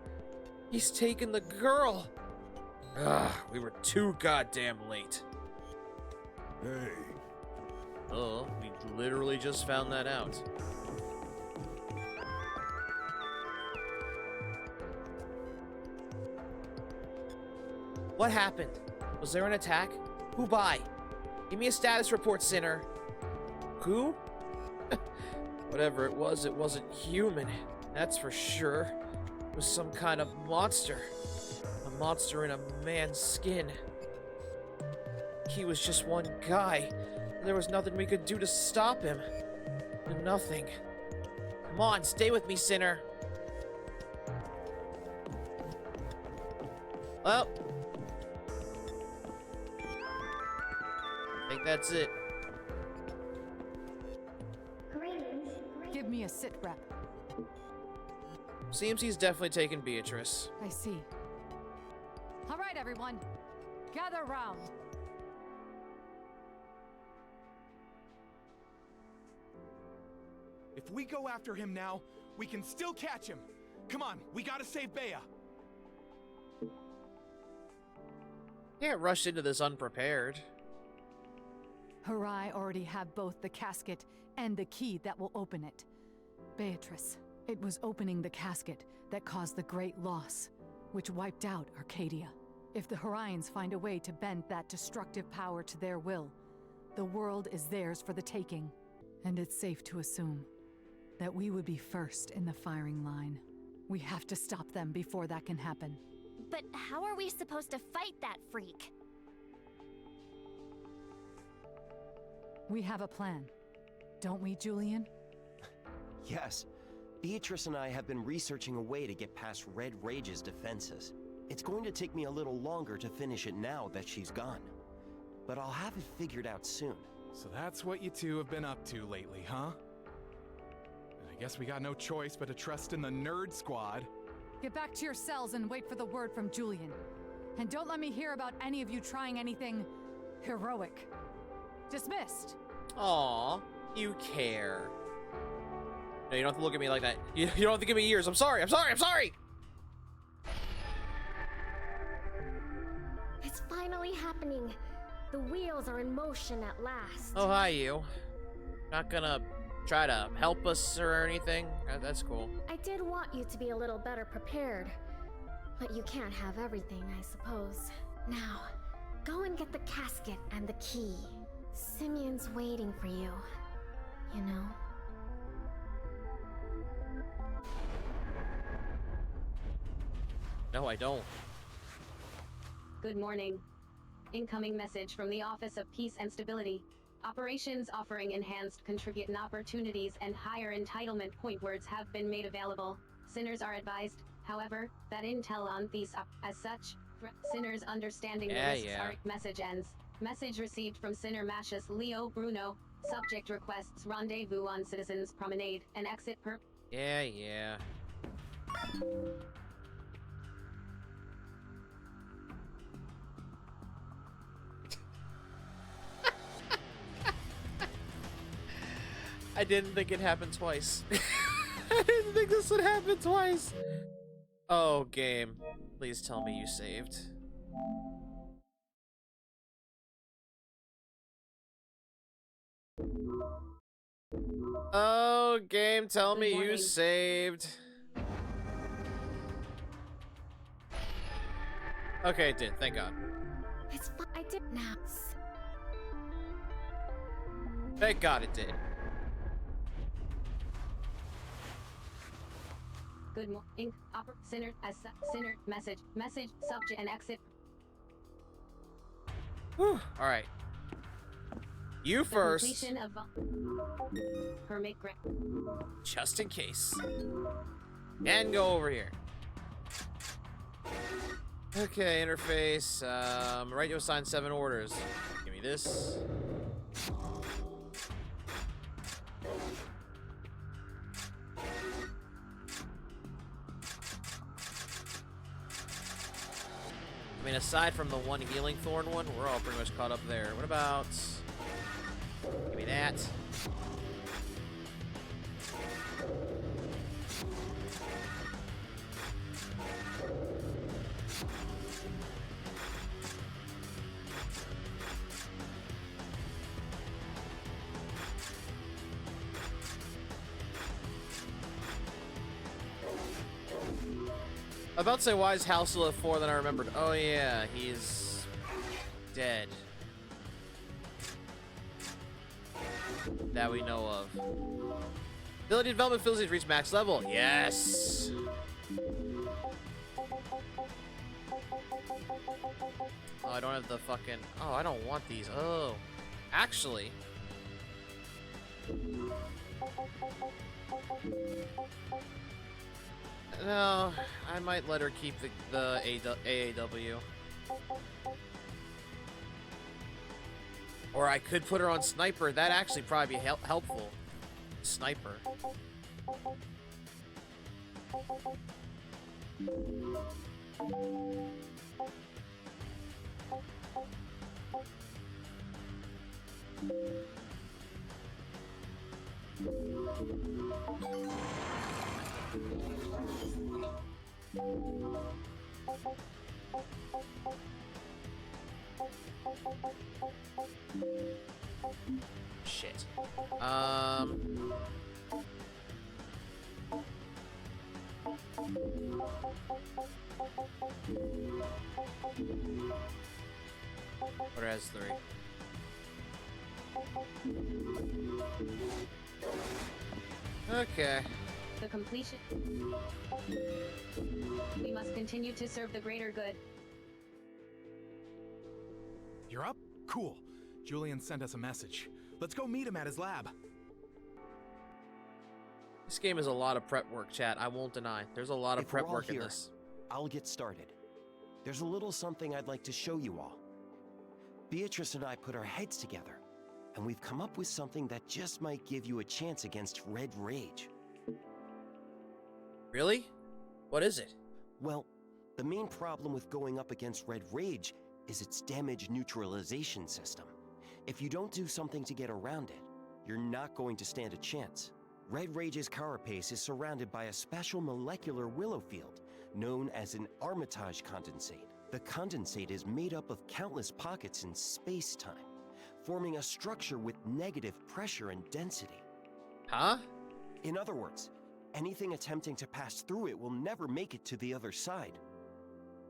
He's taken the girl. We were too goddamn late. Hey. We literally just found that out. What happened? Was there an attack? Who by? Give me a status report, Sinner. Who? Whatever it wasn't human. That's for sure. It was some kind of monster. A monster in a man's skin. He was just one guy. There was nothing we could do to stop him. Nothing. Come on, stay with me, Sinner. Well, I think that's it. Give me a sit rep. Seems he's definitely taken Beatrice. I see. All right, everyone. Gather round. If we go after him now, we can still catch him. Come on, we gotta save Bea. Can't rush into this unprepared. Harai already have both the casket and the key that will open it. Beatrice, it was opening the casket that caused the great loss, which wiped out Arcadia. If the Horians find a way to bend that destructive power to their will, the world is theirs for the taking. And it's safe to assume that we would be first in the firing line. We have to stop them before that can happen. But how are we supposed to fight that freak? We have a plan. Don't we, Julian? Yes. Beatrice and I have been researching a way to get past Red Rage's defenses. It's going to take me a little longer to finish it now that she's gone. But I'll have it figured out soon. So that's what you two have been up to lately, huh? I guess we got no choice but to trust in the Nerd Squad. Get back to your cells and wait for the word from Julian. And don't let me hear about any of you trying anything heroic. Dismissed. Aw, you care. No, you don't have to look at me like that. You don't have to give me ears. I'm sorry. It's finally happening. The wheels are in motion at last. Oh, hi, you. Not gonna try to help us or anything? That's cool. I did want you to be a little better prepared. But you can't have everything, I suppose. Now, go and get the casket and the key. Simeon's waiting for you. You know? No, I don't. Good morning. Incoming message from the Office of Peace and Stability. Operations offering enhanced contribution opportunities and higher entitlement point words have been made available. Sinners are advised, however, that intel on these as such, sinners understanding the risks are message ends. Message received from Sinner Mashus Leo Bruno. Subject requests rendezvous on Citizens Promenade and exit per. Yeah. I didn't think it happened twice. I didn't think this would happen twice. Oh, game. Please tell me you saved. Oh, game, tell me you saved. Okay, it did. Thank God. It's fine. I did now. Thank God it did. Good morning. Center as center message subject and exit. Whew. All right. You first. Completion of permit grant. Just in case. And go over here. Okay, interface. Right, you assign 7 orders. Give me this. I mean, aside from the one healing thorn one, we're all pretty much caught up there. What about... Give me that. I'm about to say, why is Hal still at 4? Then I remembered. Oh yeah, he's dead. That we know of. Ability development facilities reach max level. Yes. Oh, I don't have the fucking. Oh, I don't want these. Oh, actually. No, I might let her keep the AAW. Or I could put her on Sniper. That'd actually probably be helpful. Sniper. Shit. What has 3? Okay. The completion. We must continue to serve the greater good. You're up? Cool. Julian sent us a message. Let's go meet him at his lab. This game is a lot of prep work, chat. I won't deny. There's a lot of prep work in this. I'll get started. There's a little something I'd like to show you all. Beatrice and I put our heads together, and we've come up with something that just might give you a chance against Red Rage. Really? What is it? Well, the main problem with going up against Red Rage is its damage neutralization system. If you don't do something to get around it, you're not going to stand a chance. Red Rage's carapace is surrounded by a special molecular willow field known as an Armitage condensate. The condensate is made up of countless pockets in space-time, forming a structure with negative pressure and density. Huh? In other words, anything attempting to pass through it will never make it to the other side.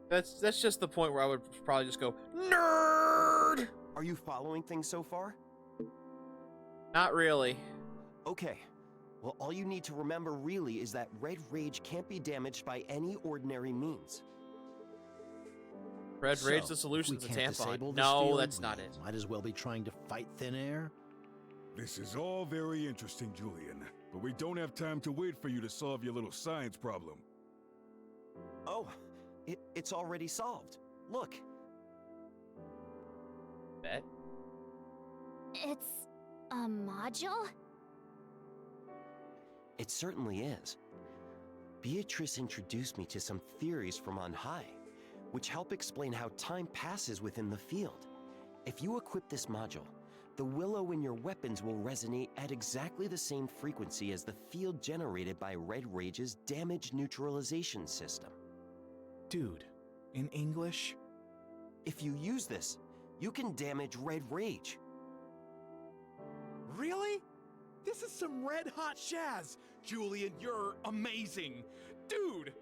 That's just the point where I would probably just go, nerd! Are you following things so far? Not really. Okay. Well, all you need to remember really is that Red Rage can't be damaged by any ordinary means. Red Rage, the solution to tampon. No, that's not it. Might as well be trying to fight thin air. This is all very interesting, Julian, but we don't have time to wait for you to solve your little science problem. Oh, it's already solved. Look. Bet. It's A module? It certainly is. Beatrice introduced me to some theories from on high, which help explain how time passes within the field. If you equip this module, the willow in your weapons will resonate at exactly the same frequency as the field generated by Red Rage's damage neutralization system. Dude, in English? If you use this, you can damage Red Rage. Really? This is some red-hot jazz! Julian, you're amazing! Dude!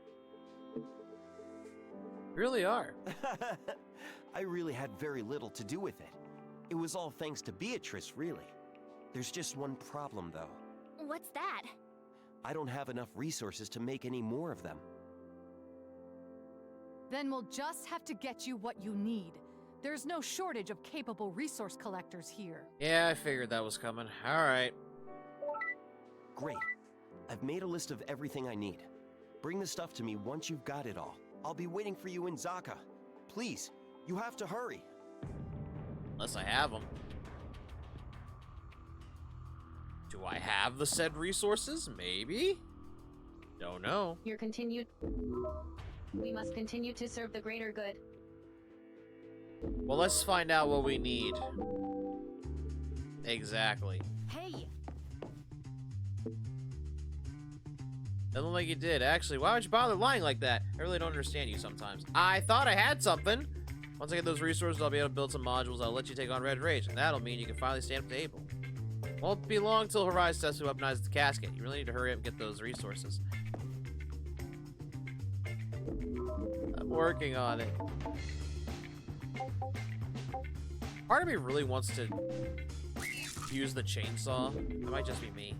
Really are. I really had very little to do with it. It was all thanks to Beatrice, really. There's just one problem, though. What's that? I don't have enough resources to make any more of them. Then we'll just have to get you what you need. There's no shortage of capable resource collectors here. Yeah, I figured that was coming. Alright. Great. I've made a list of everything I need. Bring the stuff to me once you've got it all. I'll be waiting for you in Zaka. Please, you have to hurry. Unless I have them. Do I have the said resources? Maybe? Don't know. We must continue to serve the greater good. Well, let's find out what we need. Exactly. Hey! Doesn't look like you did. Actually, why would you bother lying like that? I really don't understand you sometimes. I thought I had something. Once I get those resources, I'll be able to build some modules that'll let you take on Red Rage, and that'll mean you can finally stand up to Abel. Won't be long till Horizon tests to weaponize the casket. You really need to hurry up and get those resources. I'm working on it. Part of me really wants to use the chainsaw. That might just be me.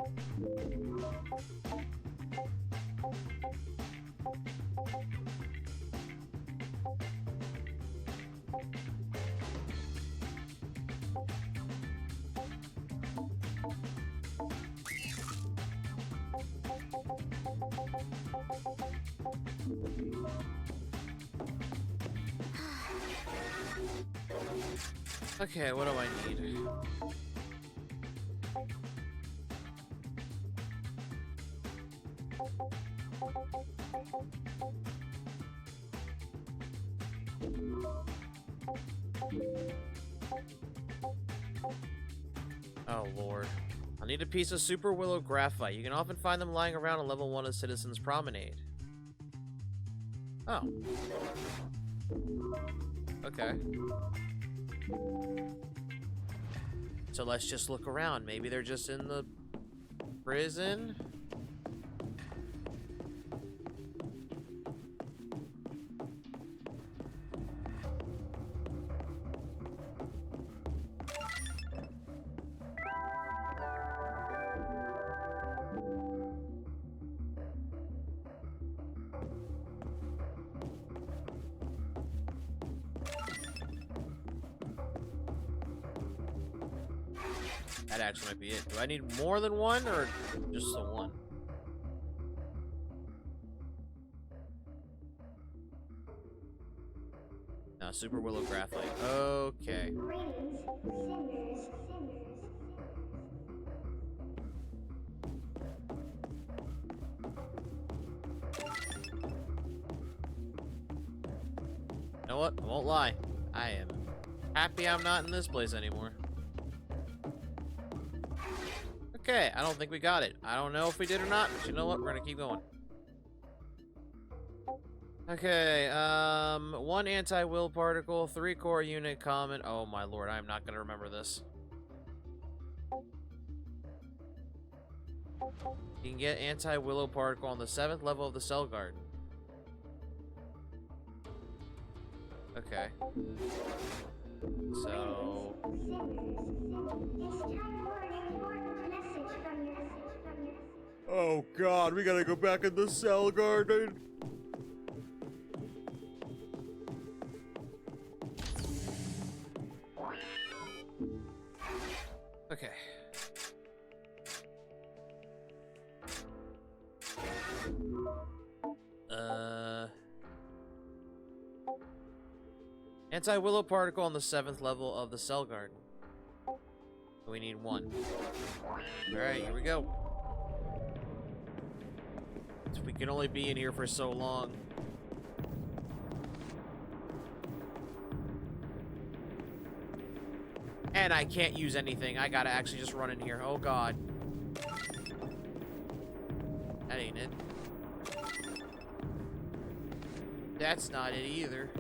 Okay, what do I need? Oh lord. I need a piece of Super Willow Graphite. You can often find them lying around on level 1 of Citizens Promenade. Oh. Okay. So let's just look around. Maybe they're just in the prison? That actually might be it. Do I need more than one, or just the one? No, Super Willow Graphite. Okay. Greetings, sinners. You know what? I won't lie. I am happy I'm not in this place anymore. Okay, I don't think we got it. I don't know if we did or not, but you know what? We're gonna keep going. Okay, 1 anti-will particle, 3 core unit common. Oh my lord, I'm not gonna remember this. You can get anti-willow particle on the 7th level of the Cell Garden. Okay. So... Oh god, we gotta go back in the Cell Garden. Okay. Anti-willow particle on the 7th level of the Cell Garden. We need 1. Alright, here we go. We can only be in here for so long. And I can't use anything. I gotta actually just run in here. Oh god. That ain't it. That's not it either.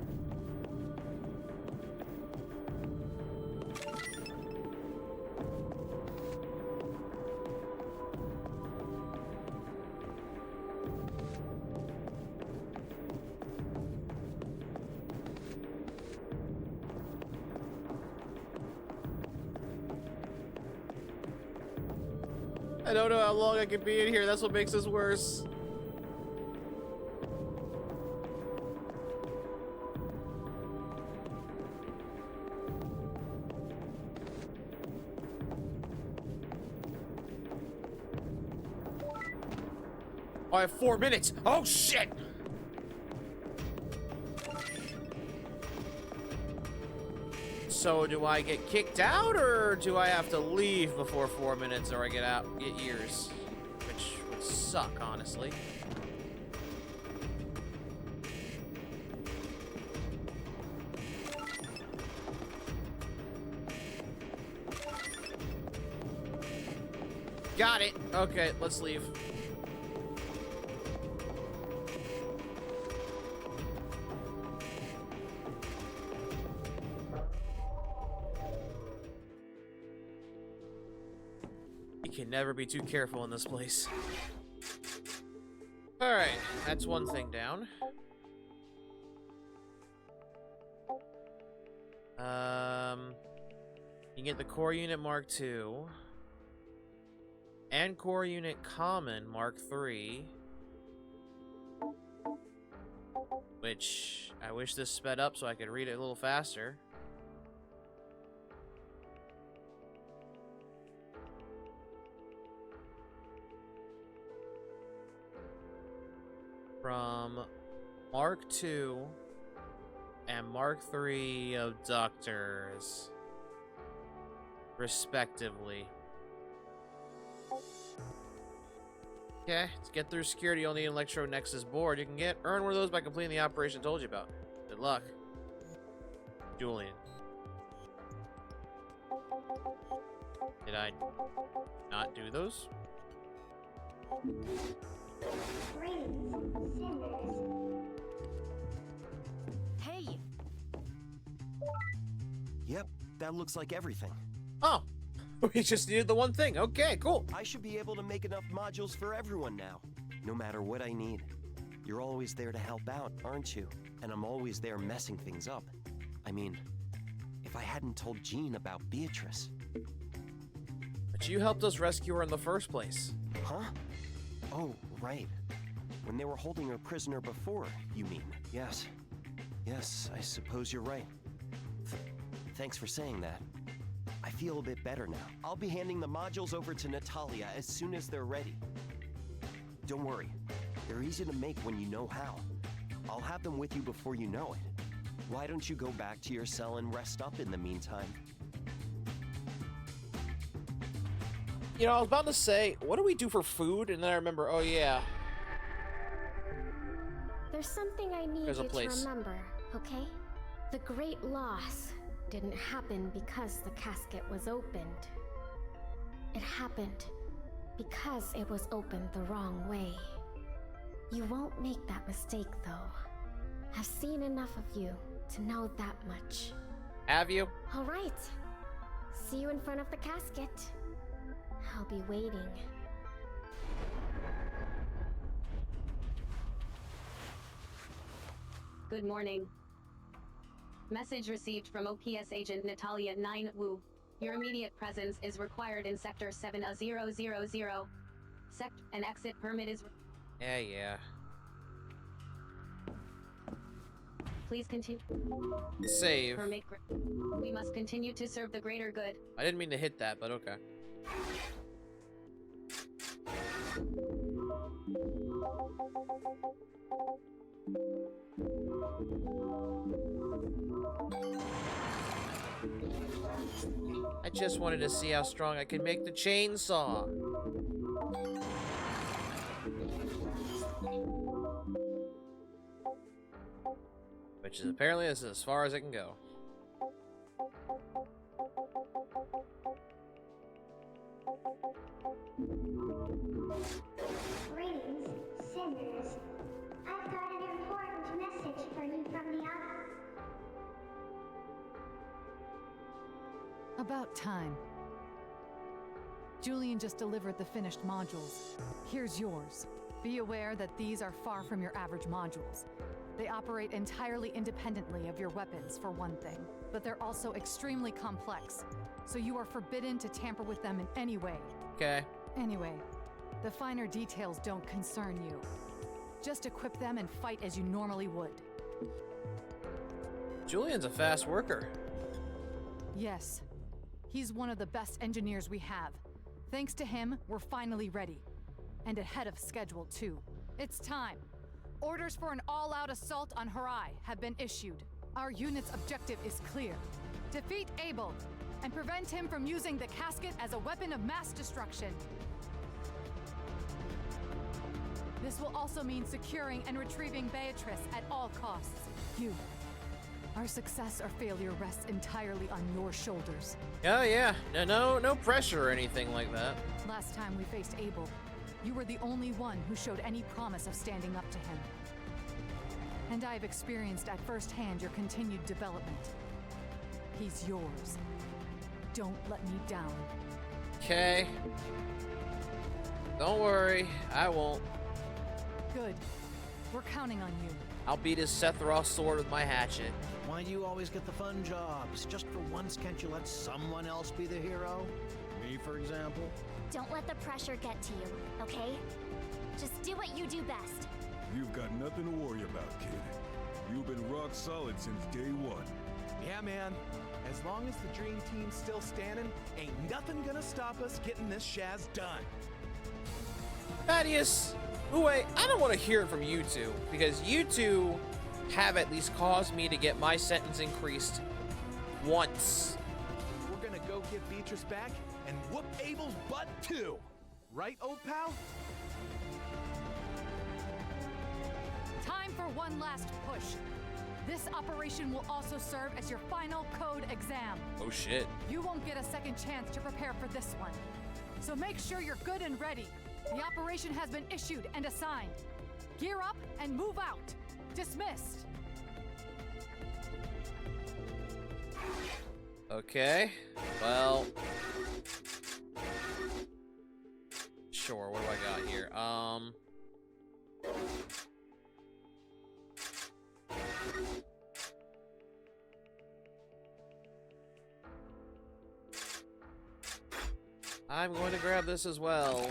I don't know how long I can be in here. That's what makes this worse. Oh, I have 4 minutes. Oh, shit. So do I get kicked out, or do I have to leave before 4 minutes, or I get years? Which would suck, honestly. Got it. Okay, let's leave. You can never be too careful in this place. Alright, that's one thing down. You get the Core Unit Mark II. And Core Unit Common Mark III. Which, I wish this sped up so I could read it a little faster. From Mark II and Mark III abductors, respectively. Okay, to get through security, you'll need an Electro Nexus board. You can earn one of those by completing the operation I told you about. Good luck. Julian. Did I not do those? Hey! Yep, that looks like everything. Oh! We just needed the one thing. Okay, cool. I should be able to make enough modules for everyone now, no matter what I need. You're always there to help out, aren't you? And I'm always there messing things up. I mean, if I hadn't told Jean about Beatrice. But you helped us rescue her in the first place. Huh? Oh, right. When they were holding her prisoner before, you mean? Yes. Yes, I suppose you're right. Thanks for saying that. I feel a bit better now. I'll be handing the modules over to Natalia as soon as they're ready. Don't worry. They're easy to make when you know how. I'll have them with you before you know it. Why don't you go back to your cell and rest up in the meantime? You know, I was about to say, what do we do for food? And then I remember, oh yeah. There's something I need you to remember, okay? The Great Loss didn't happen because the casket was opened. It happened because it was opened the wrong way. You won't make that mistake, though. I've seen enough of you to know that much. Have you? All right. See you in front of the casket. I'll be waiting. Good morning. Message received from OPS agent Natalia 9 Wu. Your immediate presence is required in Sector 7000. An exit permit is... Yeah. Please continue. Save. We must continue to serve the greater good. I didn't mean to hit that, but okay. I just wanted to see how strong I could make the chainsaw. Which is apparently this is as far as it can go. Greetings, sinners. I've got an important message for you from the About time. Julian just delivered the finished modules. Here's yours. Be aware that these are far from your average modules. They operate entirely independently of your weapons, for one thing, but they're also extremely complex, so you are forbidden to tamper with them in any way. Okay. Anyway, the finer details don't concern you. Just equip them and fight as you normally would. Julian's a fast worker. Yes. He's one of the best engineers we have. Thanks to him, we're finally ready. And ahead of schedule, too. It's time. Orders for an all-out assault on Harai have been issued. Our unit's objective is clear. Defeat Abel, and prevent him from using the casket as a weapon of mass destruction. This will also mean securing and retrieving Beatrice at all costs. Our success or failure rests entirely on your shoulders. Oh yeah, no pressure or anything like that. Last time we faced Abel, you were the only one who showed any promise of standing up to him. And I've experienced at first hand your continued development. He's yours. Don't let me down. Okay. Don't worry, I won't. Good. We're counting on you. I'll beat his Sephiroth sword with my hatchet. Why do you always get the fun jobs? Just for once, can't you let someone else be the hero? Me, for example? Don't let the pressure get to you, okay? Just do what you do best. You've got nothing to worry about, kid. You've been rock solid since day one. Yeah, man. As long as the dream team's still standing, ain't nothing gonna stop us getting this Shaz done. Thaddeus, wait, I don't want to hear it from you two, because you two have at least caused me to get my sentence increased once. We're gonna go get Beatrice back and whoop Abel's butt too. Right, old pal? Time for one last push. This operation will also serve as your final code exam. Oh shit. You won't get a second chance to prepare for this one. So make sure you're good and ready. The operation has been issued and assigned. Gear up and move out. Dismissed. Okay, well, sure, what do I got here? I'm going to grab this as well.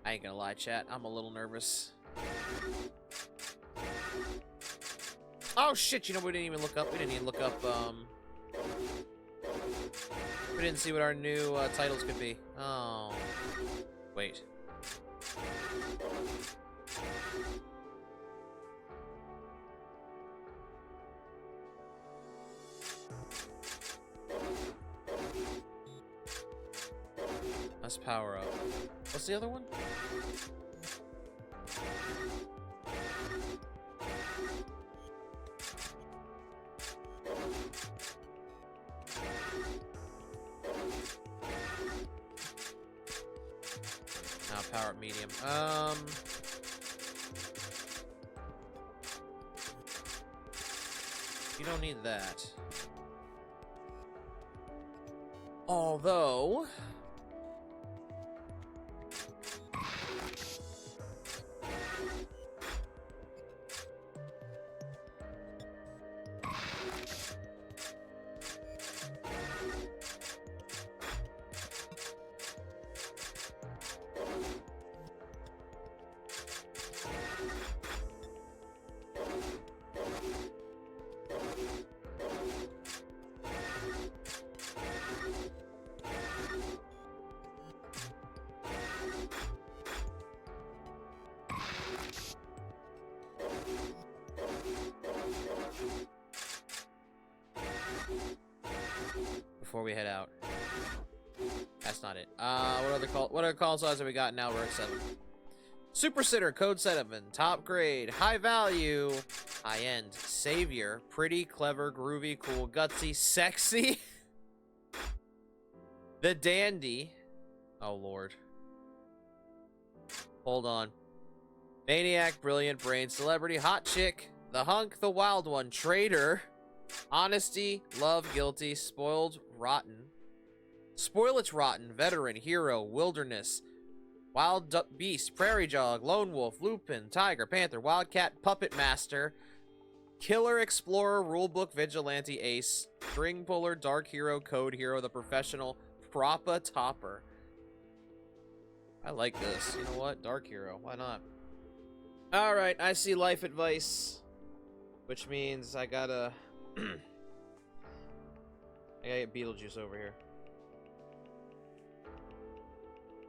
I ain't gonna lie, chat, I'm a little nervous. Oh shit, you know, we didn't even look up, we didn't see what our new titles could be. Oh, wait. Let's power up. What's the other one? Now power up medium. You don't need that. Although before we head out? That's not it. What other call signs have we got now? We're at 7. Super Sitter, Code 7, top grade, high value, high end, savior, pretty, clever, groovy, cool, gutsy, sexy. The dandy. Oh lord. Hold on. Maniac, brilliant, brain, celebrity, hot chick, the hunk, the wild one, traitor, honesty, love, guilty, spoiled, rotten. Spoil it's rotten, veteran, hero, wilderness, wild beast, prairie dog, lone wolf, lupin, tiger, panther, wildcat, puppet master, killer, explorer, rulebook, vigilante, ace, string puller, dark hero, code hero, the professional, propa topper. I like this. You know what? Dark hero. Why not? Alright, I see life advice. Which means I gotta... I gotta get Beetlejuice over here.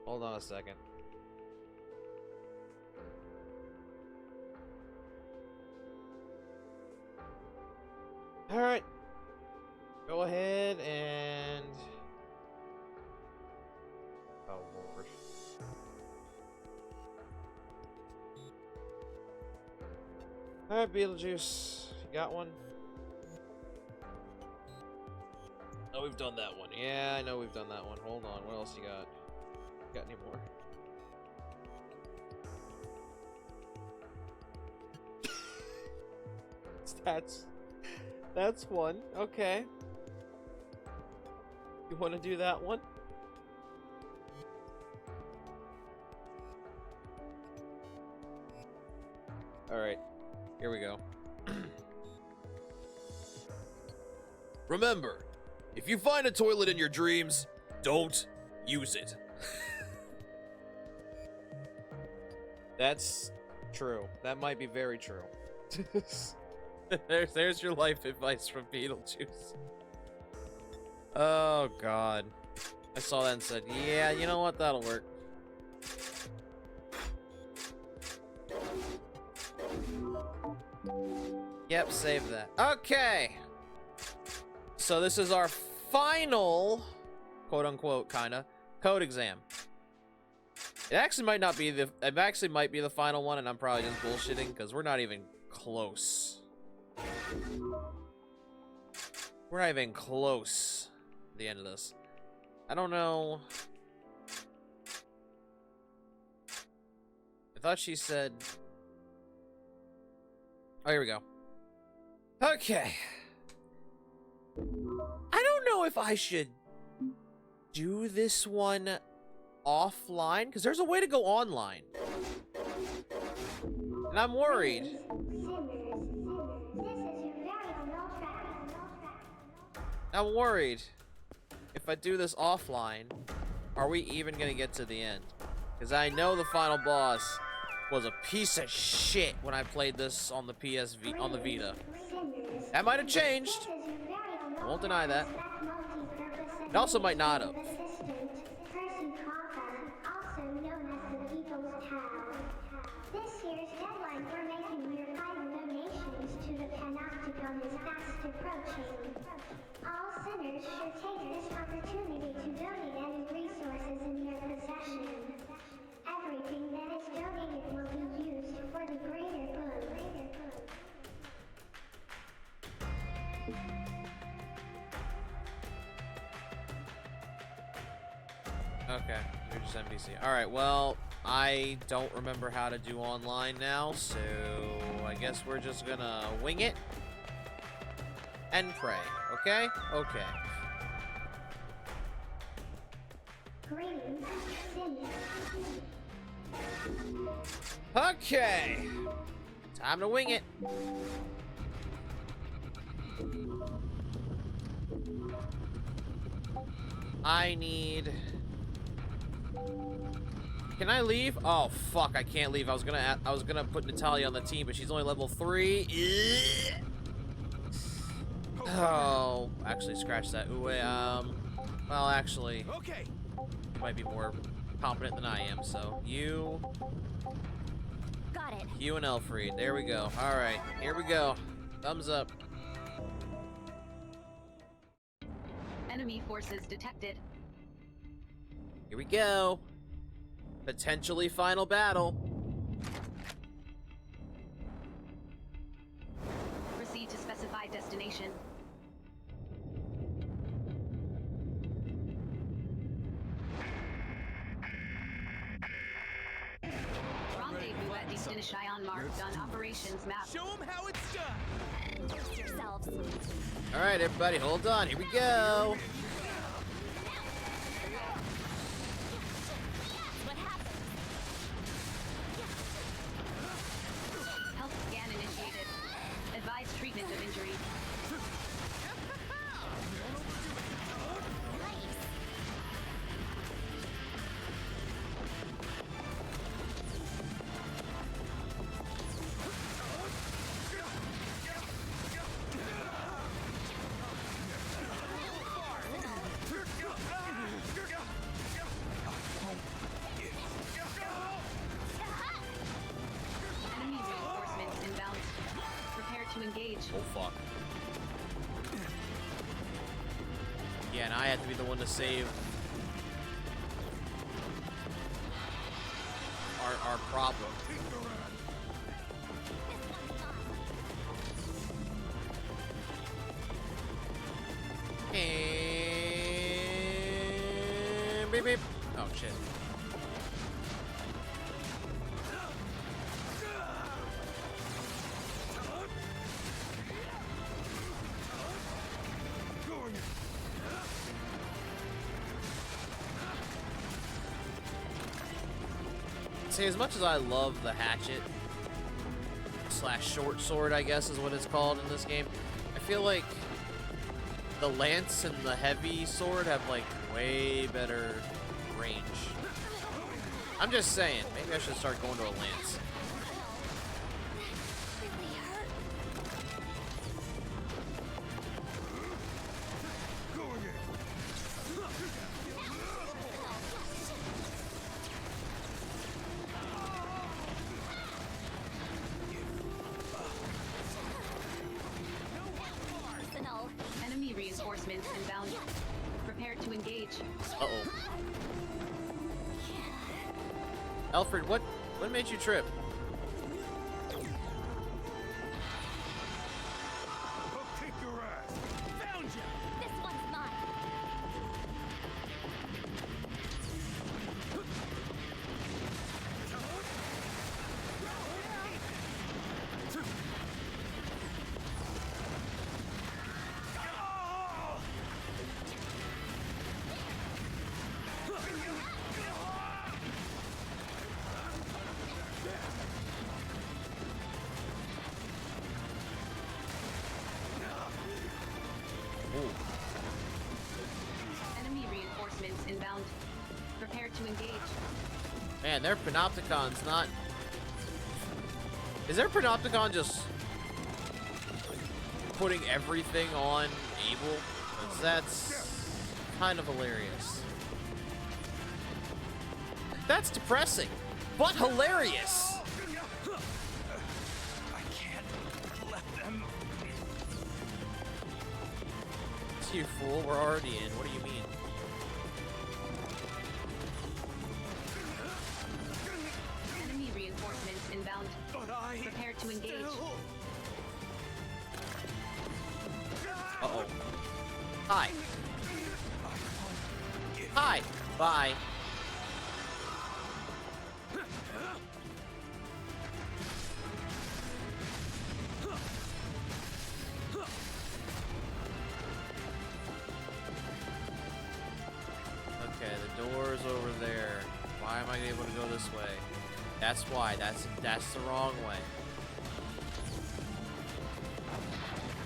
Hold on a second. Alright. Go ahead and... Oh, Lord. Alright, Beetlejuice. You got one? Oh, we've done that one. Yeah, I know we've done that one. Hold on. What else you got? Got any more? That's one. Okay. You want to do that one? Alright. Here we go. Remember, if you find a toilet in your dreams, don't use it. That's true. That might be very true. There's your life advice from Beetlejuice. Oh, God. I saw that and said, yeah, you know what? That'll work. Yep, save that. Okay. So this is our final, quote-unquote, kinda, code exam. It actually might not be the... It actually might be the final one, and I'm probably just bullshitting, because we're not even close. We're not even close to the end of this. I don't know... I thought she said... Oh, here we go. Okay. I don't know if I should do this one offline, because there's a way to go online. And I'm worried. I'm worried. If I do this offline, are we even going to get to the end? Because I know the final boss was a piece of shit when I played this on the on the Vita. That might have changed. I won't deny that. It also might not have. This year's deadline for making your final donations to the Panopticon is fast approaching. All sinners should take this opportunity to donate any resources in their possession. Everything that is donated will be used for the greater good. Okay, you're just NPC. Alright, well, I don't remember how to do online now, so I guess we're just gonna wing it and pray, okay? Okay. Okay! Time to wing it. I need... Can I leave? Oh fuck, I can't leave. I was gonna put Natalia on the team, but she's only level 3. Oh, actually scratch that. Ooh, well actually, okay. You might be more competent than I am, so you Got it. You and Elfried. There we go. Alright, here we go. Thumbs up. Enemy forces detected. Here we go. Potentially final battle. Proceed to specified destination. Rendezvous at Destination marked on operations map. Show them how it's done. Brace yourselves. All right, everybody, hold on. Here we go. What happened? Health scan initiated. Advise treatment of injury. Enemy reinforcements inbound. Prepare to engage. Oh, fuck. Yeah, and I have to be the one to save our problem. And beep beep. Oh shit. See, as much as I love the hatchet / short sword, I guess is what it's called in this game, I feel like the lance and the heavy sword have like way better range. I'm just saying, maybe I should start going to a lance. Enemy reinforcements inbound. Prepare to engage. Uh-oh. Alfred, what made you trip? Found you. This one's mine. Enemy reinforcements inbound. Prepare to engage. Man, their Panopticon's not... Is their Panopticon just putting everything on Abel? 'Cause that's kind of hilarious. That's depressing, but hilarious. I can't let them. You fool, we're already in. What do you mean? Enemy reinforcements inbound. But I Prepare to engage. Uh-oh. Hi. Hi. Bye. Okay, the door's over there. Why am I able to go this way? That's why. That's the wrong way.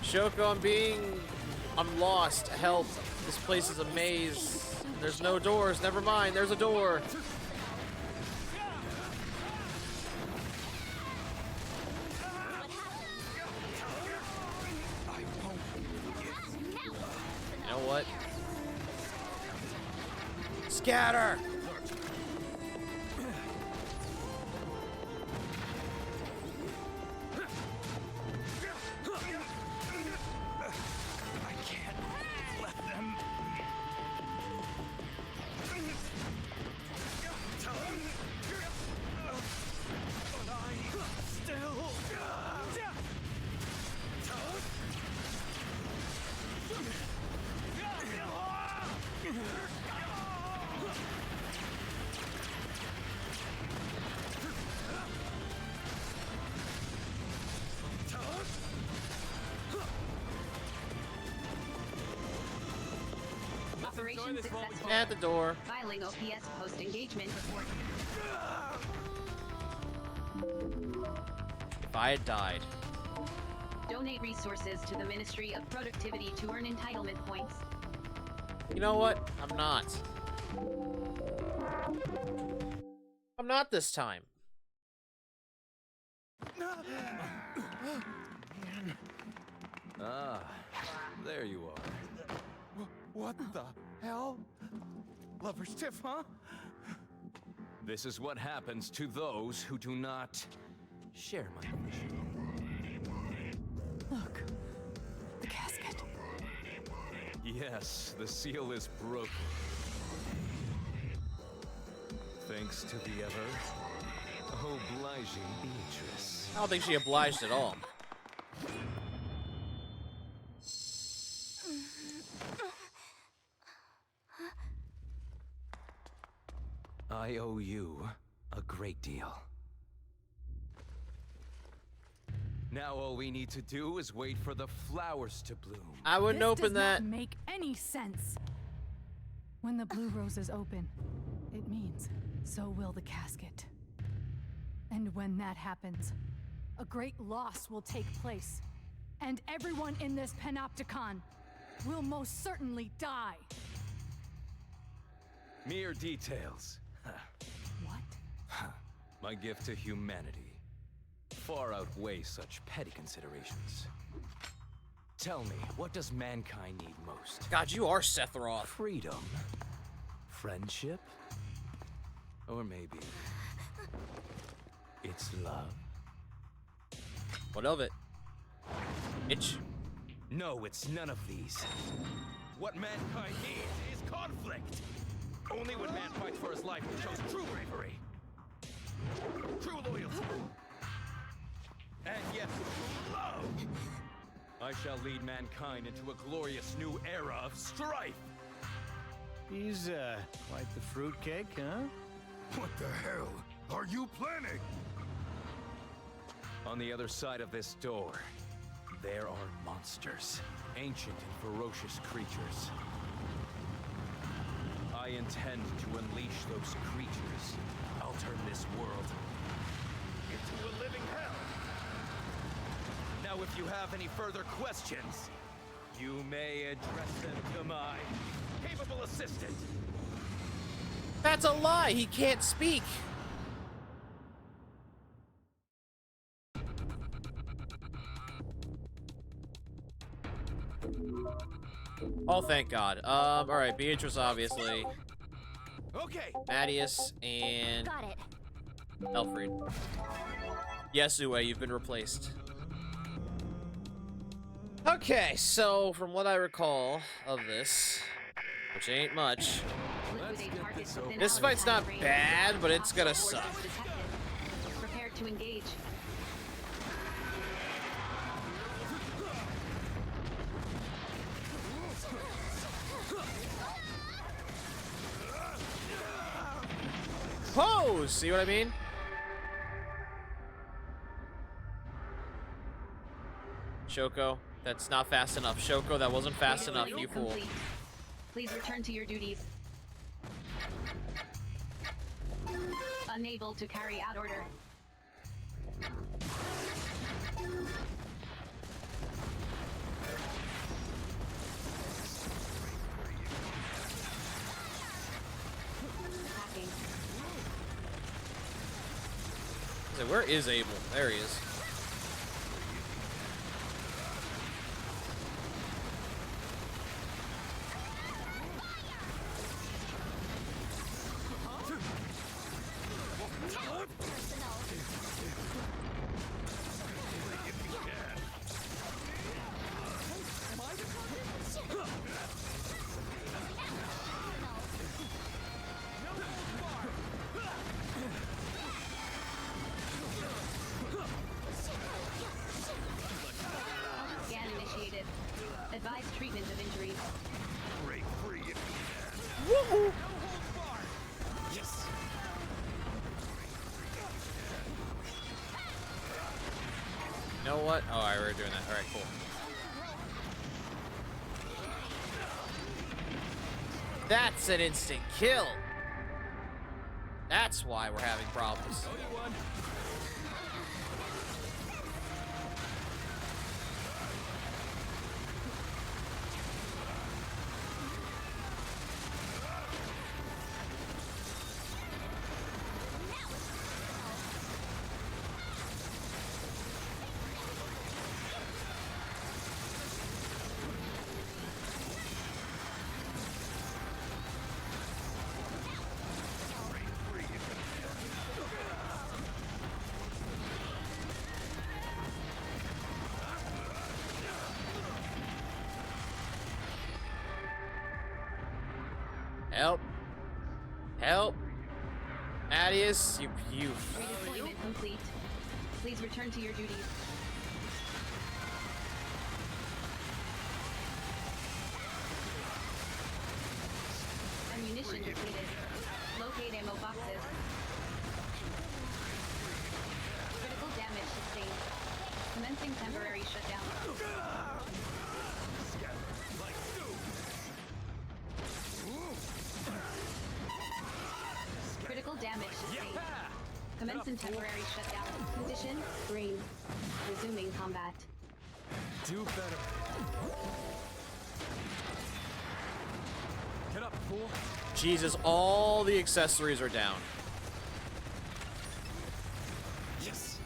Shoko, I'm lost. Help. This place is a maze. There's no doors. Never mind. There's a door. You know what? Scatter! I can't let them. Mission successful. At the door. Filing OPS post-engagement report. If I had died. Donate resources to the Ministry of Productivity to earn entitlement points. You know what? I'm not. I'm not this time. Ah, there you are. What the hell? Lover's tiff, huh? This is what happens to those who do not share my vision. Look, the casket. Yes, the seal is broken. Thanks to the ever-obliging Beatrice. I don't think she obliged at all. I owe you a great deal. Now all we need to do is wait for the flowers to bloom. I wouldn't open that. This does not make any sense. When the blue roses open, it means so will the casket. And when that happens, a great loss will take place. And everyone in this panopticon will most certainly die. Mere details. What? My gift to humanity far outweigh such petty considerations. Tell me, what does mankind need most? God, you are Seth Roth. Freedom? Friendship? Or maybe it's love? What of it? No, it's none of these. What mankind needs is conflict. Only when man fights for his life shows true bravery, true loyalty, and yes, true love. I shall lead mankind into a glorious new era of strife. He's, quite the fruitcake, huh? What the hell are you planning? On the other side of this door, there are monsters, ancient and ferocious creatures. I intend to unleash those creatures. I'll turn this world into a living hell. Now, if you have any further questions, you may address them to my capable assistant. That's a lie. He can't speak. Oh, thank God. All right, Beatrice, obviously. Okay. Mattias and Got it. Elfried. Yes, Ue, you've been replaced. Okay, so from what I recall of this, which ain't much, this fight's not bad, but it's gonna suck. Prepare to engage. Pose! See what I mean? Shoko, that's not fast enough. Shoko, that wasn't fast enough, you fool. Please return to your duties. Unable to carry out order. So where is Abel? There he is. Scan initiated. Advised treatment of injuries. Break free if you can. Woohoo! Yes. You know what? Oh, alright, we're doing that. Alright, cool. That's an instant kill. That's why we're having problems. Help. Help. Adius, you. Redeployment complete. Please return to your duties. Ammunition depleted. Locate ammo boxes. Critical damage sustained. Commencing temporary shutdown. Critical damage sustained. Commencing temporary shutdown. Condition green. Resuming combat. Do better. Get up, fool. Jesus, all the accessories are down. Yes.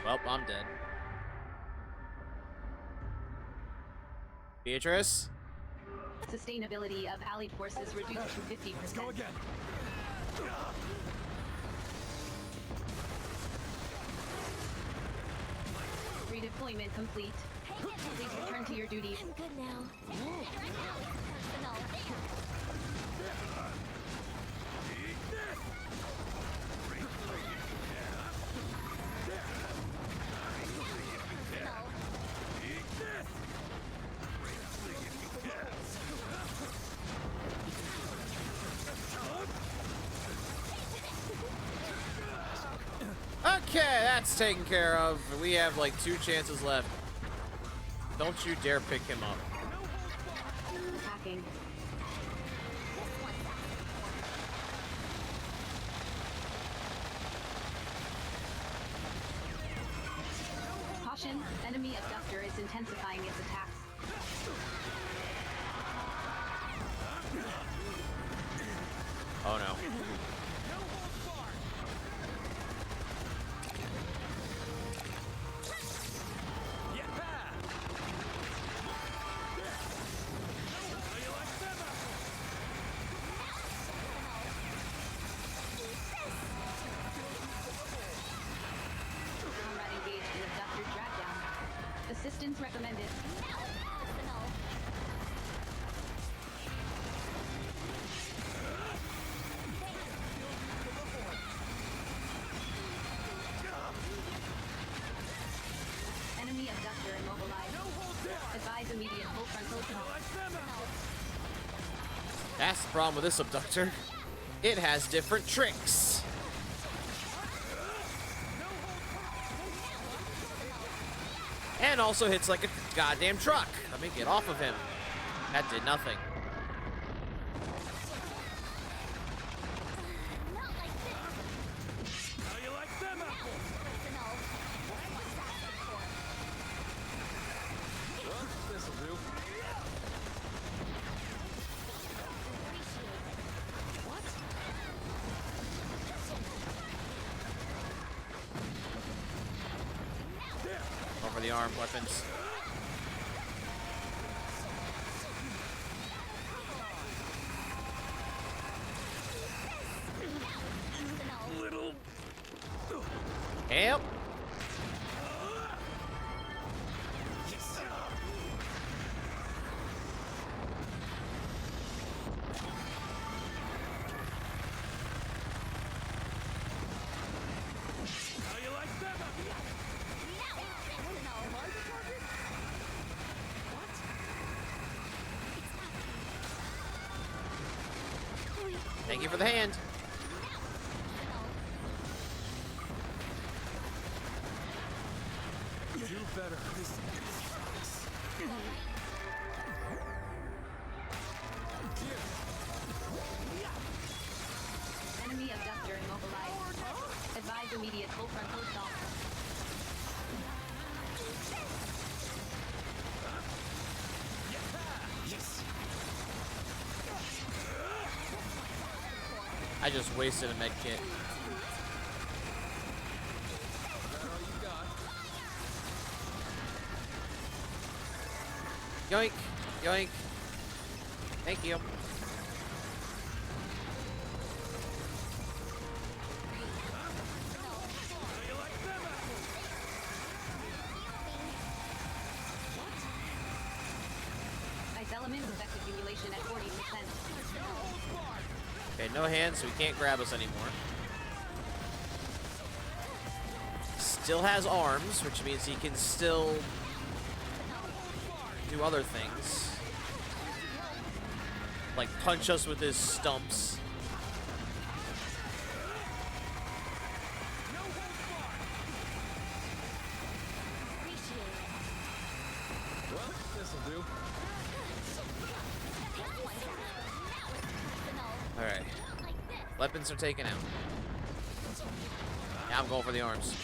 Well, I'm dead. Beatrice? Sustainability of allied forces reduced to 50%. Let's go again. Redeployment complete. Please return to your duties. I'm good now. Okay, that's taken care of. We have like 2 chances left. Don't you dare pick him up. Attacking. Caution, enemy abductor is intensifying its attacks. Oh no. Comrade engaged in abductor dragdown. Assistance recommended. Enemy abductor immobilized. Advise immediate full frontal assault. That's the problem with this abductor. It has different tricks. And also hits like a goddamn truck. Let me get off of him. That did nothing. This'll do. Over the armed weapons. Little. Help. Thank you for the hand. better. Enemy abductor immobilized. Advise immediate full frontal assault. I just wasted a med kit. Yoink! Yoink! Thank you. Ice element effect accumulation at 40%. Okay, no hands, so he can't grab us anymore. Still has arms, which means he can still do other things. Like punch us with his stumps. Well, this'll do. Alright. Weapons are taken out. Now I'm going for the arms.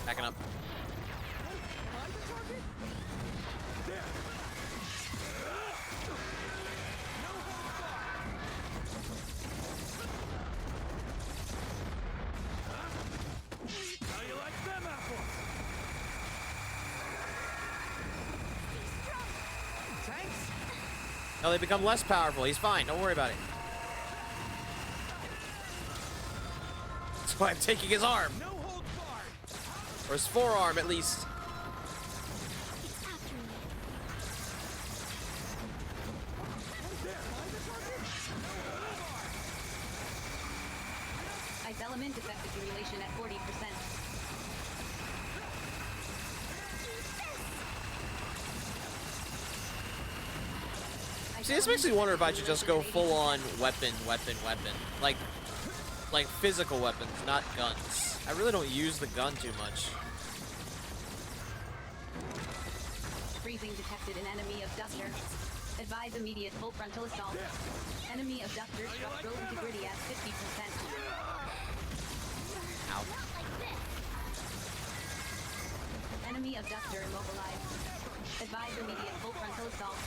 Backing up. No, they become less powerful. He's fine. Don't worry about it. That's why I'm taking his arm. Or his forearm, at least. Ice element effect accumulation at 40%. See, this makes me wonder if I should just go full-on weapon. Like physical weapons, not guns. I really don't use the gun too much. Freezing detected an enemy abductor. Advise immediate full frontal assault. Enemy abductor structural integrity at 50%. Ow. Enemy abductor immobilized. Advise immediate full frontal assault.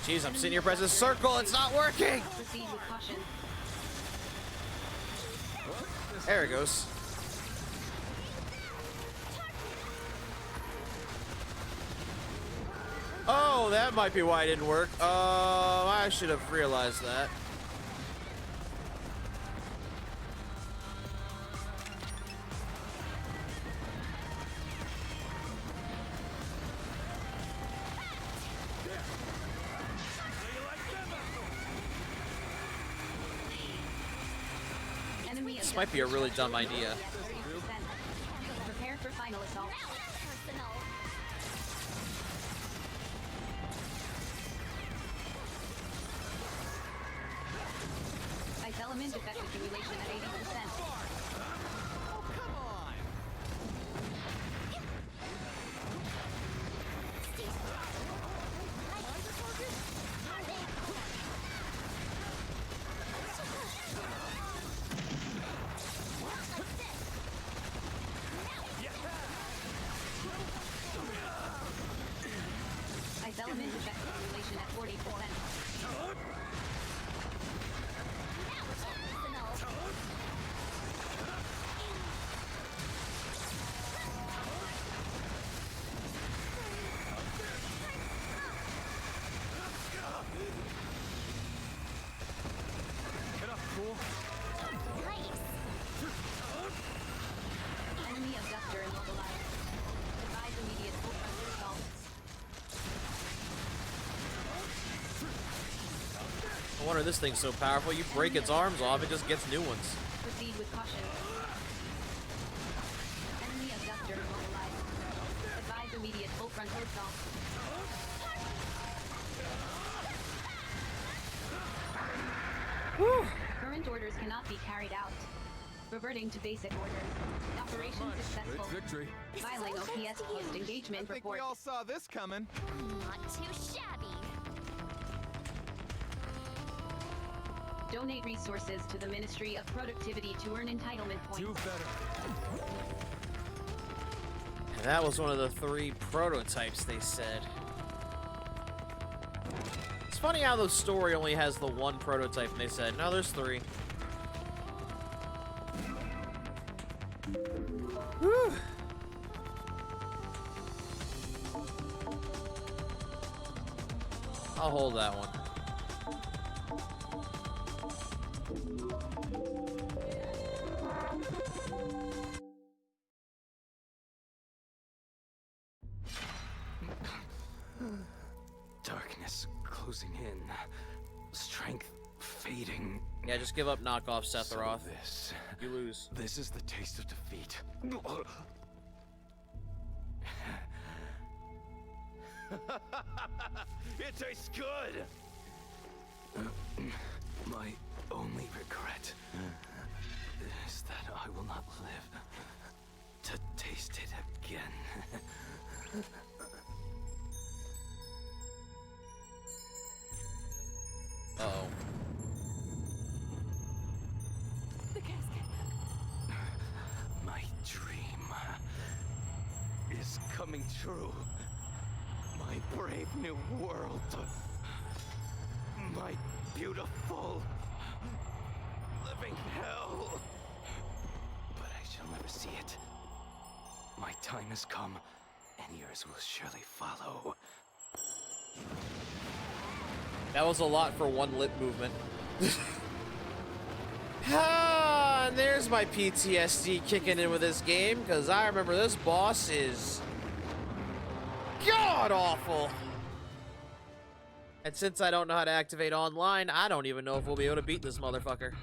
Jeez, I'm sitting here pressing circle. It's not working. Proceed with caution. There it goes. Oh, that might be why it didn't work. I should have realized that. This might be a really dumb idea. Prepare for final assault. Ice element effect accumulation at 80%. Ice element effect accumulation at 40%. Get up, fool. Enemy abductor immobilized. Advise immediate full frontal assault. No wonder this thing's so powerful. You break its arms off, it just gets new ones. Proceed Proceed with caution. Enemy abductor mobilized. Advise immediate full frontal assault. Current orders cannot be carried out. Reverting to basic orders. Operation successful. It's victory. Filing OPS post-engagement I think report. we all saw this coming. Not too shabby. Donate resources to the Ministry of Productivity to earn entitlement points. Do better. And that was one of the 3 prototypes they said. It's funny how the story only has the 1 prototype and they said, no, there's 3. Whew. I'll hold that one. Darkness closing in. Strength fading. Yeah, just give up knockoff Sephiroth. So You lose. This is the taste of defeat. It tastes good! My only regret is that I will not live to taste it again. Uh-oh. The casket. My dream is coming true. My brave new world. My beautiful living hell. But I shall never see it. My time has come, and yours will surely follow. That was a lot for one lip movement. Ah, and there's my PTSD kicking in with this game, because I remember this boss is god-awful. And since I don't know how to activate online, I don't even know if we'll be able to beat this motherfucker.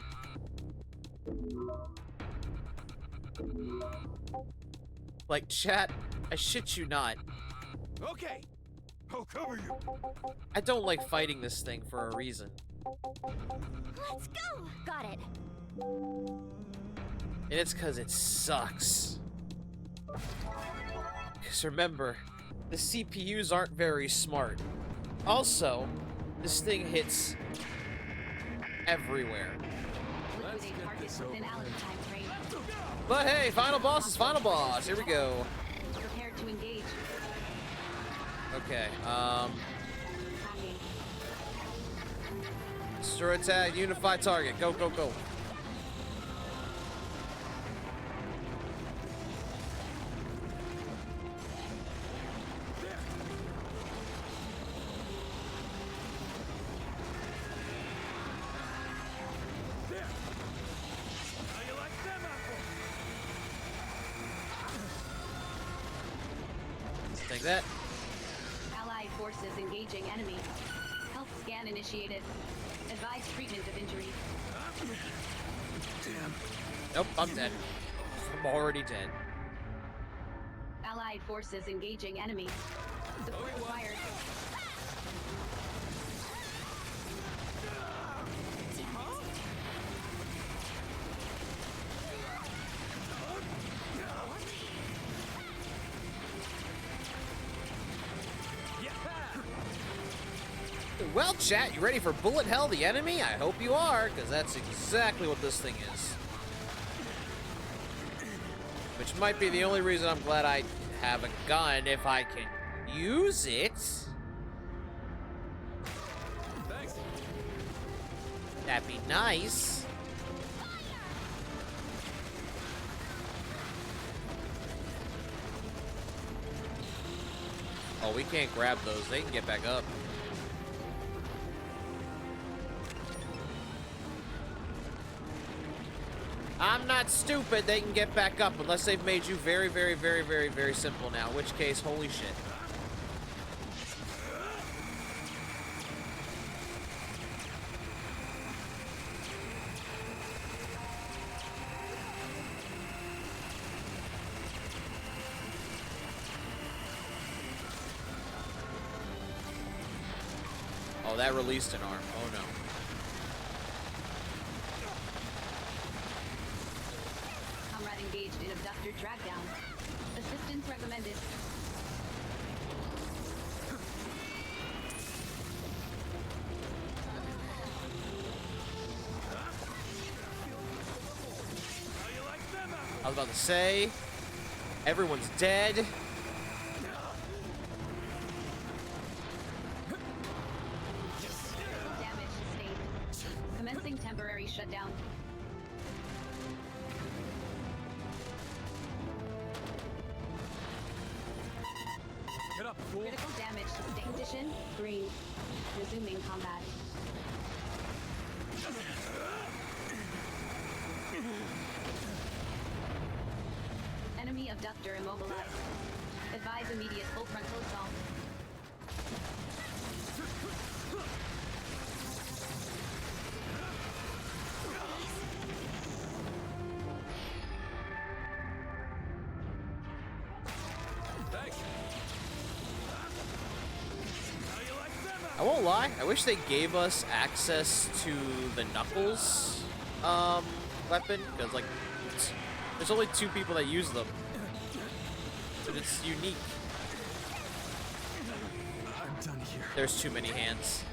Like, chat, I shit you not. Okay, I'll cover you. I don't like fighting this thing for a reason. Let's go! Got it. And it's because it sucks. Because remember, the CPUs aren't very smart. Also, this thing hits everywhere. Liquidate targets within Alan's time frame. But hey, final boss is final boss. Here we go. Prepare to engage. Okay, Hacking. destroy attack, unify target. Go, go, go. Take that. Allied forces engaging enemy. Health scan initiated. Advise treatment of injury. Damn. Nope, I'm dead. I'm already dead. Allied forces engaging enemy. Support required. Well, chat, you ready for bullet hell the enemy? I hope you are, because that's exactly what this thing is. Which might be the only reason I'm glad I have a gun, if I can use it. Thanks. That'd be nice. Oh, we can't grab those. They can get back up. I'm not stupid. They can get back up unless they've made you very, very, very, very, very simple now. In which case, holy shit. Oh, that released an arm. Oh no. Comrade engaged in abductor dragdown. Assistance recommended. I was about to say, everyone's dead. Damage sustained. Commencing temporary shutdown. Get up, fool. Critical damage sustained. Condition green. Resuming combat. Enemy abductor immobilized. Advise immediate full frontal assault. I won't lie, I wish they gave us access to the Knuckles weapon, because like there's only 2 people that use them. But it's unique. I'm done here. There's too many hands.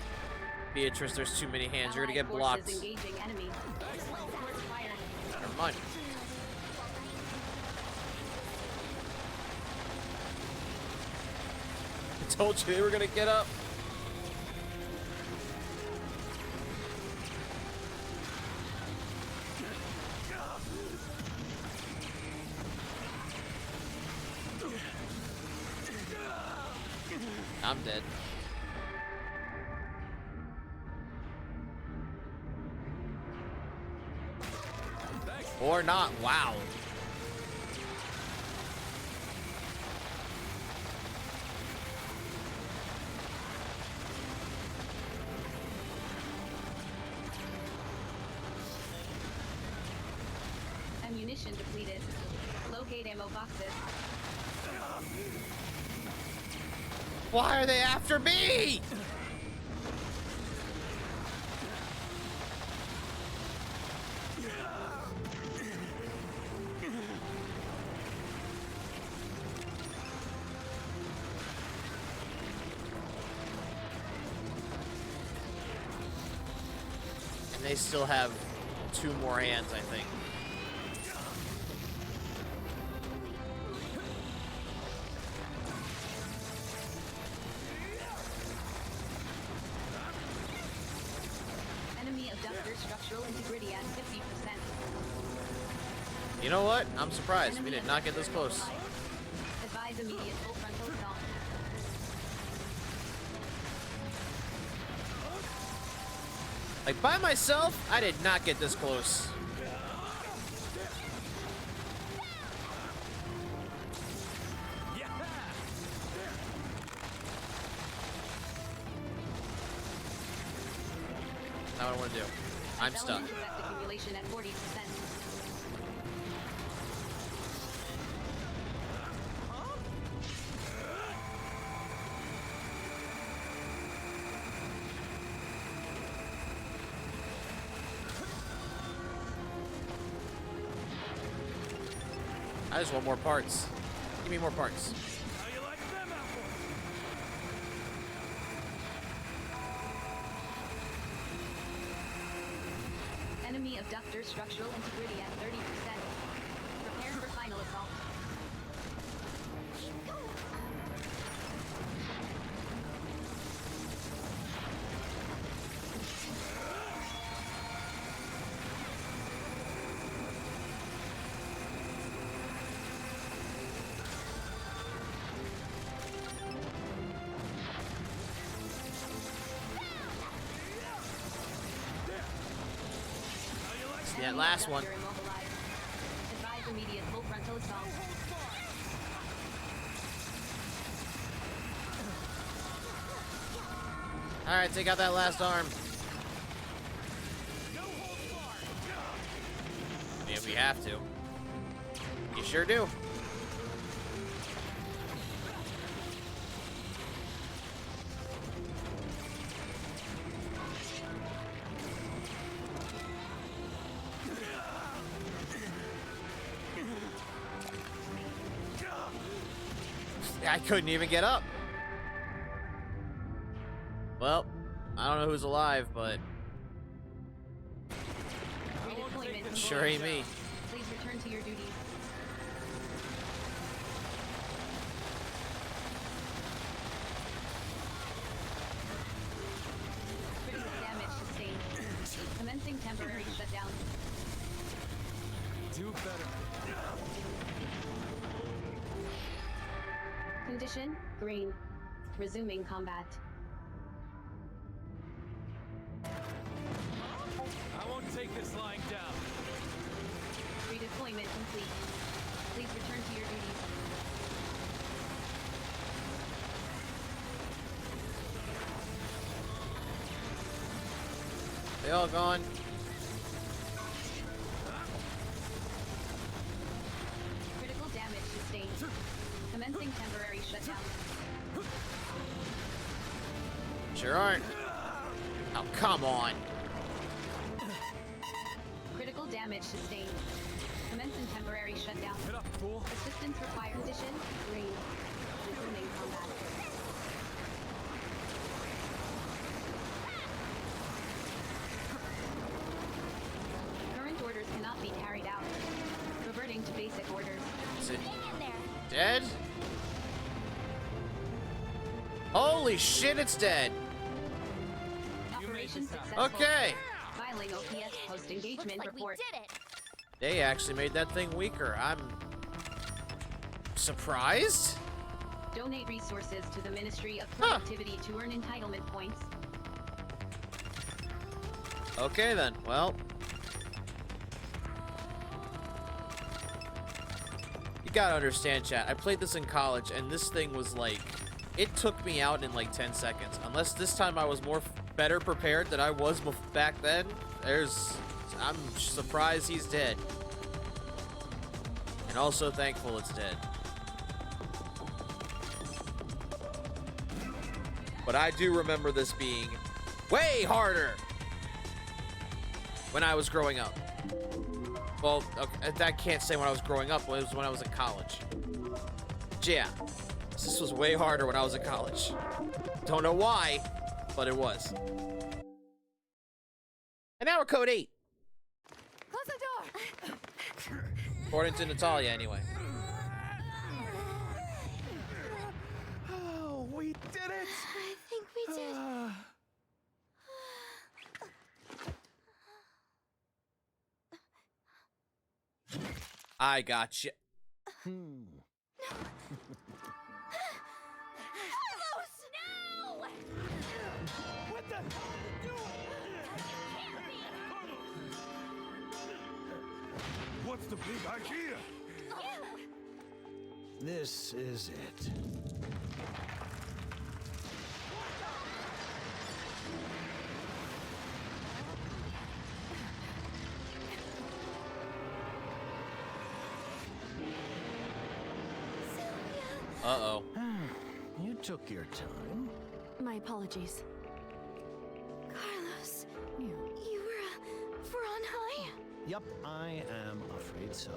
Beatrice, there's too many hands. You're gonna get Allied blocked. forces engaging enemy. Reports fired. Never mind. I told you they were gonna get up. I'm dead. Or not. Wow. Ammunition depleted. Locate ammo boxes. Why are they after me? And they still have 2 more hands, I think. Enemy abductor structural integrity at 50%. You know what? I'm surprised. We did not get this close. Advise immediate full frontal assault. Like, by myself, I did not get this close. Not what I want to do. I'm stuck. Effect accumulation at 40%. I just want more parts. Give me more parts. Enemy abductor structural integrity at 30%. Prepare for final assault. See that last one. Abductor immobilized. Advise immediate full frontal assault. Alright, take out that last arm. Yeah, we have to. You sure do. I couldn't even get up. Well, I don't know who's alive, but sure ain't me. Please return to your duties. Critical damage sustained. Commencing temporary shutdown. Do better. Condition green. Resuming combat. I won't take this lying down. Redeployment complete. Please return to your duties. They all gone. Critical damage sustained. Commencing temporary shutdown. Sure aren't. Oh, come on. Critical damage sustained. Commencing temporary shutdown. Get up, fool. Assistance required. Condition green. Resuming combat. Current orders cannot be carried out. Reverting to basic orders. Is it dead? Holy shit, it's dead. Operation successful. Okay. Filing OPS post-engagement report. We did it. They actually made that thing weaker. I'm surprised. Donate resources to the Ministry of Productivity to earn entitlement points. Okay then. Well, you gotta understand, chat. I played this in college, and this thing was like, it took me out in like 10 seconds. Unless this time I was better prepared than I was back then. I'm surprised he's dead. And also thankful it's dead. But I do remember this being way harder when I was growing up. Well, okay, I can't say when I was growing up. It was when I was in college. Yeah, this was way harder when I was in college. Don't know why, but it was. And now we're code 8. Close the door! According to Natalia, anyway. Oh, we did it! I think we did. I got you. What the? What's the big idea? This is it. Uh-oh. You took your time. My apologies. Carlos, you were for on high? Yup, I am afraid so.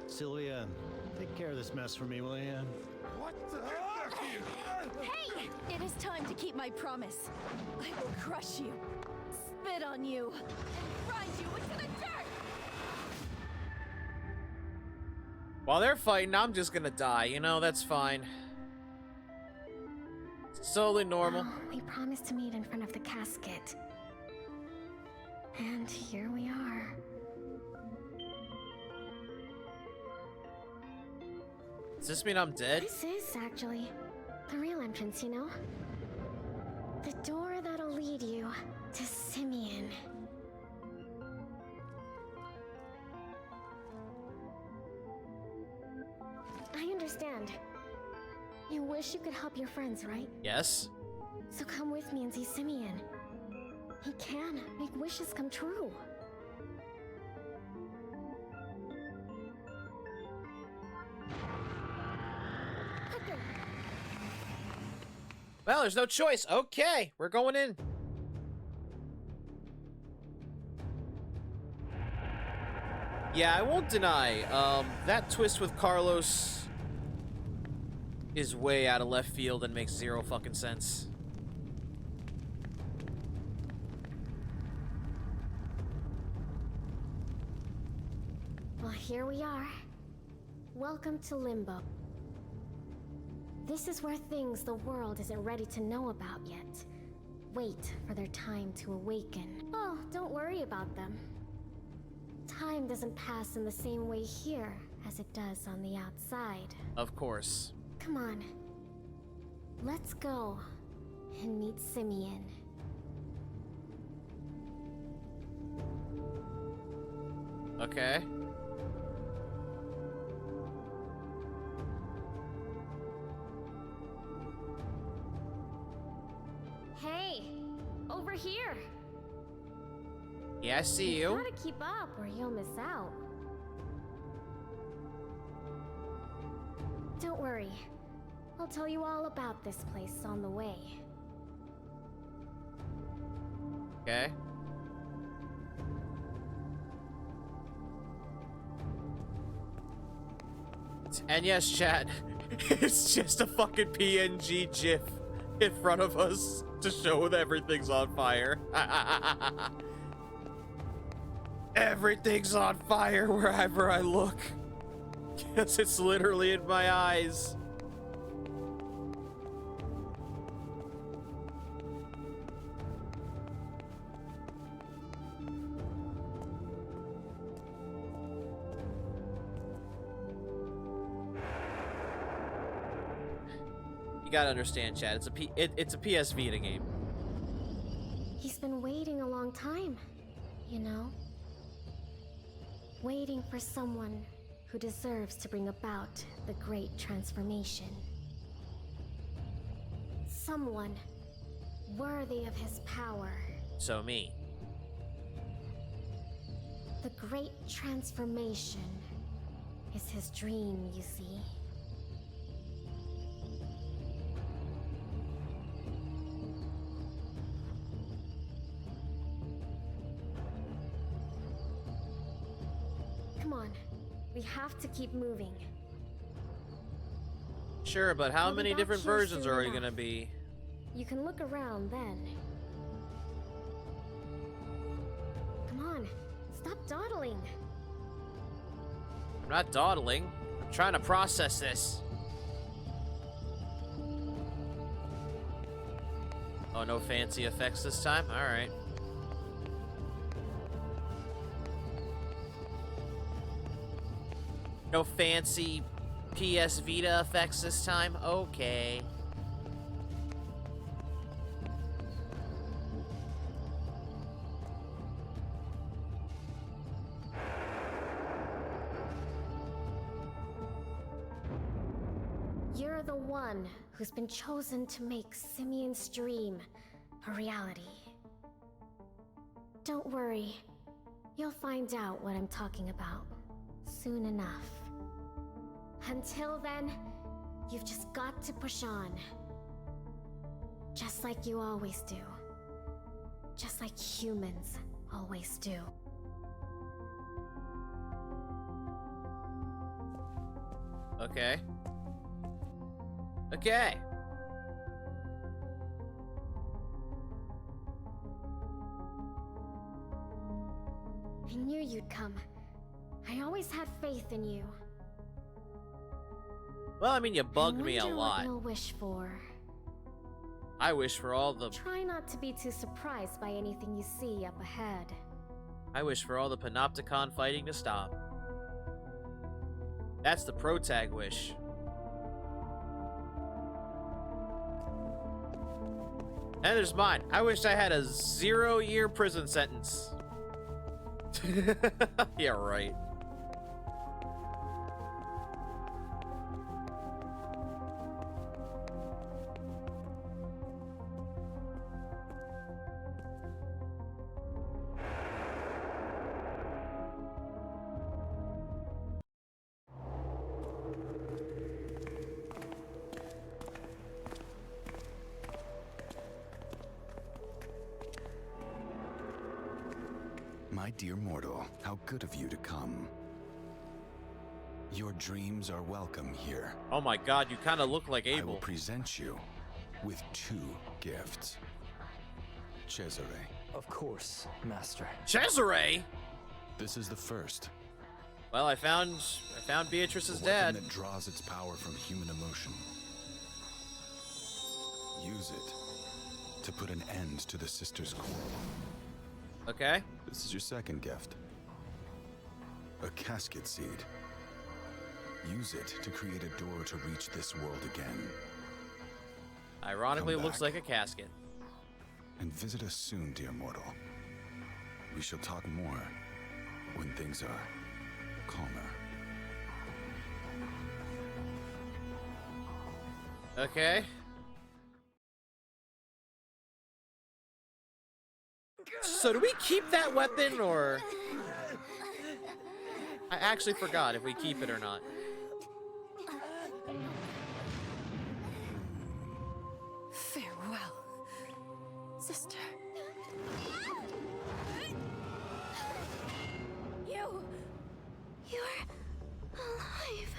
Sylvia, take care of this mess for me, will you? What the heck? Hey! It is time to keep my promise. I will crush you, spit on you, and grind you into the dirt! While they're fighting, I'm just gonna die. You know, that's fine. It's totally normal. Oh, we promised to meet in front of the casket. And here we are. Does this mean I'm dead? This is actually the real entrance, you know? The door that'll lead you to Simeon. I understand. You wish you could help your friends, right? Yes. So come with me and see Simeon. He can make wishes come true. Well, there's no choice. Okay, we're going in. Yeah, I won't deny, that twist with Carlos is way out of left field and makes zero fucking sense. Well, here we are. Welcome to Limbo. This is where things the world isn't ready to know about yet. Wait for their time to awaken. Oh, don't worry about them. Time doesn't pass in the same way here as it does on the outside. Of course. Come on. Let's go and meet Simeon. Okay. Hey, over here. Yeah, I see you. Gotta keep up or you'll miss out. Don't worry. I'll tell you all about this place on the way. Okay. And yes, chat, it's just a fucking PNG GIF in front of us to show that everything's on fire. Everything's on fire wherever I look. Yes, it's literally in my eyes. You gotta understand, Chad. It's a PS Vita game. He's been waiting a long time, you know? Waiting for someone who deserves to bring about the great transformation. Someone worthy of his power. So me. The great transformation is his dream, you see. Come on, we have to keep moving. Sure, but how We'll be many back different here versions soon are you enough. gonna be? You can look around then. Come on, stop dawdling. I'm not dawdling. I'm trying to process this. Oh, no fancy effects this time? Alright. No fancy PS Vita effects this time? Okay. You're the one who's been chosen to make Simeon's dream a reality. Don't worry. You'll find out what I'm talking about soon enough. Until then, you've just got to push on. Just like you always do. Just like humans always do. Okay. Okay. I knew you'd come. I always had faith in you. Well, I mean, you bugged me a Wonder lot. What you'll wish for. I wish for all the... Try not to be too surprised by anything you see up ahead. I wish for all the Panopticon fighting to stop. That's the pro-tag wish. And there's mine. I wish I had a 0-year prison sentence. Yeah, right. My dear mortal, how good of you to come. Your dreams are welcome here. Oh my god, you kind of look like I will Abel. present you with 2 gifts. Cesare. Of course, Master. Cesare? This is the first. Well, I found Beatrice's A dad. weapon that draws its power from human emotion. Use it to put an end to the sisters' quarrel. Okay. This is your second gift. A casket seed. Use it to create a door to reach this world again. Ironically, it Come looks back. like a casket. And visit us soon, dear mortal. We shall talk more when things are calmer. Okay. So do we keep that weapon, or... I actually forgot if we keep it or not. Farewell, sister. You're alive.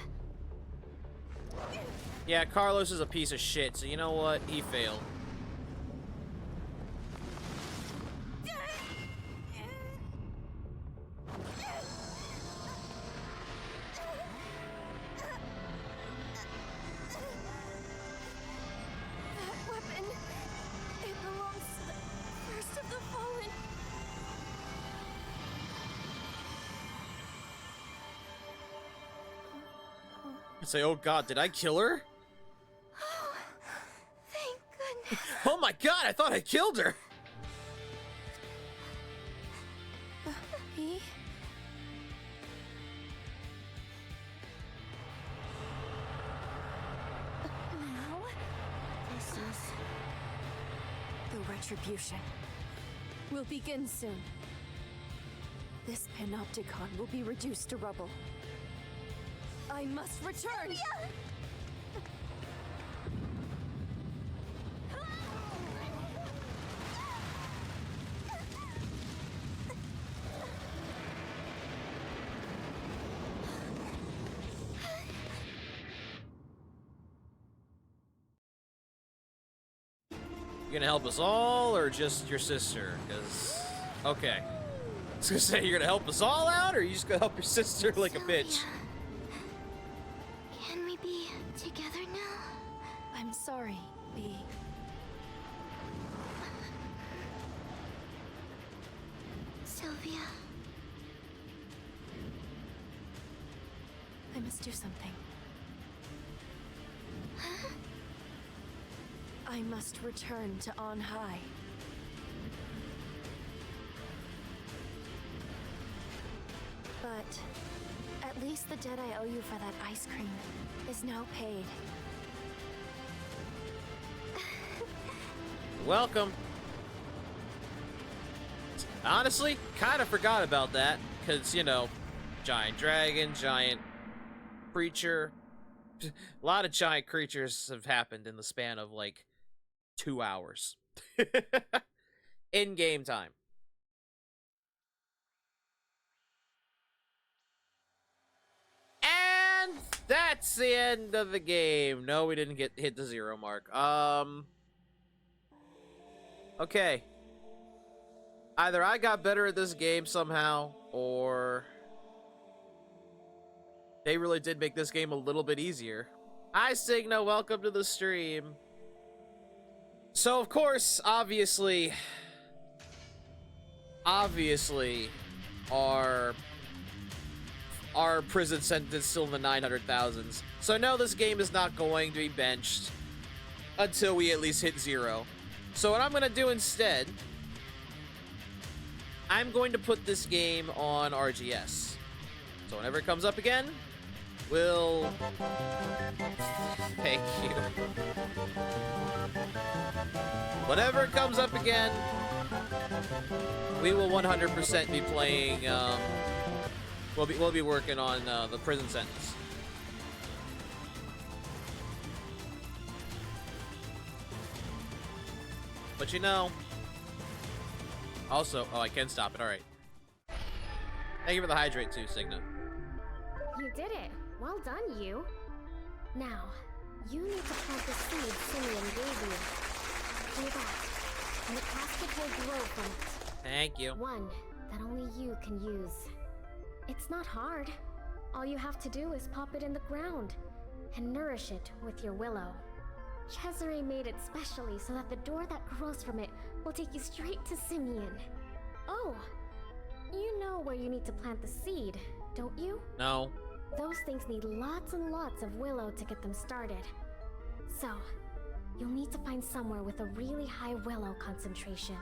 Yeah, Carlos is a piece of shit, so you know what? He failed. That weapon, it belongs to the first of the fallen. I say, oh god, did I kill her? Oh, thank goodness. Oh my god, I thought I killed her! He? Now, this is the retribution. Will begin soon. This panopticon will be reduced to rubble. I must return! You gonna help us all, or just your sister? Because, okay. I was gonna say, you're gonna help us all out, or you just gonna help your sister like a bitch? Can we be together now? I'm sorry, B. Sylvia. I must do something. Huh? I must return to on high. But at least the debt I owe you for that ice cream is now paid. Welcome. Honestly, kind of forgot about that, because, you know, giant dragon, giant creature. A lot of giant creatures have happened in the span of, like, 2 hours. In game time. And that's the end of the game. No, we didn't hit the 0 mark. Okay. Either I got better at this game somehow, or they really did make this game a little bit easier. Hi, Signa. Welcome to the stream. So, of course, obviously, our prison sentence is still in the 900,000s. So, no, this game is not going to be benched until we at least hit 0. So, what I'm going to do instead, I'm going to put this game on RGS. So, whenever it comes up again, we'll... Thank you. Whenever it comes up again, we will 100% be playing, we'll be working on the prison sentence. But you know, also, oh, I can stop it, alright. Thank you for the hydrate too, Signa. You did it. Well done, you. Now, you need to plant the seed Simeon gave you. Do that, and the casket will grow from it. Thank you. One that only you can use. It's not hard. All you have to do is pop it in the ground and nourish it with your willow. Cesare made it specially so that the door that grows from it will take you straight to Simeon. Oh, you know where you need to plant the seed, don't you? No. Those things need lots and lots of willow to get them started. So, you'll need to find somewhere with a really high willow concentration.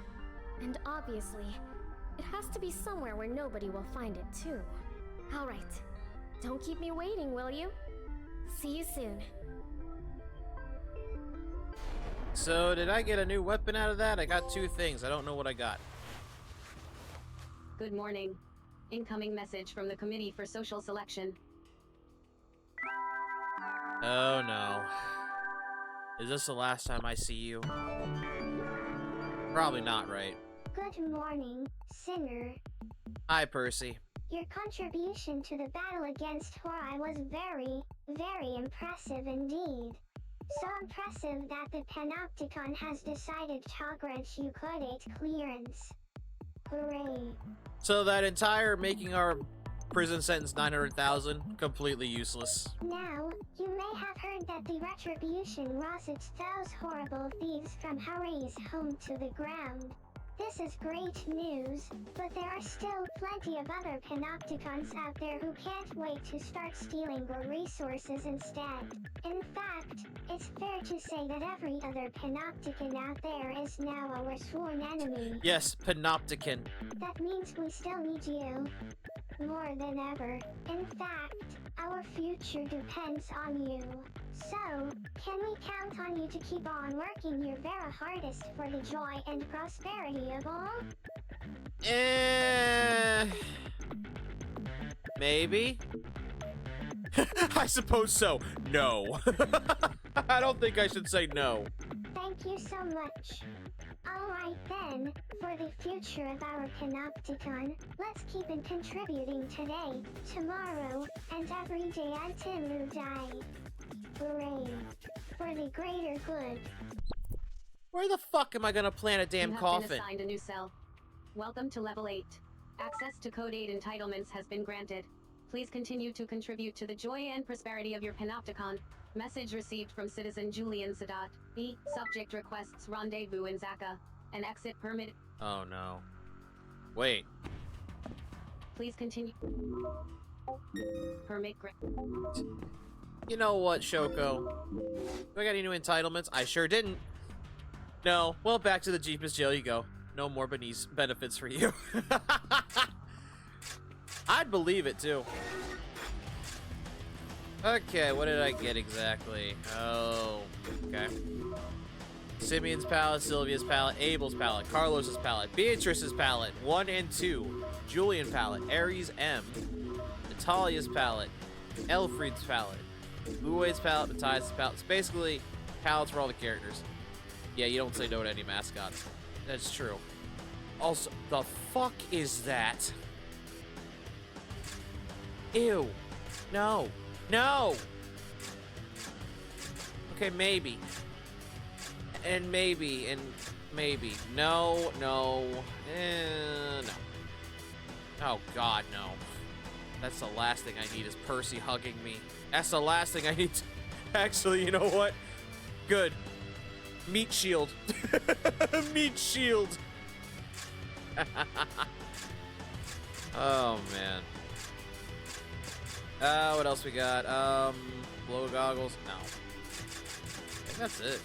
And obviously, it has to be somewhere where nobody will find it too. Alright, don't keep me waiting, will you? See you soon. So, did I get a new weapon out of that? I got 2 things. I don't know what I got. Good morning. Incoming message from the Committee for Social Selection. Oh no. Is this the last time I see you? Probably not, right? Good morning, Sinner. Hi, Percy. Your contribution to the battle against Horai was very, very impressive indeed. So impressive that the Panopticon has decided to grant you Code 8 clearance. Hooray. So that entire making our prison sentence 900,000 completely useless. Now, you may have heard that the Retribution rosets those horrible thieves from Horai's home to the ground. This is great news, but there are still plenty of other Panopticons out there who can't wait to start stealing our resources instead. In fact, it's fair to say that every other Panopticon out there is now our sworn enemy. Yes, Panopticon. That means we still need you. More than ever. In fact, our future depends on you. So, can we count on you to keep on working your very hardest for the joy and prosperity of all? Maybe? I suppose so. No. I don't think I should say no. Thank you so much. Alright then, for the future of our Panopticon, let's keep on contributing today, tomorrow, and every day until you die. Hooray. For the greater good. Where the fuck am I gonna plant a damn coffin? You have been assigned a new cell. Welcome to Level 8. Access to Code 8 entitlements has been granted. Please continue to contribute to the joy and prosperity of your Panopticon. Message received from Citizen Julian Sadat. B. Subject requests rendezvous in Zaka. An exit permit. Oh no. Wait. Please continue. Permit grant. You know what, Shoko? Do I got any new entitlements? I sure didn't. No. Well, back to the Jeepus jail you go. No more benefits for you. I'd believe it, too. Okay, what did I get exactly? Oh, okay. Simeon's palette, Sylvia's palette, Abel's palette, Carlos's palette, Beatrice's palette, 1 and 2, Julian palette, Aries M, Natalia's palette, Elfried's palette, Uwe's palette, Matthias' palette. It's basically palettes for all the characters. Yeah, you don't say no to any mascots. That's true. Also, the fuck is that? Ew. No. No! Okay, maybe. And maybe, and maybe. No, no. No. Oh, God, no. That's the last thing I need is Percy hugging me. That's the last thing I need to... Actually, you know what? Good. Meat shield. Meat shield. Oh, man. What else we got? Blow goggles? No. I think that's it.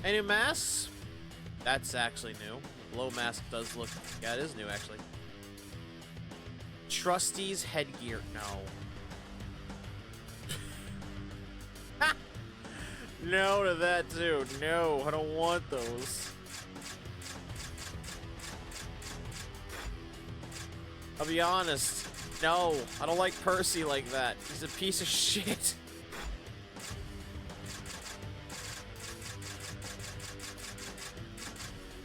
Any new masks? That's actually new. The blow mask does look... Yeah, it is new, actually. Trustee's headgear. No. No to that, too. No, I don't want those. I'll be honest. No, I don't like Percy like that. He's a piece of shit.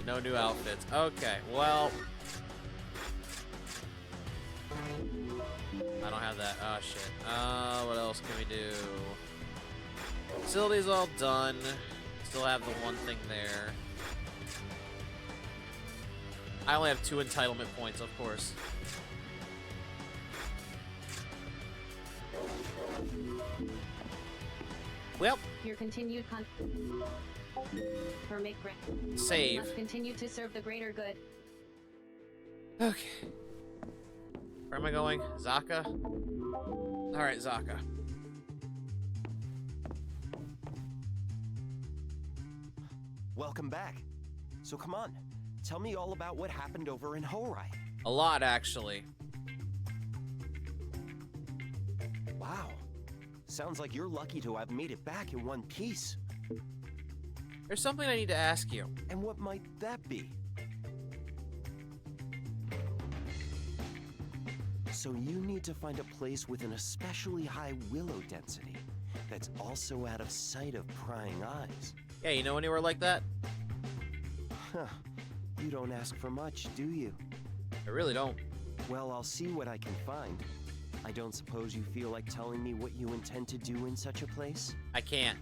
No new outfits. Okay, well. I don't have that. Oh, shit. What else can we do? Facility's all done. Still have the one thing there. I only have 2 entitlement points, of course. Well, Your continued permit grant. Save. Must continue to serve the greater good. Okay. Where am I going? Zaka? Alright, Zaka. Welcome back. So come on, tell me all about what happened over in Horai. A lot, actually. Wow. Sounds like you're lucky to have made it back in one piece. There's something I need to ask you. And what might that be? So you need to find a place with an especially high willow density that's also out of sight of prying eyes. Yeah, you know anywhere like that? Huh. You don't ask for much, do you? I really don't. Well, I'll see what I can find. I don't suppose you feel like telling me what you intend to do in such a place? I can't.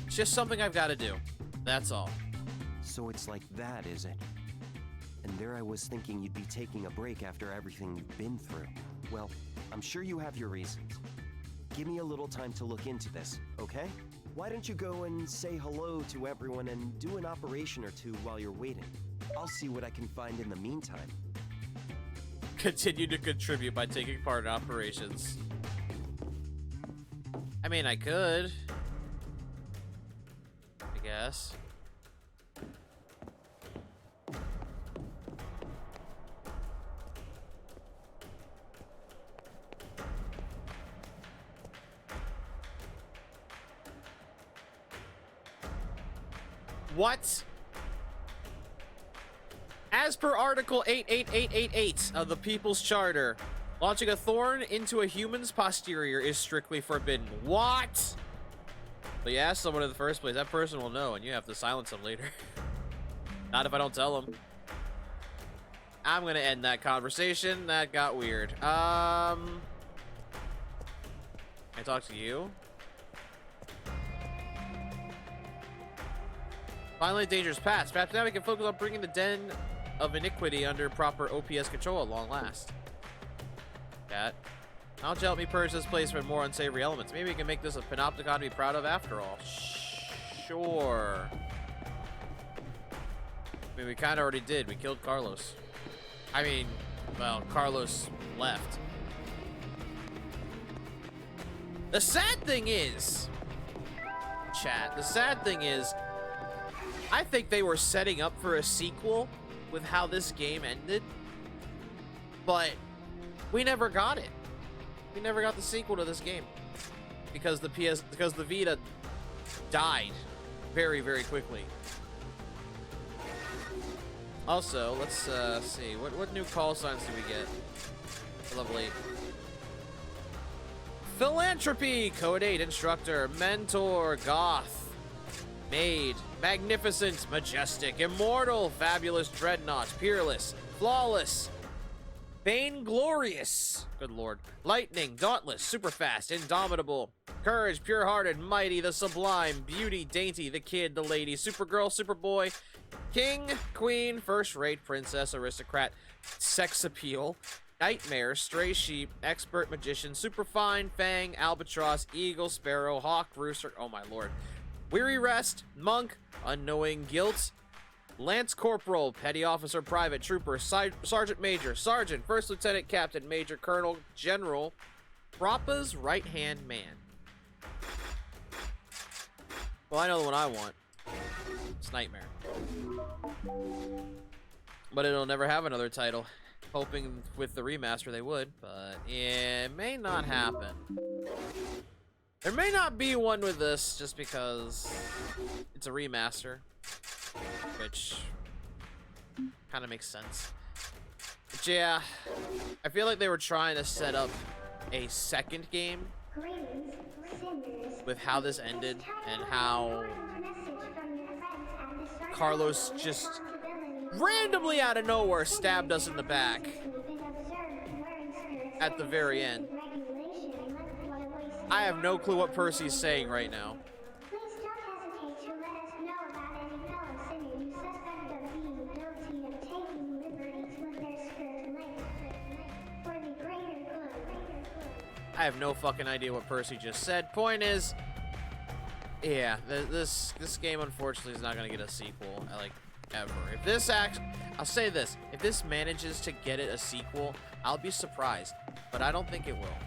It's just something I've got to do. That's all. So it's like that, is it? And there I was thinking you'd be taking a break after everything you've been through. Well, I'm sure you have your reasons. Give me a little time to look into this, okay? Why don't you go and say hello to everyone and do an operation or two while you're waiting? I'll see what I can find in the meantime. Continue to contribute by taking part in operations. I mean, I could. I guess. What? As per Article 88888 of the People's Charter, launching a thorn into a human's posterior is strictly forbidden. What? But you ask someone in the first place, that person will know, and you have to silence them later. Not if I don't tell them. I'm gonna end that conversation. That got weird. Can I talk to you? Finally, dangerous past. Perhaps now we can focus on bringing the den of iniquity under proper OPS control at long last. Cat. How would you help me purge this place from more unsavory elements? Maybe we can make this a panopticon to be proud of after all. Sure. I mean, we kind of already did. We killed Carlos. I mean, well, Carlos left. The sad thing is, chat, the sad thing is, I think they were setting up for a sequel with how this game ended, but we never got it. We never got the sequel to this game because the Vita died very, very quickly. Also, let's see what new call signs do we get for level 8? Philanthropy, Code 8, Instructor, Mentor, Goth, Maid, Magnificent, Majestic, Immortal, Fabulous, Dreadnought, Peerless, Flawless, Vainglorious, good lord, Lightning, Dauntless, Superfast, Indomitable, Courage, Pure-Hearted, Mighty, the Sublime, Beauty, Dainty, the Kid, the Lady, Supergirl, Superboy, King, Queen, First-Rate, Princess, Aristocrat, Sex Appeal, Nightmare, Stray Sheep, Expert, Magician, Superfine, Fang, Albatross, Eagle, Sparrow, Hawk, Rooster, oh my lord, Weary Rest, Monk, Unknowing Guilt, Lance Corporal, Petty Officer, Private, Trooper, Sergeant Major, Sergeant, First Lieutenant, Captain, Major, Colonel, General, Proppa's right-hand man. Well, I know the one I want. It's Nightmare. But it'll never have another title. Hoping with the remaster they would, but it may not happen. There may not be one with this just because it's a remaster, which kind of makes sense. But yeah, I feel like they were trying to set up a second game with how this ended and how Carlos just randomly out of nowhere stabbed us in the back. at the very end. I have no clue what Percy's saying right now. Please don't hesitate to let us know about any fellow sinner you suspect of being guilty of taking liberties with their skirt length for the greater good. I have no fucking idea what Percy just said. Point is, yeah, this game unfortunately is not gonna get a sequel, like, ever. If this I'll say this, if this manages to get it a sequel, I'll be surprised, but I don't think it will.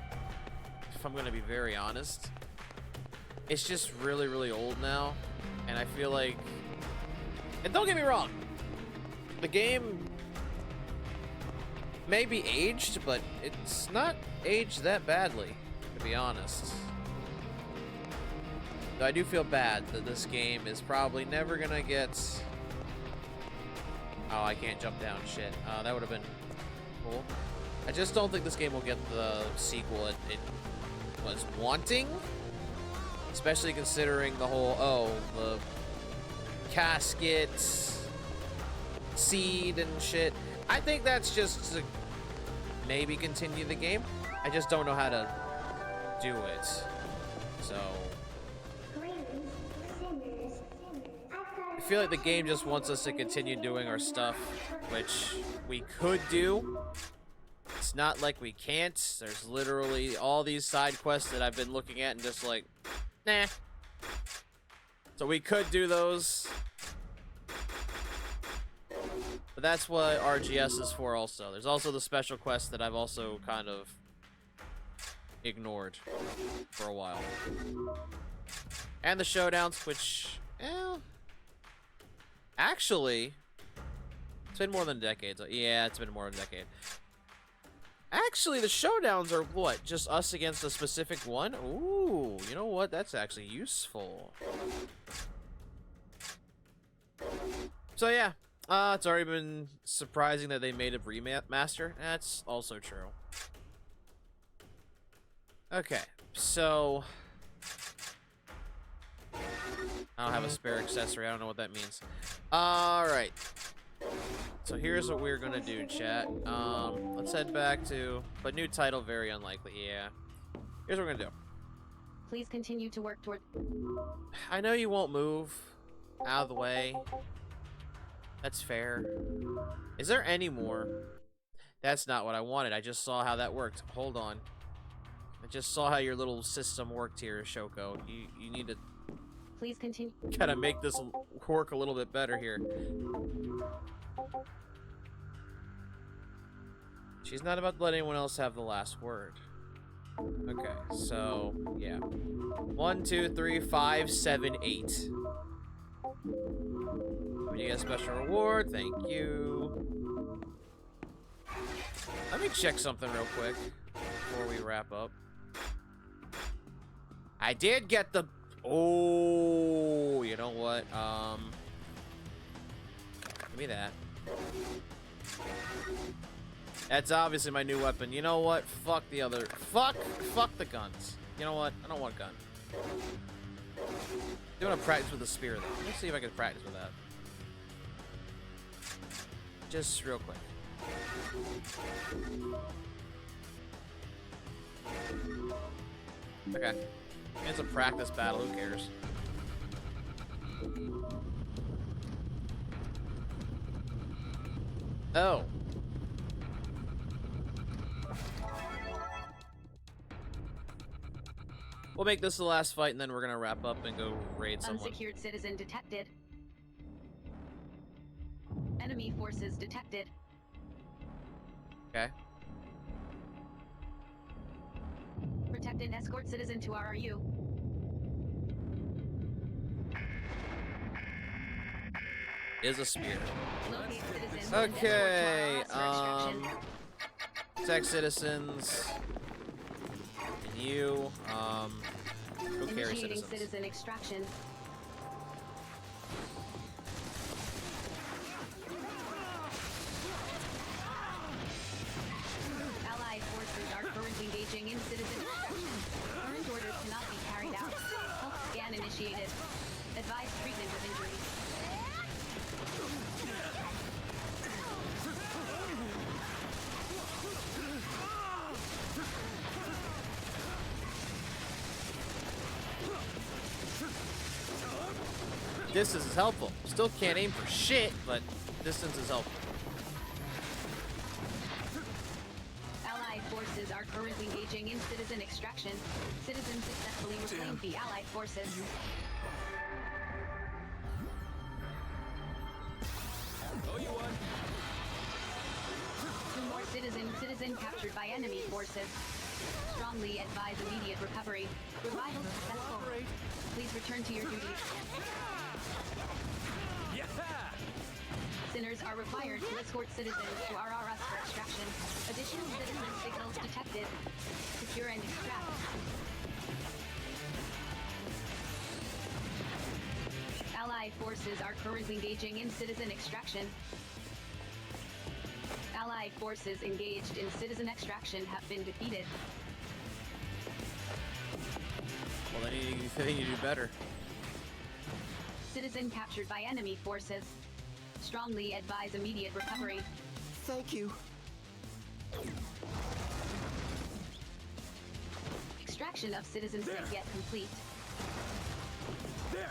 If I'm gonna be very honest, it's just really, really old now, and I feel like, and don't get me wrong, the game may be aged, but it's not aged that badly, to be honest. Though I do feel bad that this game is probably never gonna get... Oh, I can't jump down, shit. That would have been cool. I just don't think this game will get the sequel it was wanting. Especially considering the whole, the casket, seed and shit. I think that's just to maybe continue the game. I just don't know how to do it. So... I feel like the game just wants us to continue doing our stuff, which we could do. It's not like we can't. There's literally all these side quests that I've been looking at and just like, nah. So we could do those. But that's what RGS is for also. There's also the special quests that I've also kind of ignored for a while. And the showdowns, which, actually, it's been more than a decade. So yeah, it's been more than a decade. Actually, the showdowns are what? Just us against a specific one? Ooh, you know what? That's actually useful. So yeah, it's already been surprising that they made a remaster. That's also true. Okay, so... I don't have a spare accessory. I don't know what that means. Alright. So here's what we're gonna do, chat. Let's head back to... But new title, very unlikely. Yeah. Here's what we're gonna do. Please continue to work toward... I know you won't move out of the way. That's fair. Is there any more? That's not what I wanted. I just saw how that worked. Hold on. I just saw how your little system worked here, Shoko. You need to... Please continue. Gotta make this work a little bit better here. She's not about to let anyone else have the last word. Okay, so, yeah. 1, 2, 3, 5, 7, 8. When you get a special reward, thank you. Let me check something real quick before we wrap up. I did get the... Oh, you know what? Give me that. That's obviously my new weapon. You know what? Fuck the other. Fuck the guns. You know what? I don't want a gun. I want to practice with the spear though. Let's see if I can practice with that. Just real quick. Okay. It's a practice battle, who cares? Oh. We'll make this the last fight and then we're gonna wrap up and go raid someone. Unsecured citizen detected. Enemy forces detected. Okay. Protected escort citizen to RRU. Is a spear. Locate citizen. Okay, protect citizens. And you, go carry Initiating citizens. citizen extraction. Allied forces are currently engaging in citizen extraction. Current orders cannot be carried out. Health scan initiated. Advised treatment of injuries. Distance is helpful. Still can't aim for shit, but distance is helpful. Allied forces are currently engaging in citizen extraction. Citizens successfully reclaimed the Allied forces. Oh, you won. 2 more citizen captured by enemy forces. Strongly advise immediate recovery. Revival successful. Please return to your duties. Yeah! Sinners are required to escort citizens to RRS for extraction. Additional citizen signals detected. Secure and extract. Allied forces are currently engaging in citizen extraction. Allied forces engaged in citizen extraction have been defeated. Well, they need to do better. Citizen captured by enemy forces. Strongly advise immediate recovery. Thank you. Extraction of citizens not yet complete. There!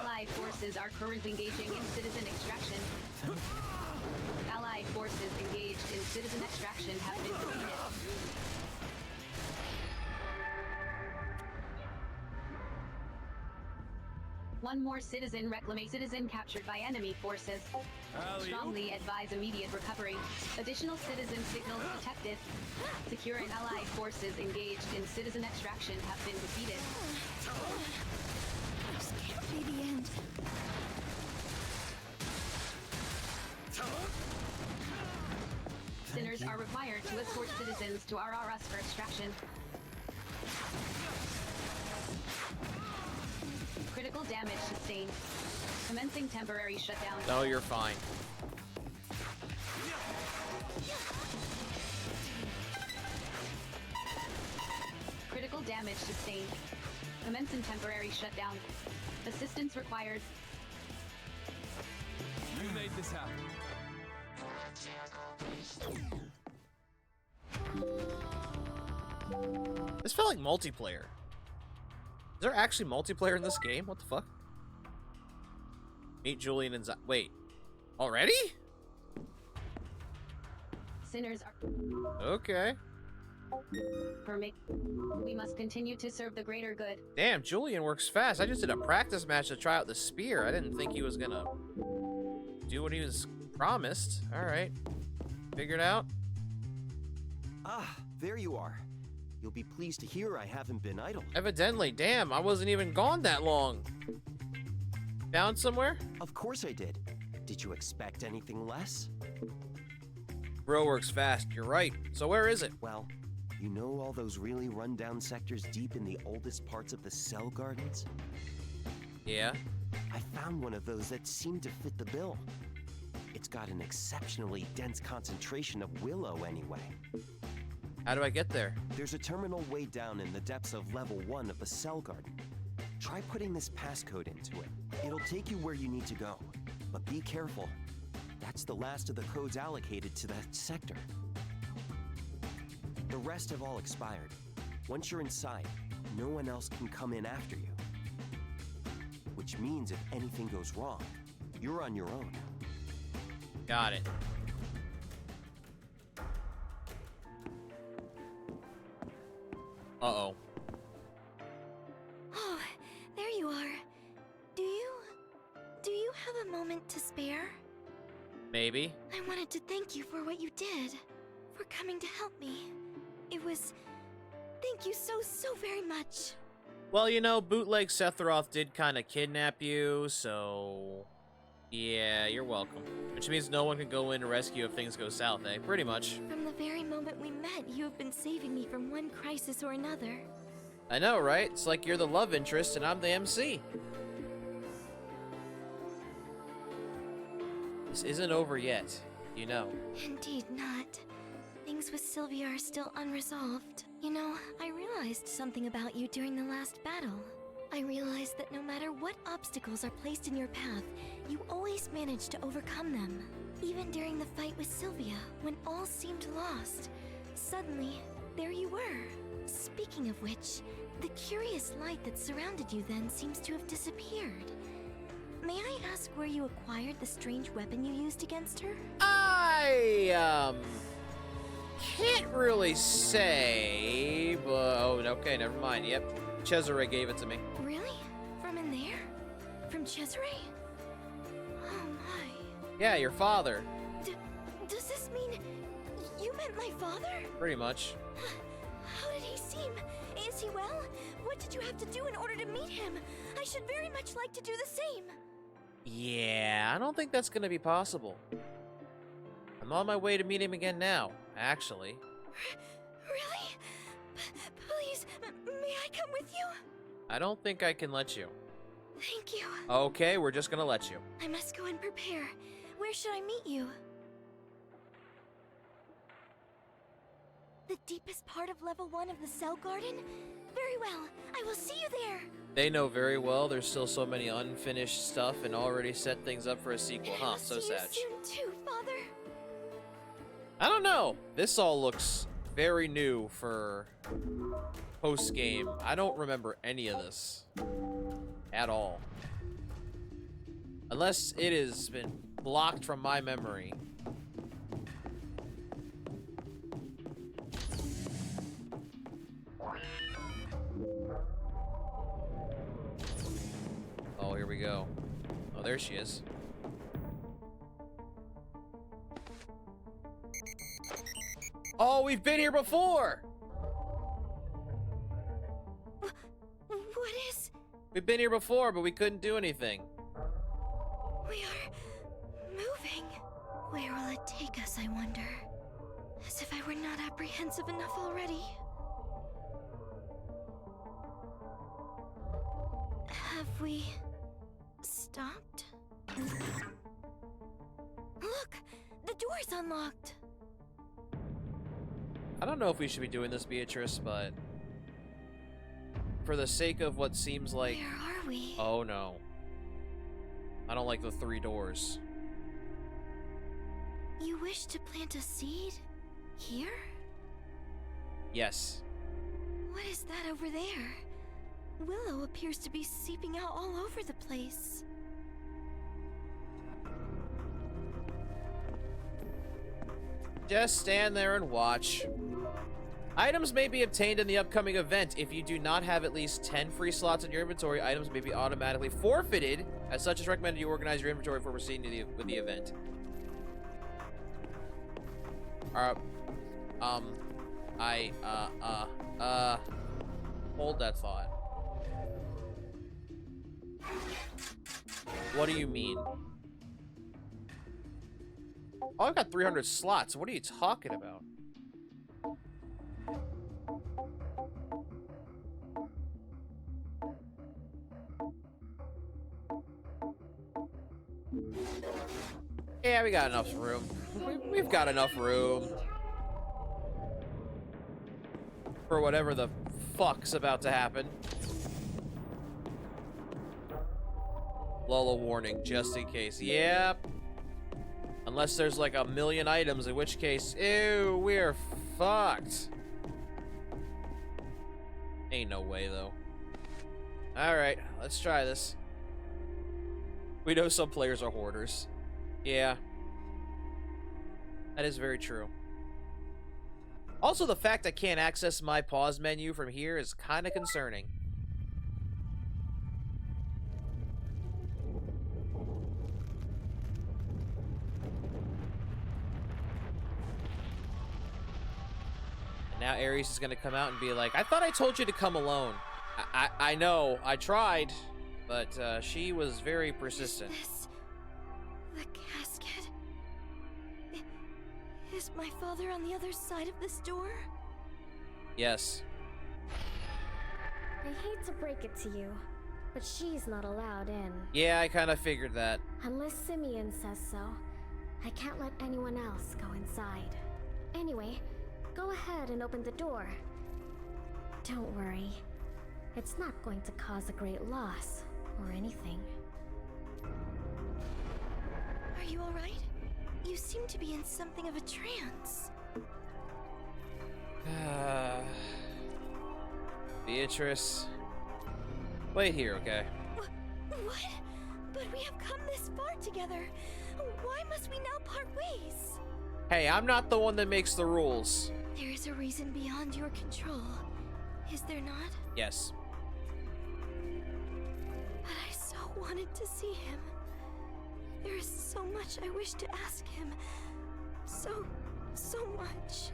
Allied forces are currently engaging in citizen extraction. Allied forces engaged in citizen extraction have been defeated. One more citizen captured by enemy forces. Strongly advise immediate recovery. Additional citizen signals detected. Secure and allied forces engaged in citizen extraction have been defeated. This can't be the end. Sinners are required to escort citizens to RRS for extraction. Critical damage sustained. Commencing temporary shutdown. No, you're fine. Critical damage sustained. Commencing temporary shutdown. Assistance required. You made this happen. This felt like multiplayer. Is there actually multiplayer in this game? What the fuck? Meet Julian and wait. Already? Sinners are... Okay. Permit. We must continue to serve the greater good. Damn, Julian works fast. I just did a practice match to try out the spear. I didn't think he was gonna do what he was promised. Alright. Figured out. Ah, there you are. You'll be pleased to hear I haven't been idle. Evidently, damn, I wasn't even gone that long. Found somewhere? Of course I did. Did you expect anything less? Bro works fast, you're right. So where is it? Well, you know all those really run-down sectors deep in the oldest parts of the Cell Gardens? Yeah? I found one of those that seemed to fit the bill. It's got an exceptionally dense concentration of willow anyway. How do I get there? There's a terminal way down in the depths of level 1 of the Cell Garden. Try putting this passcode into it. It'll take you where you need to go. But be careful. That's the last of the codes allocated to that sector. The rest have all expired. Once you're inside, no one else can come in after you. Which means if anything goes wrong, you're on your own. Got it. Uh-oh. Oh, there you are. Do you have a moment to spare? Maybe. I wanted to thank you for what you did, for coming to help me. Thank you so very much. Well, you know, Bootleg Sephiroth did kind of kidnap you, so... Yeah, you're welcome. Which means no one can go in to rescue if things go south, eh? Pretty much. From the very moment we met, you have been saving me from one crisis or another. I know, right? It's like you're the love interest and I'm the MC. This isn't over yet, you know. Indeed not. Things with Sylvia are still unresolved. You know, I realized something about you during the last battle. I realized that no matter what obstacles are placed in your path, you always manage to overcome them. Even during the fight with Sylvia, when all seemed lost, suddenly, there you were. Speaking of which, the curious light that surrounded you then seems to have disappeared. May I ask where you acquired the strange weapon you used against her? I, can't really say, but... Oh, okay, never mind. Yep, Cesare gave it to me. Really? From in there? From Cesare? Oh my. Yeah, your father. Does this mean you meant my father? Pretty much. How did he seem? Is he well? What did you have to do in order to meet him? I should very much like to do the same. Yeah, I don't think that's gonna be possible. I'm on my way to meet him again now, actually. Really? Please, may I come with you? I don't think I can let you. Thank you. Okay, we're just gonna let you. I must go and prepare. Where should I meet you? The deepest part of level 1 of the Cell Garden? Very well. I will see you there. They know very well there's still so many unfinished stuff and already set things up for a sequel, huh? So sad. See you soon too, Father. I don't know. This all looks very new for post-game. I don't remember any of this at all. Unless it has been blocked from my memory. Oh, here we go. Oh, there she is. Oh, we've been here before! What is... We've been here before, but we couldn't do anything. We are moving. Where will it take us, I wonder? As if I were not apprehensive enough already. Have we... stopped? Look! The door's unlocked! I don't know if we should be doing this, Beatrice, but... for the sake of what seems like... Where are we? Oh, no. I don't like the 3 doors. You wish to plant a seed? Here? Yes. What is that over there? Willow appears to be seeping out all over the place. Just stand there and watch. Items may be obtained in the upcoming event. If you do not have at least 10 free slots in your inventory, items may be automatically forfeited. As such, it's recommended you organize your inventory before proceeding with the event. Hold that thought. What do you mean? Oh, I've got 300 slots. What are you talking about? Yeah, we got enough room. We've got enough room for whatever the fuck's about to happen. Lola warning, just in case. Yep. Unless there's like a million items, in which case, ew, we're fucked. Ain't no way, though. Alright, let's try this. We know some players are hoarders. Yeah. That is very true. Also, the fact I can't access my pause menu from here is kind of concerning. And now Ares is going to come out and be like, I thought I told you to come alone. I know, I tried, but she was very persistent. Is this the casket? Is my father on the other side of this door? Yes. I hate to break it to you, but she's not allowed in. Yeah, I kind of figured that. Unless Simeon says so. I can't let anyone else go inside. Anyway, go ahead and open the door. Don't worry. It's not going to cause a great loss or anything. Are you alright? You seem to be in something of a trance. Beatrice. Wait here, okay? What? But we have come this far together. Why must we now part ways? Hey, I'm not the one that makes the rules. There is a reason beyond your control. Is there not? Yes. But I so wanted to see him. There is so much I wish to ask him. So much.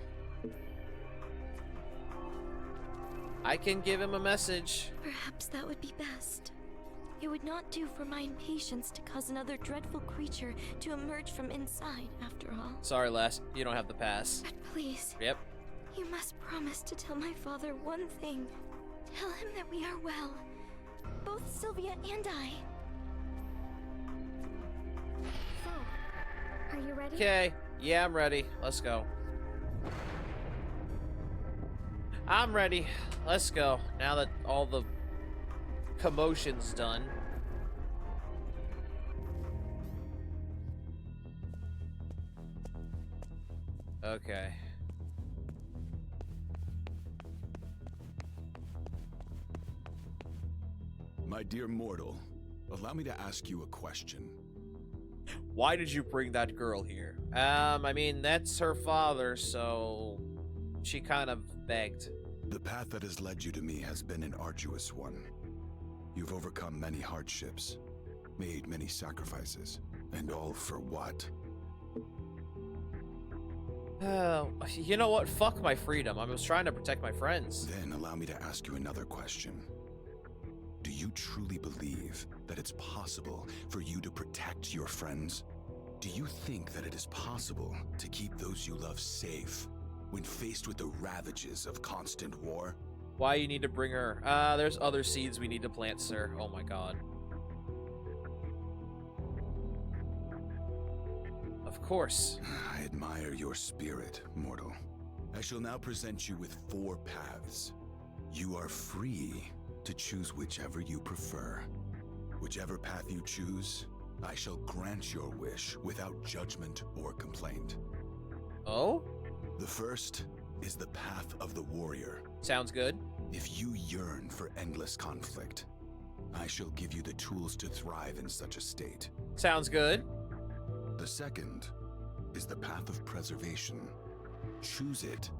I can give him a message. Perhaps that would be best. It would not do for my impatience to cause another dreadful creature to emerge from inside, after all. Sorry, Les. You don't have the pass. But please. Yep. You must promise to tell my father one thing. Tell him that we are well. Both Sylvia and I. So, are you ready? Okay. Yeah, I'm ready. Let's go. I'm ready. Let's go. Now that all the commotion's done. Okay. My dear mortal, allow me to ask you a question. Why did you bring that girl here? I mean, that's her father, so she kind of begged. The path that has led you to me has been an arduous one. You've overcome many hardships, made many sacrifices, and all for what? You know what? Fuck my freedom. I was trying to protect my friends. Then allow me to ask you another question. Do you truly believe that it's possible for you to protect your friends? Do you think that it is possible to keep those you love safe when faced with the ravages of constant war? Why you need to bring her? There's other seeds we need to plant, sir. Oh my god. Of course. I admire your spirit, mortal. I shall now present you with 4 paths. You are free to choose whichever you prefer. Whichever path you choose, I shall grant your wish without judgment or complaint. Oh? The first is the path of the warrior. Sounds good. If you yearn for endless conflict, I shall give you the tools to thrive in such a state. Sounds good. The second is the path of preservation. Choose it,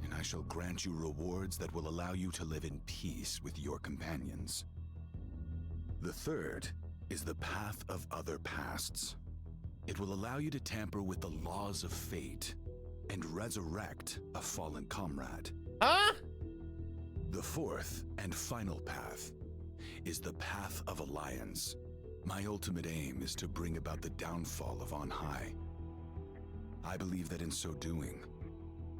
and I shall grant you rewards that will allow you to live in peace with your companions. The third is the path of other pasts. It will allow you to tamper with the laws of fate and resurrect a fallen comrade. Huh? The fourth and final path is the path of alliance. My ultimate aim is to bring about the downfall of On High. I believe that in so doing,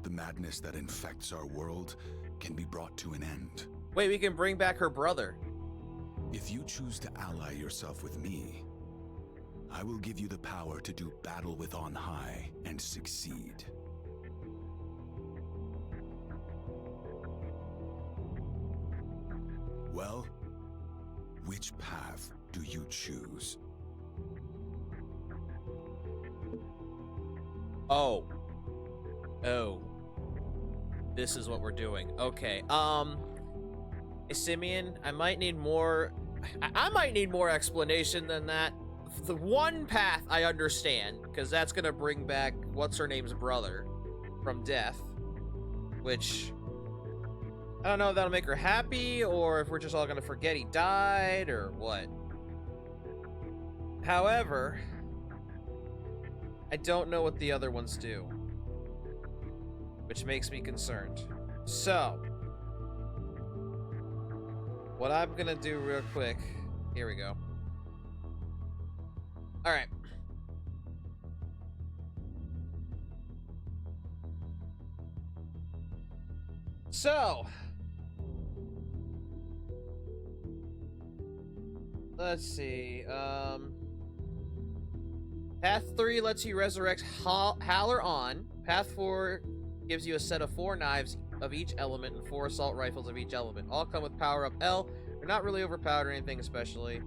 the madness that infects our world can be brought to an end. Wait, we can bring back her brother. If you choose to ally yourself with me, I will give you the power to do battle with On High and succeed. Well, which path do you choose? Oh. This is what we're doing. Okay. Simeon, I might need more... I might need more explanation than that. The one path I understand, because that's gonna bring back what's-her-name's brother from death, which... I don't know if that'll make her happy, or if we're just all gonna forget he died, or what. However, I don't know what the other ones do, which makes me concerned. So, what I'm gonna do real quick, here we go. Alright. So, let's see, Path 3 lets you resurrect Haller on. Path 4 gives you a set of 4 knives of each element and 4 assault rifles of each element. All come with power up L. They're not really overpowered or anything especially.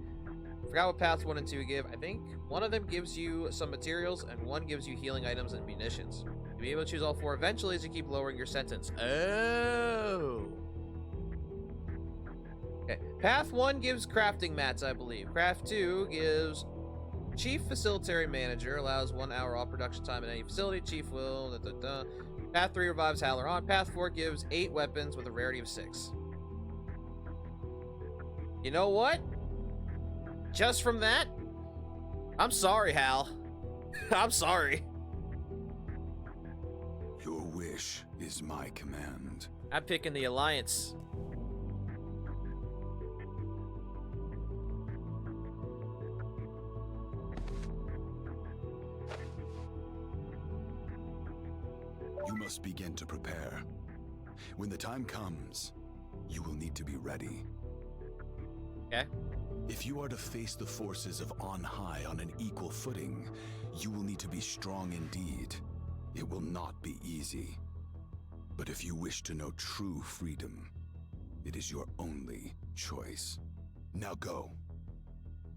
Forgot what paths 1 and 2 give. I think one of them gives you some materials and one gives you healing items and munitions. You'll be able to choose all 4 eventually as you keep lowering your sentence. Oh. Okay. Path 1 gives crafting mats, I believe. Craft 2 gives Chief Facilitary Manager, allows 1 hour off production time in any facility. Chief will... Da, da, da. Path 3 revives Halaron. Path 4 gives 8 weapons with a rarity of 6. You know what? Just from that, I'm sorry, Hal. I'm sorry. Your wish is my command. I'm picking the Alliance. You must begin to prepare. When the time comes, you will need to be ready. Okay. If you are to face the forces of On High on an equal footing, you will need to be strong indeed. It will not be easy. But if you wish to know true freedom, it is your only choice. Now go.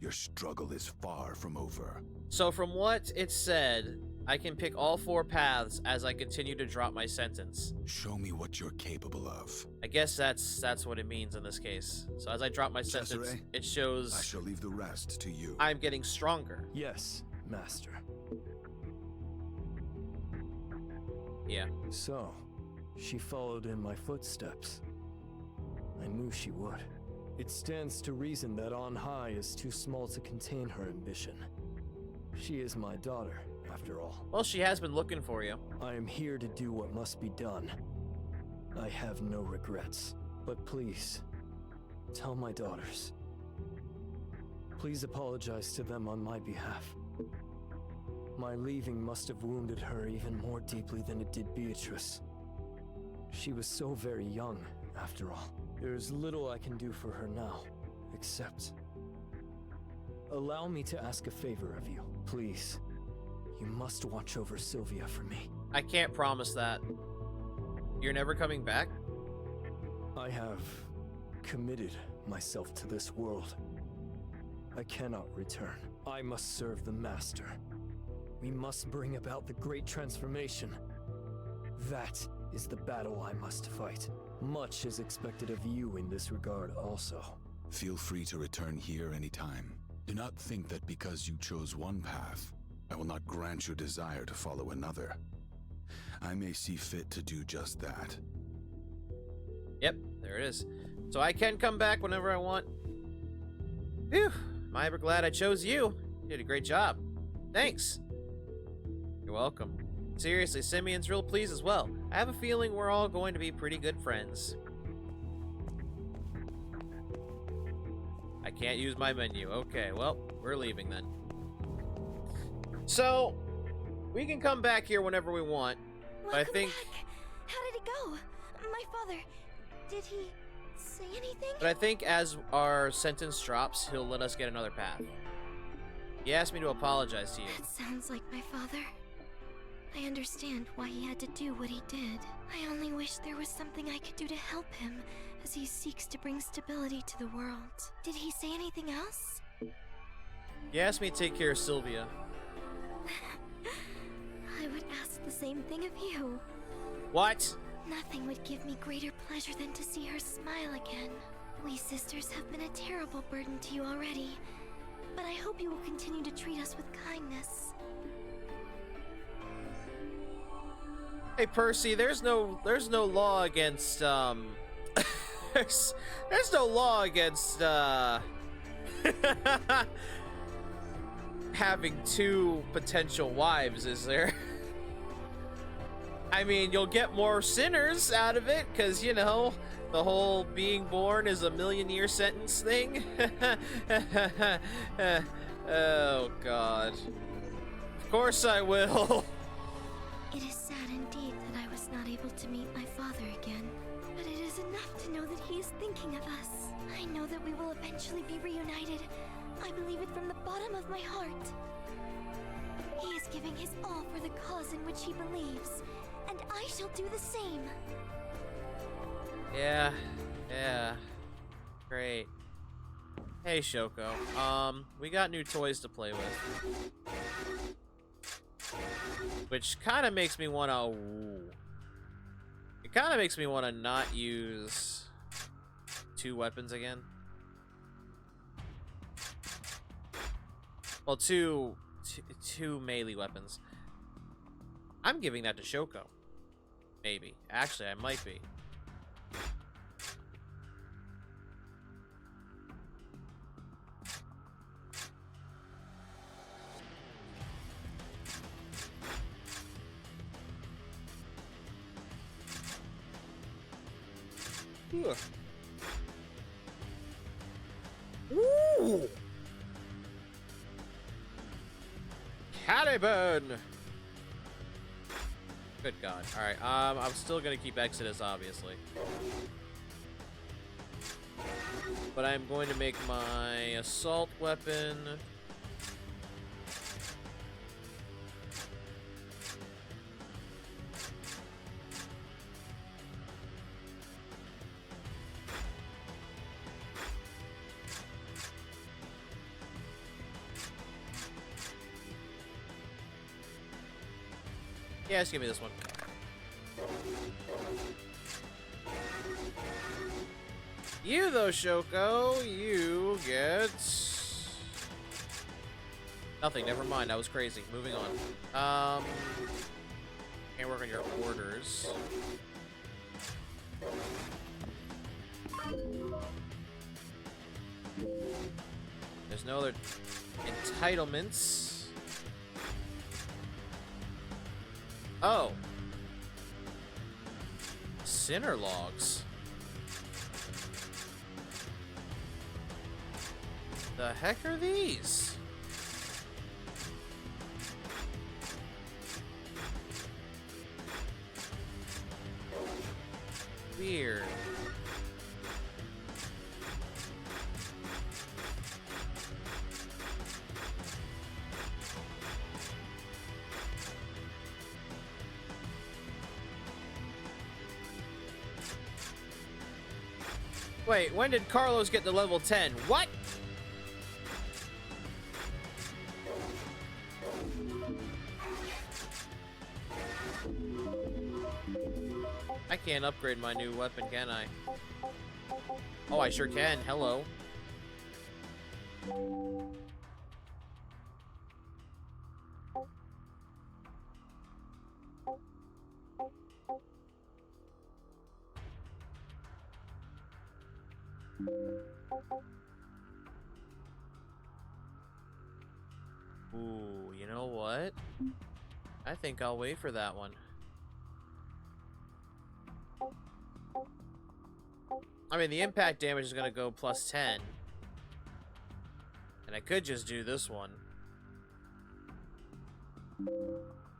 Your struggle is far from over. So from what it said, I can pick all 4 paths as I continue to drop my sentence. Show me what you're capable of. I guess that's what it means in this case. So as I drop my sentence, Cesare, it shows I shall leave the rest to you. I'm getting stronger. Yes, Master. Yeah. So, she followed in my footsteps. I knew she would. It stands to reason that On High is too small to contain her ambition. She is my daughter, after all. Well, she has been looking for you. I am here to do what must be done. I have no regrets. But please, tell my daughters. Please apologize to them on my behalf. My leaving must have wounded her even more deeply than it did Beatrice. She was so very young, after all. There is little I can do for her now, except... Allow me to ask a favor of you, please. You must watch over Sylvia for me. I can't promise that. You're never coming back? I have committed myself to this world. I cannot return. I must serve the Master. We must bring about the great transformation. That is the battle I must fight. Much is expected of you in this regard also. Feel free to return here anytime. Do not think that because you chose one path, I will not grant your desire to follow another. I may see fit to do just that. Yep, there it is. So I can come back whenever I want. Phew, am I ever glad I chose you? You did a great job. Thanks. You're welcome. Seriously, Simeon's real pleased as well. I have a feeling we're all going to be pretty good friends. I can't use my menu. Okay, well, we're leaving then. So, we can come back here whenever we want. But I think... Back. How did it go? My father, did he say anything? But I think as our sentence drops, he'll let us get another path. He asked me to apologize to you. That sounds like my father. I understand why he had to do what he did. I only wish there was something I could do to help him as he seeks to bring stability to the world. Did he say anything else? He asked me to take care of Sylvia. I would ask the same thing of you. What? Nothing would give me greater pleasure than to see her smile again. We sisters have been a terrible burden to you already, but I hope you will continue to treat us with kindness. Hey Percy, there's no law against there's no law against having 2 potential wives, is there? I mean, you'll get more sinners out of it, because, you know, the whole being born is a million-year sentence thing. Oh, God. Of course I will. It is sad indeed that I was not able to meet my father again, but it is enough to know that he is thinking of us. I know that we will eventually be reunited. I believe it from the bottom of my heart. He is giving his all for the cause in which he believes, and I shall do the same. Yeah. Great. Hey, Shoko. We got new toys to play with. Which kind of makes me want to... It kind of makes me want to not use 2 weapons again. Well, two melee weapons. I'm giving that to Shoko. Maybe. Actually, I might be. Ugh. Ooh! Caliburn! Good God. Alright, I'm still gonna keep Exodus, obviously. But I'm going to make my assault weapon... Yeah, just give me this one. You, though, Shoko, you get... nothing, never mind, I was crazy. Moving on. Can't work on your orders. There's no other entitlements. Oh. Sinner logs. The heck are these? Weird. Wait, when did Carlos get to level 10? What? I can't upgrade my new weapon, can I? Oh, I sure can. Hello. Ooh, you know what? I think I'll wait for that one. I mean, the impact damage is gonna go plus 10. And I could just do this one.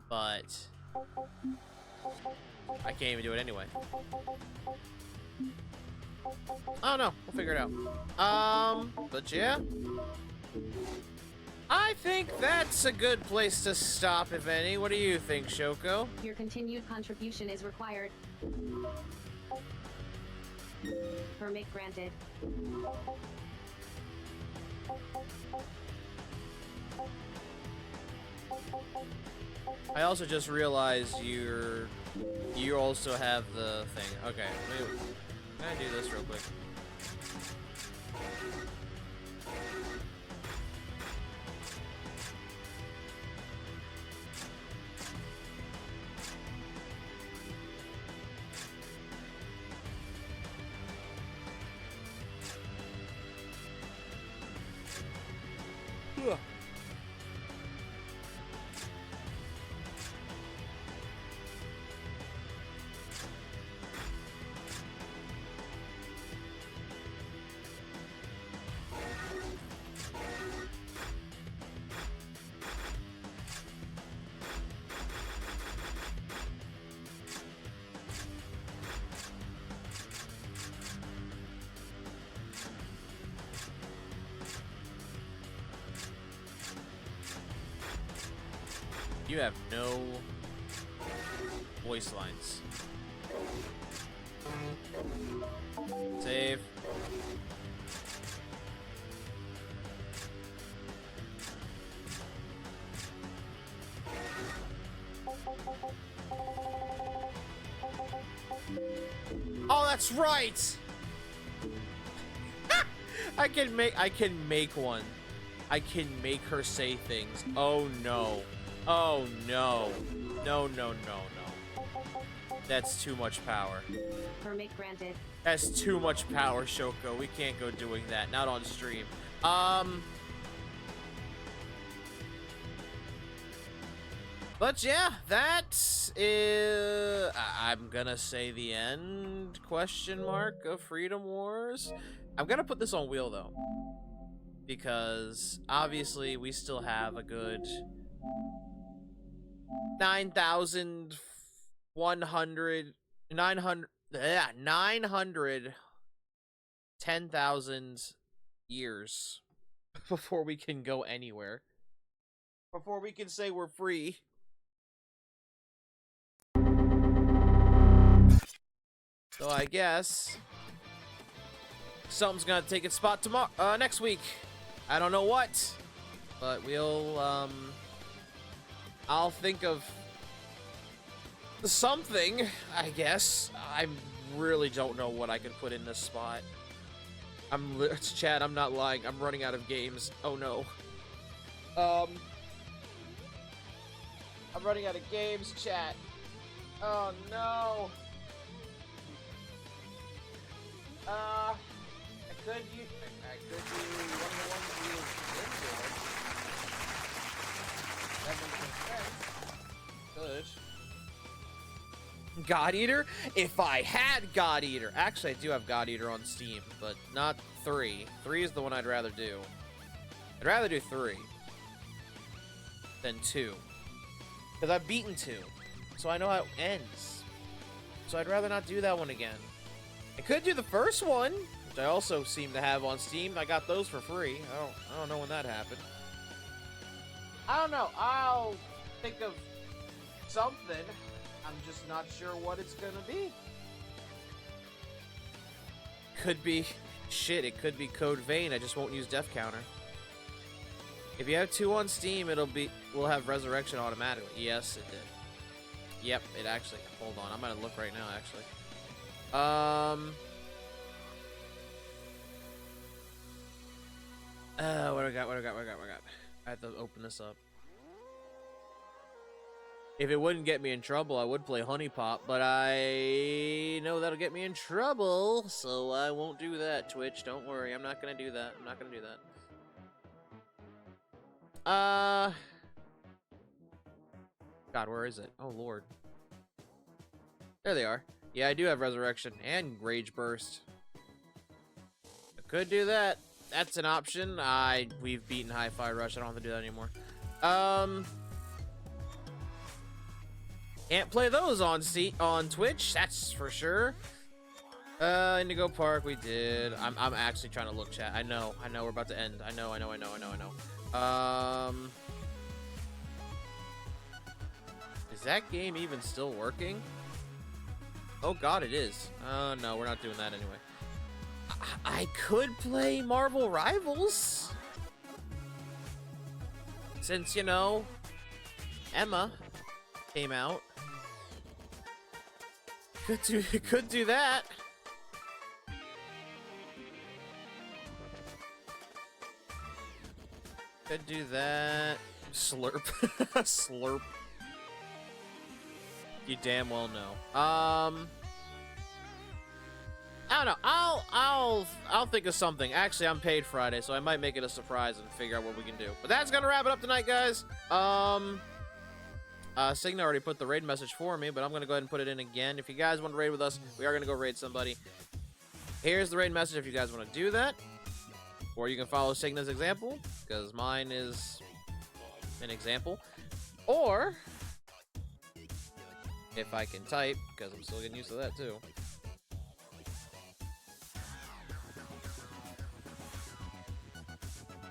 But I can't even do it anyway. Oh no, we'll figure it out. But yeah. I think that's a good place to stop, if any. What do you think, Shoko? Your continued contribution is required. Permit granted. I also just realized you also have the thing. Okay, can I do this real quick? Ugh. You have no voice lines. Save. Oh, that's right. I can make one. I can make her say things. Oh no. Oh no. No, no, no, no. That's too much power. Permit granted. That's too much power, Shoko. We can't go doing that. Not on stream. But yeah, that is, I'm gonna say the end, question mark, of Freedom Wars. I'm gonna put this on wheel though, because obviously we still have a good 910,000 years before we can go anywhere. Before we can say we're free. So I guess something's gonna take its spot tomorrow, next week. I don't know what, but we'll, I'll think of something, I guess. I really don't know what I can put in this spot. Chad, I'm not lying. I'm running out of games. Oh no. I'm running out of games, chat. Oh no. I could do one of the ones we did. That makes sense. Good. God Eater? If I had God Eater. Actually, I do have God Eater on Steam, but not 3. 3 is the one I'd rather do. I'd rather do 3 than 2. Because I've beaten 2. So I know how it ends. So I'd rather not do that one again. I could do the first one, which I also seem to have on Steam. I got those for free. I don't know when that happened. I don't know. I'll think of something. I'm just not sure what it's gonna be. Could be shit. It could be Code Vein. I just won't use Death Counter. If you have 2 on Steam, we'll have Resurrection automatically. Yes, it did. Yep, it actually. Hold on, I'm gonna look right now. Actually. What do I got? I have to open this up. If it wouldn't get me in trouble, I would play Honey Pop, but I know that'll get me in trouble, so I won't do that, Twitch. Don't worry, I'm not gonna do that. I'm not gonna do that. God, where is it? Oh, Lord. There they are. Yeah, I do have Resurrection and Rage Burst. I could do that. That's an option. We've beaten Hi-Fi Rush. I don't have to do that anymore. Can't play those on Twitch, that's for sure. Indigo Park, we did. I'm actually trying to look, chat. I know, we're about to end. I know. Is that game even still working? Oh god, it is. No, we're not doing that anyway. I could play Marvel Rivals. Since, you know, Emma came out. Could do that. Could do that. Slurp. Slurp. You damn well know. I don't know. I'll think of something. Actually, I'm paid Friday, so I might make it a surprise and figure out what we can do. But that's gonna wrap it up tonight, guys. Signa already put the raid message for me, but I'm gonna go ahead and put it in again. If you guys want to raid with us, we are gonna go raid somebody. Here's the raid message if you guys want to do that. Or you can follow Signa's example, because mine is an example. Or if I can type, because I'm still getting used to that too.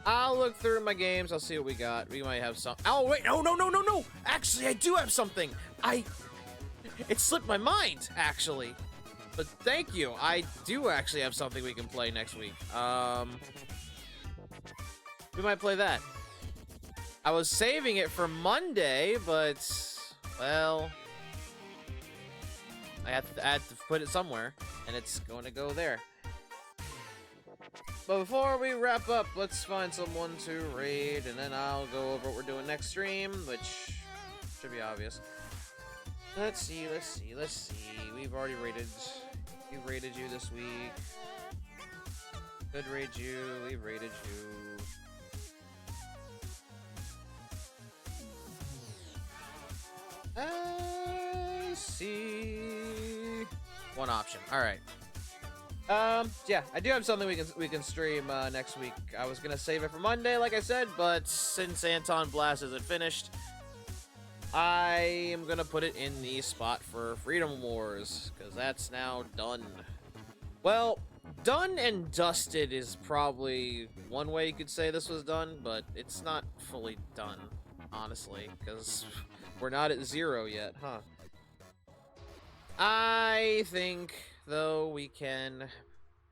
I'll look through my games. I'll see what we got. We might have some. Oh, wait. No. Actually, I do have something. It slipped my mind, actually. But thank you. I do actually have something we can play next week. We might play that. I was saving it for Monday, but, well, I had to put it somewhere, and it's going to go there. but before we wrap up, let's find someone to raid, and then I'll go over what we're doing next stream, which should be obvious. Let's see. We've already raided. We raided you this week. Could raid you. We raided you. I see. One option. All right. Yeah, I do have something we can stream next week. I was gonna save it for Monday, like I said, but since Anton Blast isn't finished, I am gonna put it in the spot for Freedom Wars, because that's now done. Well, done and dusted is probably one way you could say this was done, but it's not fully done, honestly, because we're not at 0 yet, huh? I think, though, we can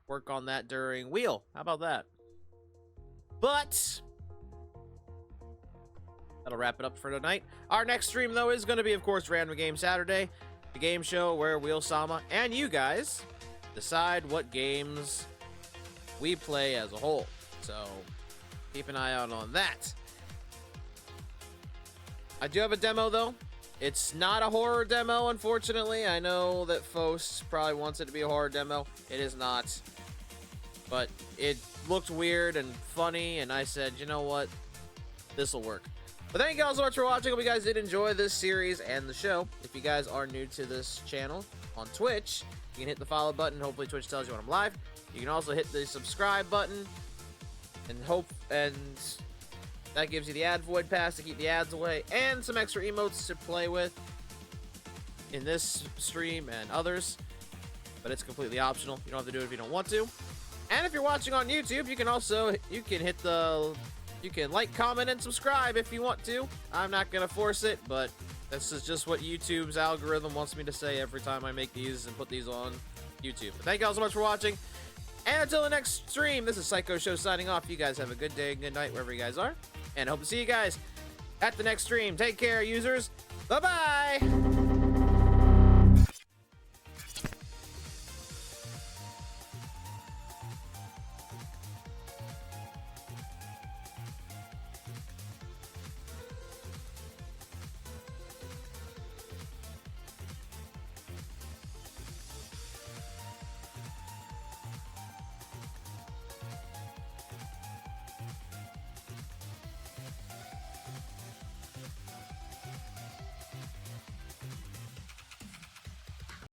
work on that during Wheel. How about that? But that'll wrap it up for tonight. Our next stream, though, is going to be, of course, Random Game Saturday, the game show where Wheel-sama and you guys decide what games we play as a whole. So keep an eye out on that. I do have a demo, though. It's not a horror demo, unfortunately. I know that Fos probably wants it to be a horror demo. It is not. But it looked weird and funny, and I said, you know what? This'll work. But thank you all so much for watching. Hope you guys did enjoy this series and the show. If you guys are new to this channel on Twitch, you can hit the follow button. Hopefully Twitch tells you when I'm live. You can also hit the subscribe button, and that gives you the ad void pass to keep the ads away, and some extra emotes to play with in this stream and others. But it's completely optional. You don't have to do it if you don't want to. And if you're watching on YouTube, you can like, comment, and subscribe if you want to. I'm not gonna force it, but this is just what YouTube's algorithm wants me to say every time I make these and put these on YouTube. But thank you all so much for watching. And until the next stream, this is Psycho Show signing off. You guys have a good day and good night wherever you guys are. And I hope to see you guys at the next stream. Take care, users. Bye-bye!